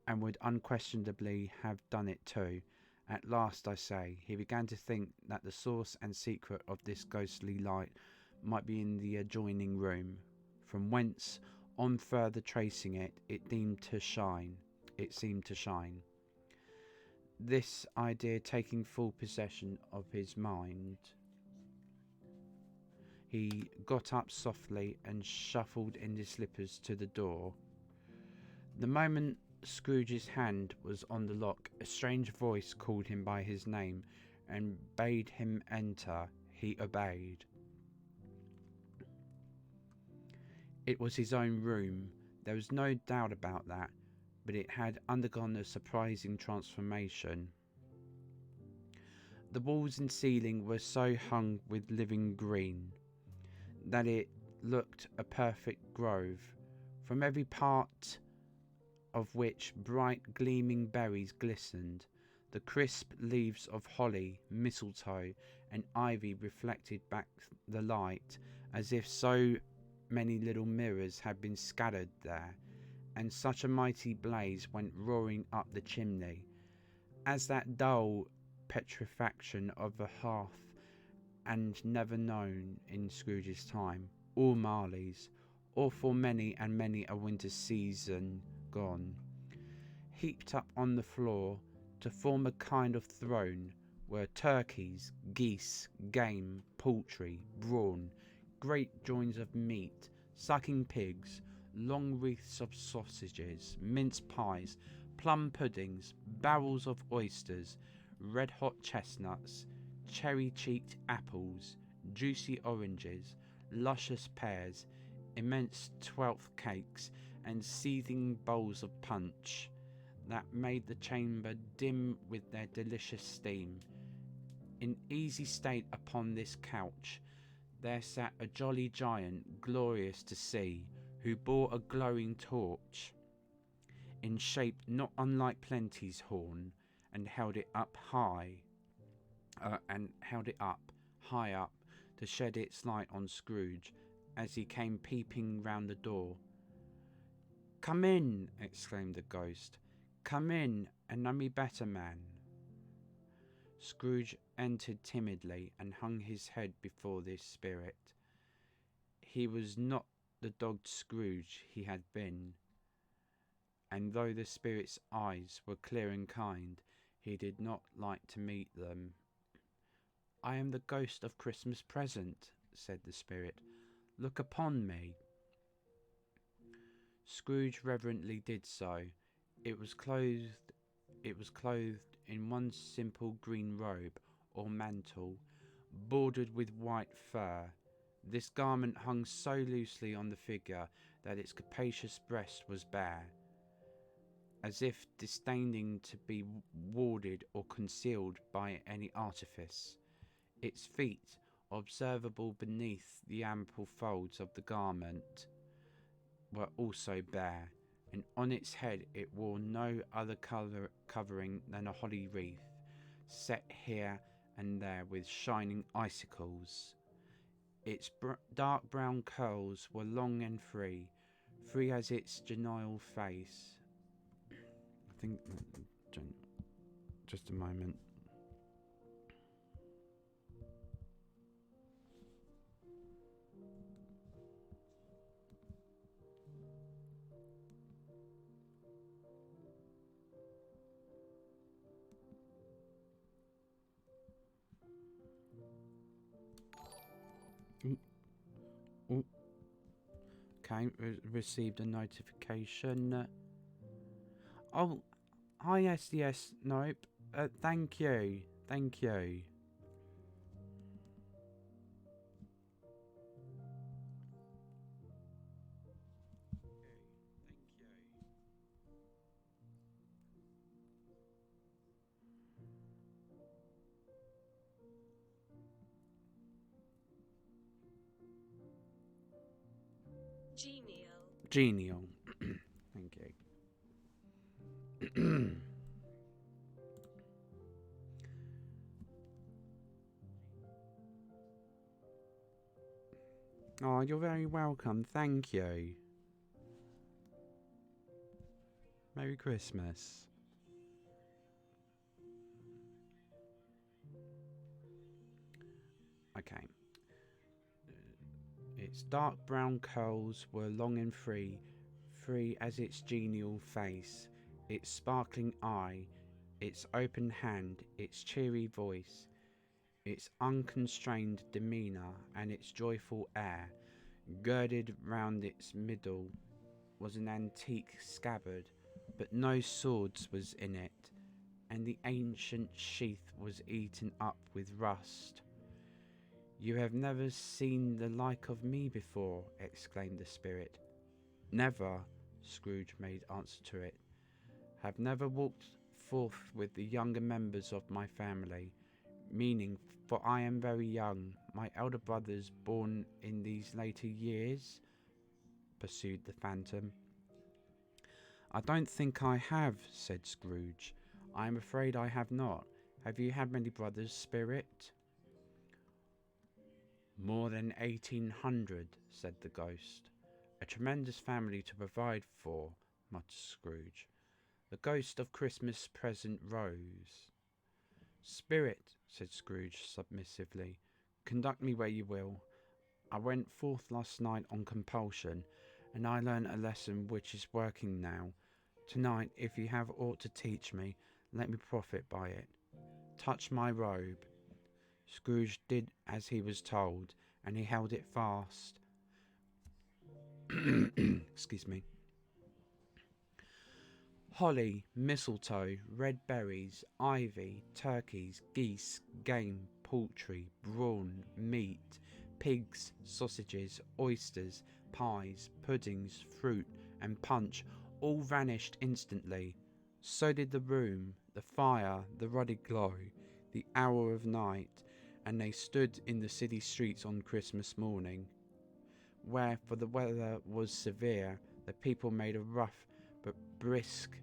and would unquestionably have done it too. At last, I say, he began to think that the source and secret of this ghostly light might be in the adjoining room, from whence, on further tracing it, it seemed to shine. This idea taking full possession of his mind, he got up softly and shuffled in his slippers to the door. The moment Scrooge's hand was on the lock, a strange voice called him by his name and bade him enter. He obeyed. It was his own room, there was no doubt about that, but it had undergone a surprising transformation. The walls and ceiling were so hung with living green that it looked a perfect grove, from every part of which bright gleaming berries glistened. The crisp leaves of holly, mistletoe, and ivy reflected back the light as if so many little mirrors had been scattered there, and such a mighty blaze went roaring up the chimney, as that dull petrifaction of a hearth and never known in Scrooge's time, or Marley's, or for many and many a winter season gone. Heaped up on the floor to form a kind of throne were turkeys, geese, game, poultry, brawn, great joints of meat, sucking pigs, long wreaths of sausages, mince pies, plum puddings, barrels of oysters, red-hot chestnuts, cherry-cheeked apples, juicy oranges, luscious pears, immense 12th cakes, and seething bowls of punch that made the chamber dim with their delicious steam. In easy state upon this couch there sat a jolly giant, glorious to see, who bore a glowing torch, in shape not unlike Plenty's horn, and held it high up to shed its light on Scrooge as he came peeping round the door. "Come in," exclaimed the ghost. "Come in, and know me better, man." Scrooge entered timidly and hung his head before this spirit. He was not the dogged Scrooge he had been, and though the spirit's eyes were clear and kind, he did not like to meet them. "I am the ghost of Christmas present," said the spirit. "Look upon me." Scrooge reverently did so. It was clothed in one simple green robe or mantle, bordered with white fur. This garment hung so loosely on the figure that its capacious breast was bare, as if disdaining to be warded or concealed by any artifice. Its feet, observable beneath the ample folds of the garment, were also bare, and on its head it wore no other covering than a holly wreath, set here and there with shining icicles. Its dark brown curls were long and free as its genial face. I think, just a moment. Ooh. Okay, received a notification. Oh, hi, SDS. Nope. Thank you. Thank you. Genial. Thank you. Oh, you're very welcome. Thank you. Merry Christmas. Okay. Its dark brown curls were long and free as its genial face, its sparkling eye, its open hand, its cheery voice, its unconstrained demeanour, and its joyful air. Girded round its middle was an antique scabbard, but no swords was in it, and the ancient sheath was eaten up with rust. "You have never seen the like of me before," exclaimed the spirit. "Never," Scrooge made answer to it. "Have never walked forth with the younger members of my family, meaning, for I am very young, my elder brothers born in these later years?" pursued the phantom. "I don't think I have," said Scrooge. "I am afraid I have not. Have you had many brothers, spirit?" "More than 1800, said the ghost. "A tremendous family to provide for," muttered Scrooge. The ghost of Christmas present rose. "Spirit," said Scrooge submissively, "conduct me where you will. I went forth last night on compulsion, and I learned a lesson which is working now. Tonight, if you have aught to teach me, let me profit by it. Touch my robe." Scrooge did as he was told, and he held it fast. Excuse me. Holly, mistletoe, red berries, ivy, turkeys, geese, game, poultry, brawn, meat, pigs, sausages, oysters, pies, puddings, fruit, and punch all vanished instantly. So did the room, the fire, the ruddy glow, the hour of night, and they stood in the city streets on Christmas morning, where, for the weather was severe, the people made a rough but brisk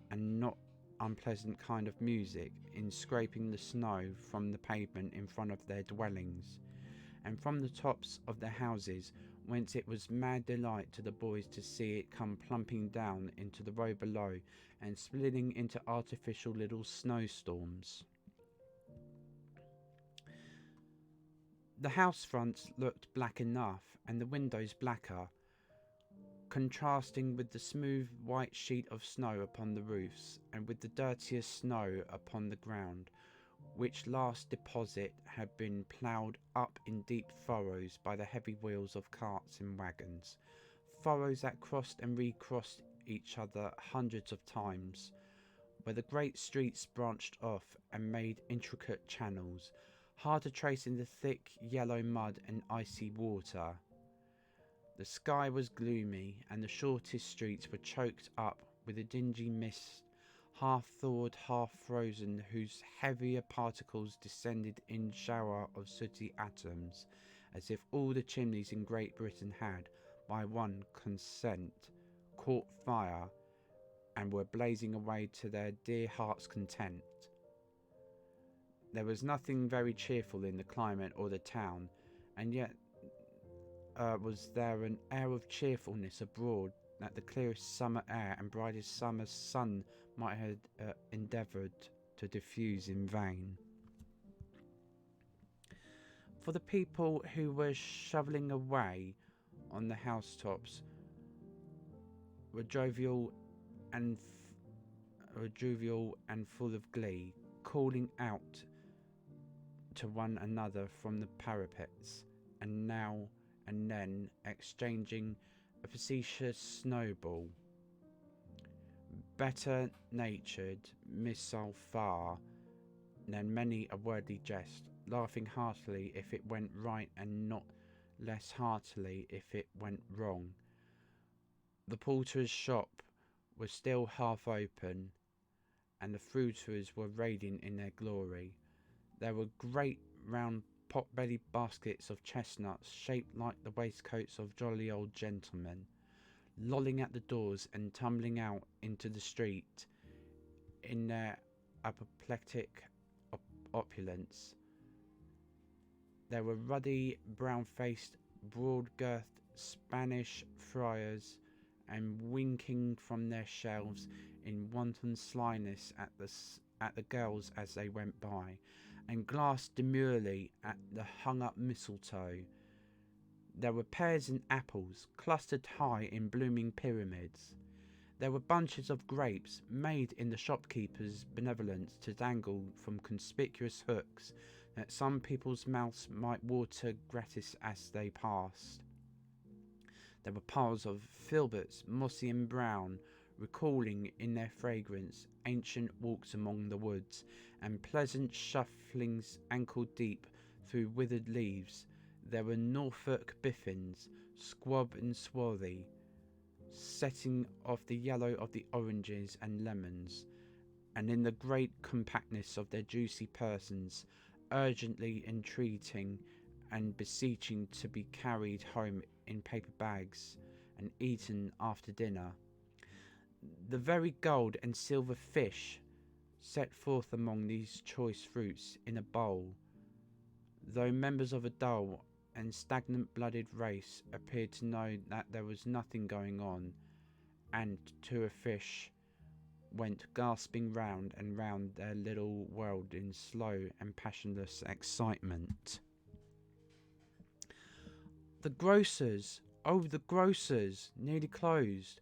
and not unpleasant kind of music in scraping the snow from the pavement in front of their dwellings, and from the tops of the houses, whence it was mad delight to the boys to see it come plumping down into the road below and splitting into artificial little snowstorms. The house fronts looked black enough, and the windows blacker, contrasting with the smooth white sheet of snow upon the roofs, and with the dirtier snow upon the ground, which last deposit had been ploughed up in deep furrows by the heavy wheels of carts and waggons. furrows that crossed and recrossed each other hundreds of times, where the great streets branched off and made intricate channels, hard to trace in the thick yellow mud and icy water. The sky was gloomy, and the shortest streets were choked up with a dingy mist, half thawed, half frozen, whose heavier particles descended in shower of sooty atoms, as if all the chimneys in Great Britain had, by one consent, caught fire and were blazing away to their dear heart's content. There was nothing very cheerful in the climate or the town, and yet was there an air of cheerfulness abroad that the clearest summer air and brightest summer sun might have endeavoured to diffuse in vain. For the people who were shovelling away on the housetops were jovial and full of glee, calling out to one another from the parapets, and now and then exchanging a facetious snowball. Better natured missile far than many a worldly jest, laughing heartily if it went right and not less heartily if it went wrong. The porter's shop was still half open, and the fruiterers were radiant in their glory. There were great round pot-bellied baskets of chestnuts shaped like the waistcoats of jolly old gentlemen, lolling at the doors and tumbling out into the street in their apoplectic opulence. There were ruddy, brown-faced, broad-girthed Spanish friars, and winking from their shelves in wanton slyness at the girls as they went by, and glanced demurely at the hung-up mistletoe. There were pears and apples clustered high in blooming pyramids. There were bunches of grapes made in the shopkeeper's benevolence to dangle from conspicuous hooks that some people's mouths might water gratis as they passed. There were piles of filberts, mossy and brown, recalling in their fragrance ancient walks among the woods, and pleasant shufflings ankle-deep through withered leaves. There were Norfolk biffins, squab and swarthy, setting off the yellow of the oranges and lemons, and in the great compactness of their juicy persons, urgently entreating and beseeching to be carried home in paper bags and eaten after dinner. The very gold and silver fish set forth among these choice fruits in a bowl, though members of a dull and stagnant-blooded race appeared to know that there was nothing going on, and to a fish went gasping round and round their little world in slow and passionless excitement. The grocers, oh the grocers, nearly closed,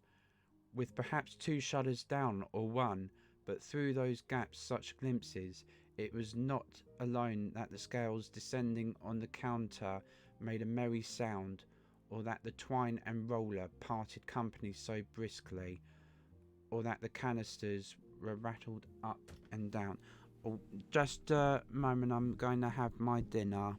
with perhaps 2 shutters down or 1, but through those gaps such glimpses. It was not alone that the scales descending on the counter made a merry sound, or that the twine and roller parted company so briskly, or that the canisters were rattled up and down. Oh, just a moment, I'm going to have my dinner.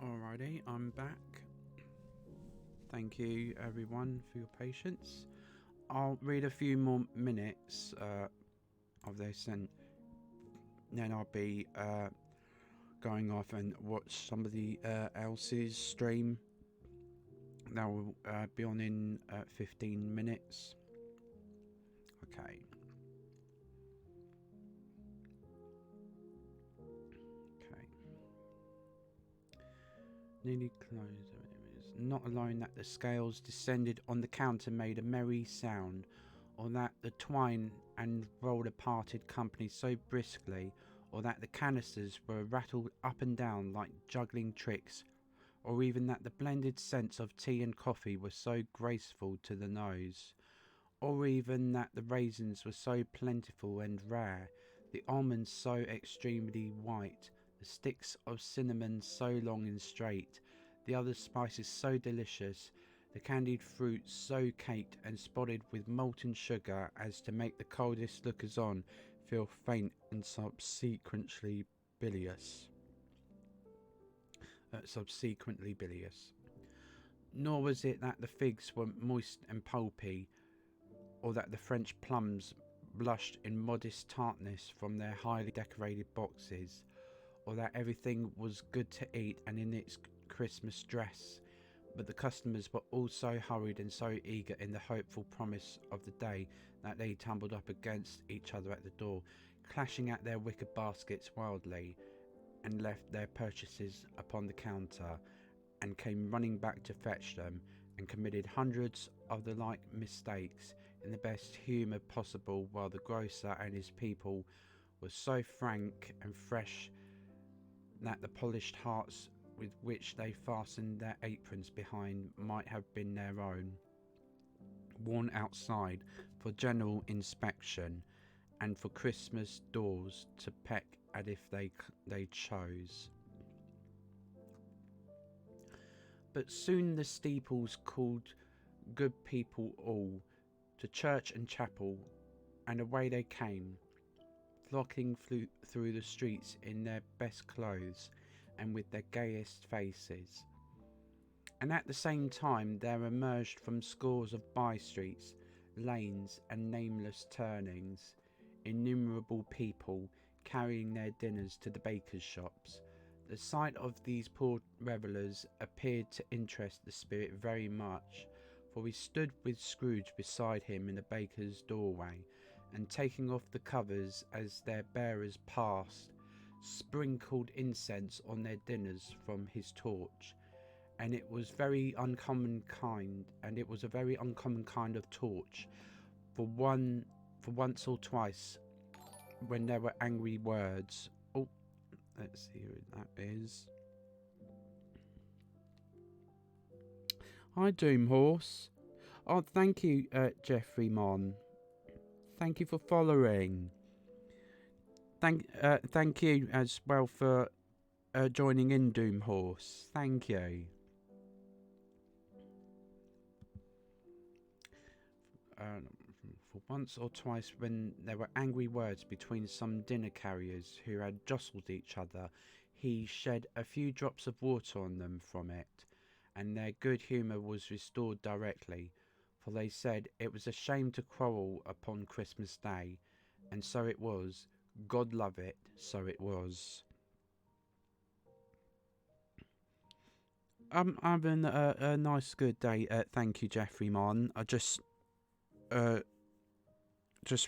Alrighty, I'm back. Thank you everyone for your patience. I'll read a few more minutes of this, and then I'll be going off and watch somebody else's stream. That will be on in 15 minutes. Okay. Nearly closed. Not alone that the scales descended on the counter made a merry sound, or that the twine and roller parted company so briskly, or that the canisters were rattled up and down like juggling tricks, or even that the blended scents of tea and coffee were so graceful to the nose, or even that the raisins were so plentiful and rare, the almonds so extremely white, the sticks of cinnamon so long and straight, the other spices so delicious, the candied fruit so caked and spotted with molten sugar as to make the coldest lookers on feel faint and subsequently bilious. Nor was it that the figs were moist and pulpy, or that the French plums blushed in modest tartness from their highly decorated boxes, or that everything was good to eat and in its Christmas dress, but the customers were all so hurried and so eager in the hopeful promise of the day that they tumbled up against each other at the door, clashing at their wicker baskets wildly, and left their purchases upon the counter, and came running back to fetch them, and committed hundreds of the like mistakes in the best humour possible, while the grocer and his people were so frank and fresh that the polished hearts with which they fastened their aprons behind might have been their own, worn outside for general inspection, and for Christmas doors to peck at if they chose. But soon the steeples called good people all to church and chapel, and away they came, flocking through the streets in their best clothes and with their gayest faces. And at the same time there emerged from scores of by-streets, lanes and nameless turnings, innumerable people carrying their dinners to the bakers' shops. The sight of these poor revellers appeared to interest the spirit very much, for he stood with Scrooge beside him in the baker's doorway, and taking off the covers as their bearers passed, sprinkled incense on their dinners from his torch, and it was a very uncommon kind of torch, for once or twice when there were angry words. Oh, let's see who that is. Hi, Doomhorse. Oh, thank you, Jeffrey Mon. Thank you for following. Thank you as well for joining in, Doomhorse. Thank you. For once or twice, when there were angry words between some dinner carriers who had jostled each other, he shed a few drops of water on them from it, and their good humour was restored directly, for they said it was a shame to quarrel upon Christmas Day, and so it was. God love it, so it was. I'm having a nice, good day. Thank you, Jeffrey Mon. I just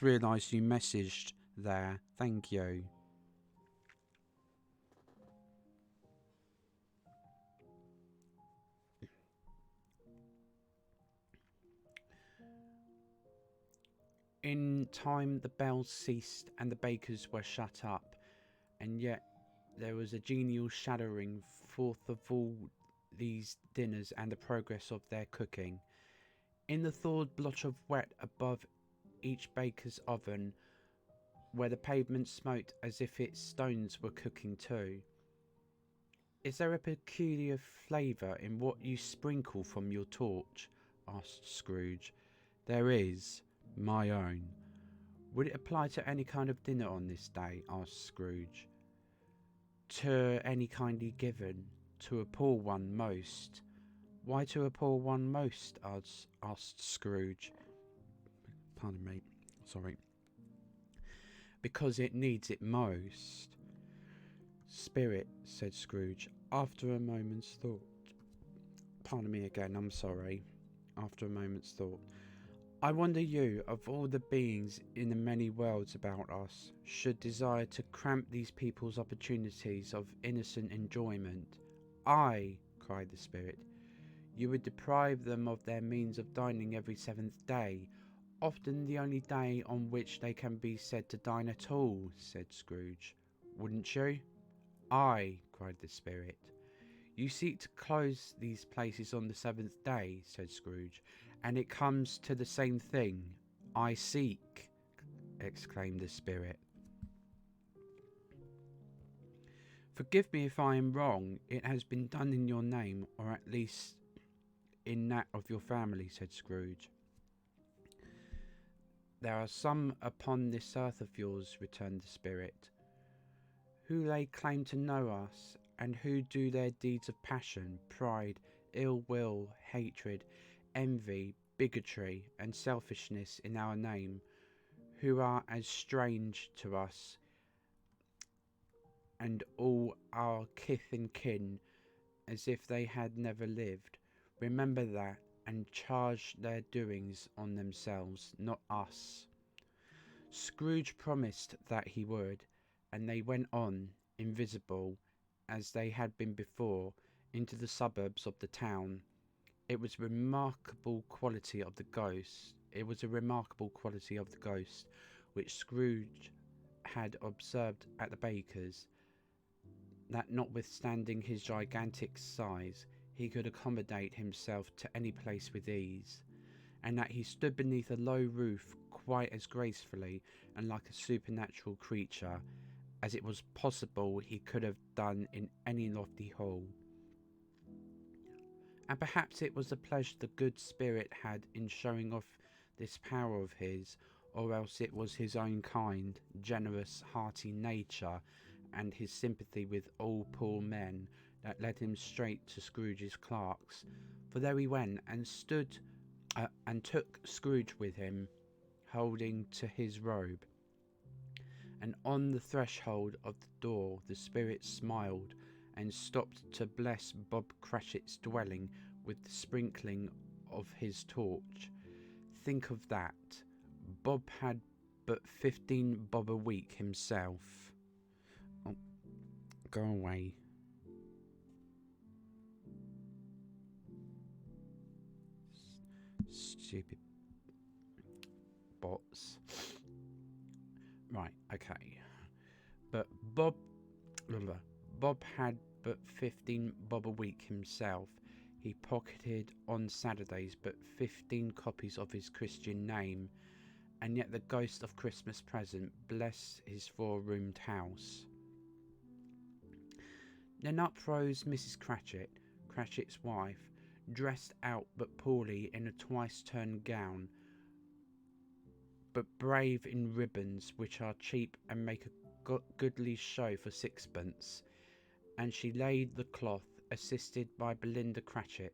realised you messaged there. Thank you. In time, the bells ceased and the bakers were shut up, and yet there was a genial shadowing forth of all these dinners and the progress of their cooking. In the thawed blotch of wet above each baker's oven, where the pavement smoked as if its stones were cooking too. Is there a peculiar flavour in what you sprinkle from your torch? Asked Scrooge. There is. My own. Would it apply to any kind of dinner on this day? Asked Scrooge. To any kindly given. To a poor one most. Why to a poor one most? Asked Scrooge. Pardon me. Sorry. Because it needs it most. Spirit, said Scrooge, after a moment's thought. Pardon me again, I'm sorry. After a moment's thought. I wonder you, of all the beings in the many worlds about us, should desire to cramp these people's opportunities of innocent enjoyment. Aye, cried the Spirit. You would deprive them of their means of dining every 7th day, often the only day on which they can be said to dine at all, said Scrooge. Wouldn't you? Aye, cried the Spirit. You seek to close these places on the 7th day, said Scrooge, and it comes to the same thing. I seek, exclaimed the Spirit. Forgive me if I am wrong. It has been done in your name, or at least in that of your family, said Scrooge. There are some upon this earth of yours, returned the Spirit, who lay claim to know us, and who do their deeds of passion, pride, ill will, hatred, envy, bigotry, and selfishness in our name, who are as strange to us and all our kith and kin as if they had never lived. Remember that, and charge their doings on themselves, not us. Scrooge promised that he would, and they went on, invisible, as they had been before, into the suburbs of the town. It was a remarkable quality of the ghost, which Scrooge had observed at the baker's, that notwithstanding his gigantic size, he could accommodate himself to any place with ease, and that he stood beneath a low roof quite as gracefully and like a supernatural creature as it was possible he could have done in any lofty hall. And perhaps it was the pleasure the good Spirit had in showing off this power of his, or else it was his own kind, generous, hearty nature, and his sympathy with all poor men, that led him straight to Scrooge's clerks. For there he went, and stood, and took Scrooge with him, holding to his robe. And on the threshold of the door the Spirit smiled, and stopped to bless Bob Cratchit's dwelling with the sprinkling of his torch. Think of that. Bob had but 15 bob a week himself. Oh, go away. Stupid bots. Right, okay. But Bob had but 15 bob a week himself. he pocketed on Saturdays but 15 copies of his Christian name, and yet the ghost of Christmas present blessed his 4-roomed house. Then up rose Mrs. Cratchit, Cratchit's wife, dressed out but poorly in a twice-turned gown, but brave in ribbons which are cheap and make a goodly show for sixpence, and she laid the cloth, assisted by Belinda Cratchit,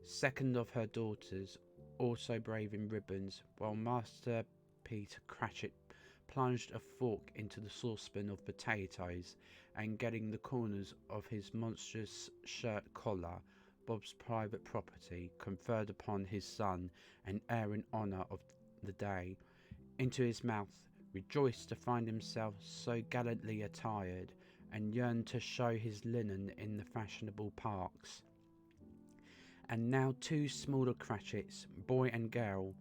second of her daughters, also brave in ribbons, while Master Peter Cratchit plunged a fork into the saucepan of potatoes, and getting the corners of his monstrous shirt collar, Bob's private property, conferred upon his son an heir in honour of the day, into his mouth, rejoiced to find himself so gallantly attired, and yearned to show his linen in the fashionable parks. And now 2 smaller Cratchits, boy and girl,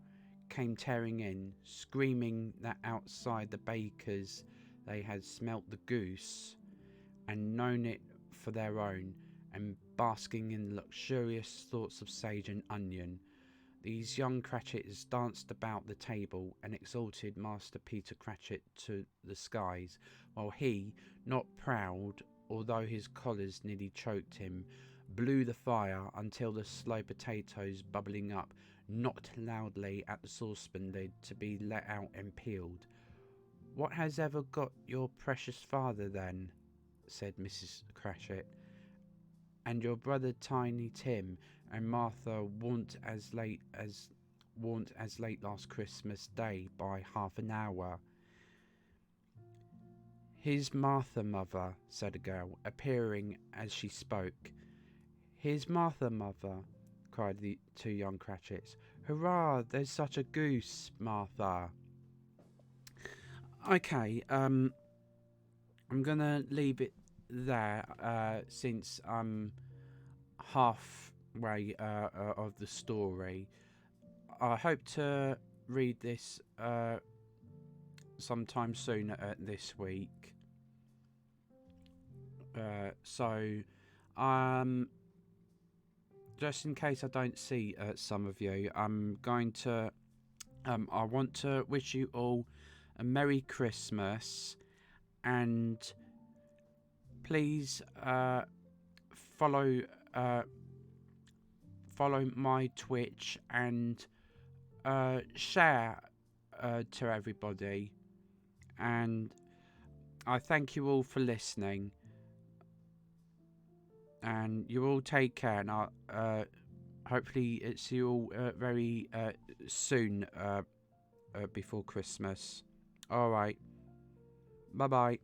came tearing in, screaming that outside the baker's they had smelt the goose, and known it for their own, and basking in luxurious thoughts of sage and onion. These young Cratchits danced about the table and exalted Master Peter Cratchit to the skies, while he, not proud, although his collars nearly choked him, blew the fire until the slow potatoes bubbling up knocked loudly at the saucepan lid to be let out and peeled. "What has ever got your precious father then?" said Mrs. Cratchit. "And your brother Tiny Tim and Martha warn't as late last Christmas Day by half an hour." "Here's Martha, mother," said a girl, appearing as she spoke. "Here's Martha, mother," cried the 2 young Cratchits. "Hurrah! There's such a goose, Martha." Okay, I'm gonna leave it there since I'm halfway of the story. I hope to read this sometime soon this week. So just in case I don't see some of you, I'm going to I want to wish you all a Merry Christmas, and please follow my Twitch and share to everybody, and I thank you all for listening, and you all take care, and I'll hopefully see you all very soon before Christmas. Alright, bye bye.